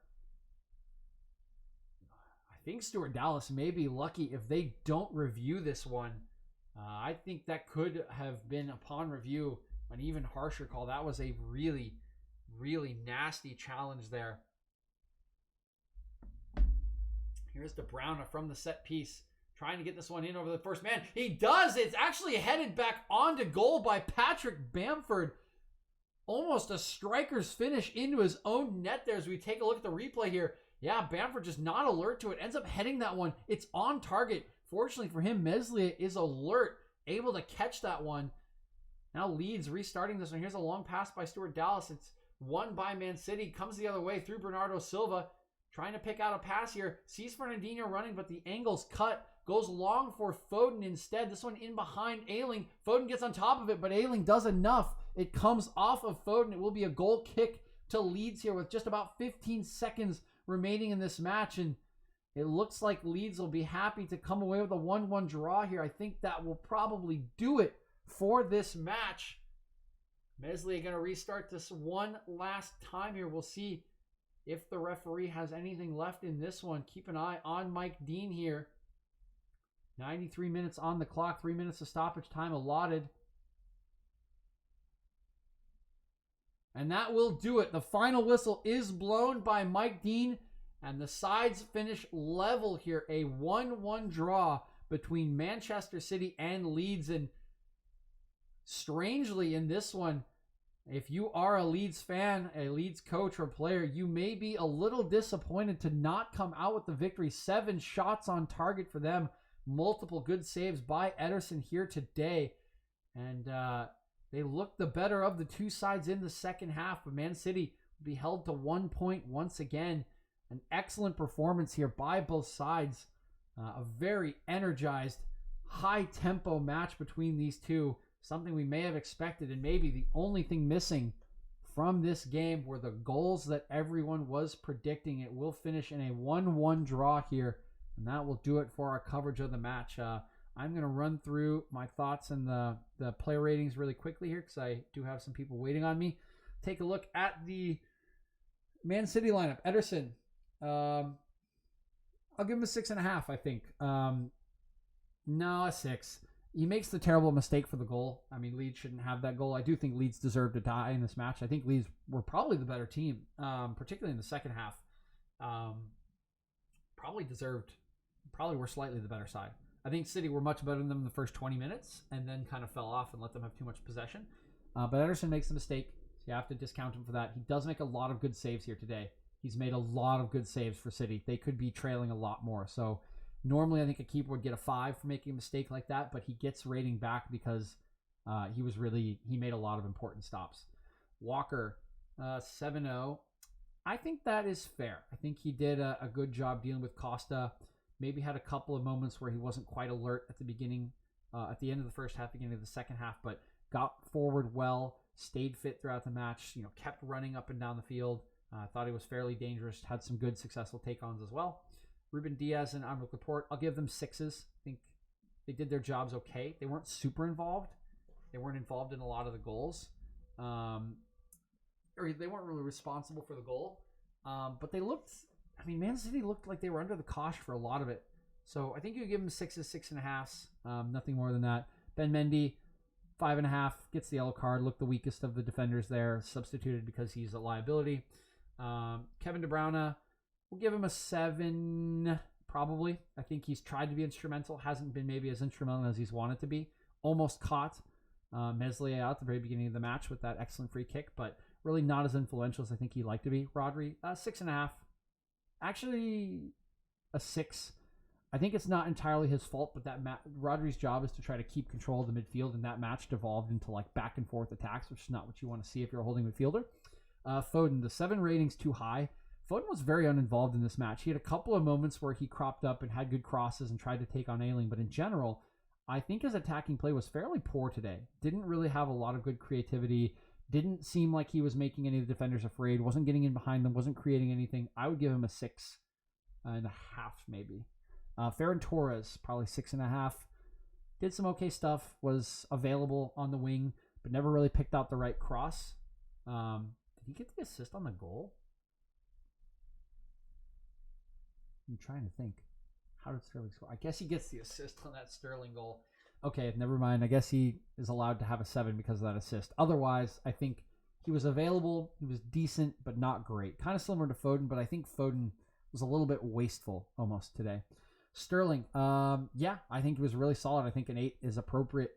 I think Stuart Dallas may be lucky if they don't review this one. I think that could have been, upon review, an even harsher call. That was a really, really nasty challenge there. Here's De Bruyne from the set piece, trying to get this one in over the first man. He does! It's actually headed back onto goal by Patrick Bamford. Almost a striker's finish into his own net there as we take a look at the replay here. Yeah, Bamford just not alert to it. Ends up heading that one. It's on target. Fortunately for him, Meslier is alert, able to catch that one. Now Leeds restarting this one. Here's a long pass by Stuart Dallas. It's won by Man City. Comes the other way through Bernardo Silva. Trying to pick out a pass here. Sees Fernandinho running, but the angle's cut. Goes long for Foden instead. This one in behind Ayling. Foden gets on top of it, but Ayling does enough. It comes off of Foden. It will be a goal kick to Leeds here with just about 15 seconds remaining in this match. And it looks like Leeds will be happy to come away with a 1-1 draw here. I think that will probably do it for this match. Meslier going to restart this one last time here. We'll see if the referee has anything left in this one. Keep an eye on Mike Dean here. 93 minutes on the clock. 3 minutes of stoppage time allotted. And that will do it. The final whistle is blown by Mike Dean. And the sides finish level here. A 1-1 draw between Manchester City and Leeds. And strangely in this one, if you are a Leeds fan, a Leeds coach or player, you may be a little disappointed to not come out with the victory. 7 shots on target for them. Multiple good saves by Ederson here today. And they look the better of the two sides in the second half. But Man City will be held to 1 point once again. An excellent performance here by both sides. A very energized, high-tempo match between these two. Something we may have expected, and maybe the only thing missing from this game were the goals that everyone was predicting. It will finish in a 1-1 draw here, and that will do it for our coverage of the match. I'm going to run through my thoughts and the player ratings really quickly here because I do have some people waiting on me. Take a look at the Man City lineup. Ederson, I'll give him a 6.5, I think. No, a 6. He makes the terrible mistake for the goal. I mean, Leeds shouldn't have that goal. I do think Leeds deserved to die in this match. I think Leeds were probably the better team, particularly in the second half. Probably were slightly the better side. I think City were much better than them in the first 20 minutes and then kind of fell off and let them have too much possession. But Ederson makes a mistake, so you have to discount him for that. He does make a lot of good saves here today. He's made a lot of good saves for City. They could be trailing a lot more. So normally I think a keeper would get a 5 for making a mistake like that, but he gets rating back because he made a lot of important stops. Walker, 7-0. I think that is fair. I think he did a good job dealing with Costa. Maybe had a couple of moments where he wasn't quite alert at the beginning, at the end of the first half, beginning of the second half, but got forward well, stayed fit throughout the match, kept running up and down the field. Thought he was fairly dangerous, had some good successful take-ons as well. Ruben Diaz and Aymeric Laporte, I'll give them 6s. I think they did their jobs okay. They weren't super involved. They weren't involved in a lot of the goals. Or they weren't really responsible for the goal. But they looked, Man City looked like they were under the cosh for a lot of it. So I think you give them 6s, 6.5s. Nothing more than that. Ben Mendy, 5.5, gets the yellow card. Looked the weakest of the defenders there. Substituted because he's a liability. Kevin De Bruyne, we'll give him a 7, probably. I think he's tried to be instrumental. Hasn't been maybe as instrumental as he's wanted to be. Almost caught Meslier out at the very beginning of the match with that excellent free kick, but really not as influential as I think he'd like to be. Rodri, 6.5. Actually, a 6. I think it's not entirely his fault, but Rodri's job is to try to keep control of the midfield, and that match devolved into back and forth attacks, which is not what you want to see if you're a holding midfielder. Foden, the 7 rating's too high. Foden was very uninvolved in this match. He had a couple of moments where he cropped up and had good crosses and tried to take on Ayling, but in general, I think his attacking play was fairly poor today. Didn't really have a lot of good creativity. Didn't seem like he was making any of the defenders afraid. Wasn't getting in behind them. Wasn't creating anything. I would give him a 6.5 maybe. Ferran Torres, probably 6.5. Did some okay stuff. Was available on the wing, but never really picked out the right cross. Did he get the assist on the goal? I'm trying to think. How did Sterling score? I guess he gets the assist on that Sterling goal. Okay, never mind. I guess he is allowed to have a 7 because of that assist. Otherwise, I think he was available. He was decent, but not great. Kind of similar to Foden, but I think Foden was a little bit wasteful almost today. Sterling, yeah, I think he was really solid. I think an 8 is appropriate.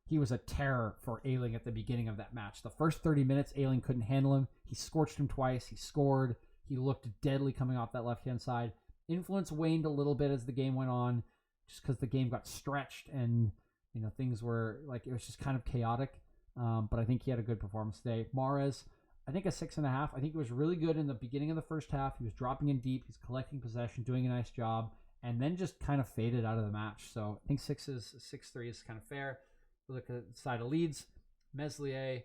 He was a terror for Ayling at the beginning of that match. The first 30 minutes, Ayling couldn't handle him. He scorched him twice. He scored. He looked deadly coming off that left-hand side. Influence waned a little bit as the game went on, just because the game got stretched and things were like, it was just kind of chaotic. But I think he had a good performance today. Mahrez, I think a 6.5. I think he was really good in the beginning of the first half. He was dropping in deep. He's collecting possession, doing a nice job, and then just kind of faded out of the match. So I think 6.3 is kind of fair. Look at the side of Leeds. Meslier,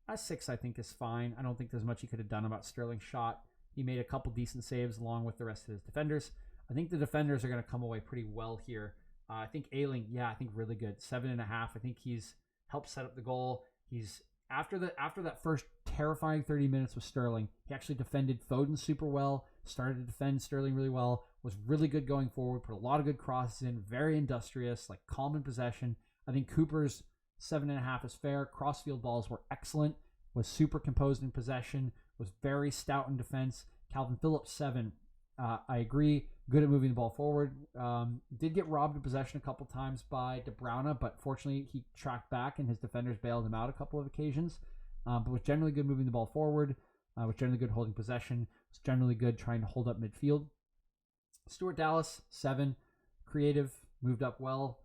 a 6 I think is fine. I don't think there's much he could have done about Sterling's shot. He made a couple decent saves along with the rest of his defenders. I think the defenders are going to come away pretty well here. I think Ayling, yeah, I think really good. 7.5. I think he's helped set up the goal. He's after that first terrifying 30 minutes with Sterling, he actually defended Foden super well, started to defend Sterling really well, was really good going forward, put a lot of good crosses in, very industrious, like calm in possession. I think Cooper's 7.5 is fair. Crossfield balls were excellent, was super composed in possession, was very stout in defense. Calvin Phillips, 7. I agree. Good at moving the ball forward. Did get robbed of possession a couple times by De Bruyne, but fortunately he tracked back and his defenders bailed him out a couple of occasions. But was generally good moving the ball forward. Was generally good holding possession. Was generally good trying to hold up midfield. Stuart Dallas, 7. Creative, moved up well,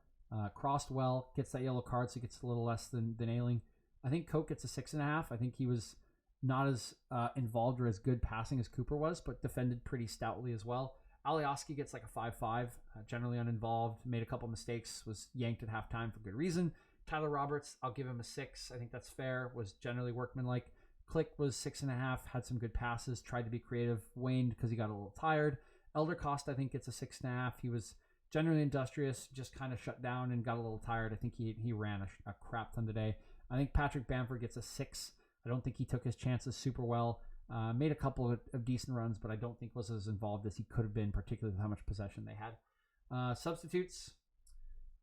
crossed well, gets that yellow card, so he gets a little less than Ayling. I think Coke gets a 6.5. I think he was not as involved or as good passing as Cooper was, but defended pretty stoutly as well. Alioski gets like a 5.5, generally uninvolved, made a couple mistakes, was yanked at halftime for good reason. Tyler Roberts, I'll give him a 6. I think that's fair, was generally workmanlike. Click was 6.5, had some good passes, tried to be creative, waned because he got a little tired. Elder Cost, I think, gets a 6.5. He was generally industrious, just kind of shut down and got a little tired. I think he ran a crap ton today. I think Patrick Bamford gets a 6. I don't think he took his chances super well. Made a couple of decent runs, but I don't think was as involved as he could have been, particularly with how much possession they had. Substitutes,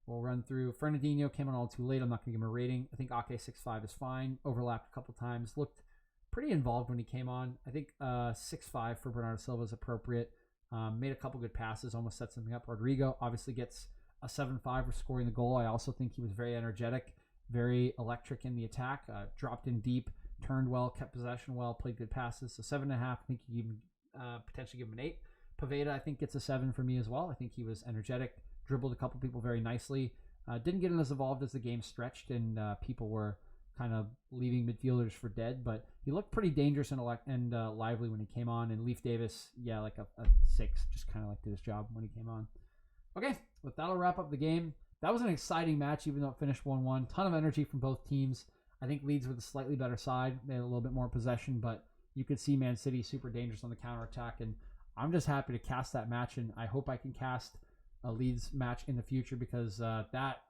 we'll run through. Fernandinho came on all too late. I'm not going to give him a rating. I think Ake 6.5 is fine. Overlapped a couple times. Looked pretty involved when he came on. I think 6.5 for Bernardo Silva is appropriate. Made a couple good passes, almost set something up. Rodrigo obviously gets a 7.5 for scoring the goal. I also think he was very energetic, very electric in the attack. Dropped in deep, turned well, kept possession well, played good passes. So 7.5, I think you can potentially give him an 8. Pavetta, I think, gets a 7 for me as well. I think he was energetic, dribbled a couple people very nicely. Didn't get as involved as the game stretched and people were kind of leaving midfielders for dead, but he looked pretty dangerous and lively when he came on. And Leif Davis, yeah, like a 6, just kind of like did his job when he came on. Okay, well, that'll wrap up the game. That was an exciting match, even though it finished 1-1. Ton of energy from both teams. I think Leeds were the slightly better side. They had a little bit more possession, but you could see Man City super dangerous on the counterattack. And I'm just happy to cast that match, and I hope I can cast a Leeds match in the future because that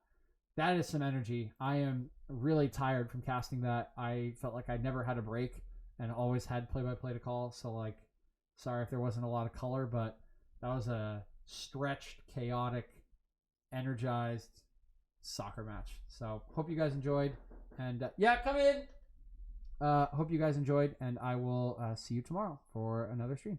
is some energy. I am really tired from casting that. I felt like I never had a break and always had play-by-play to call. So, like, sorry if there wasn't a lot of color, but that was a stretched, chaotic, energized soccer match. So, hope you guys enjoyed. And, yeah, come in! Hope you guys enjoyed, and I will see you tomorrow for another stream.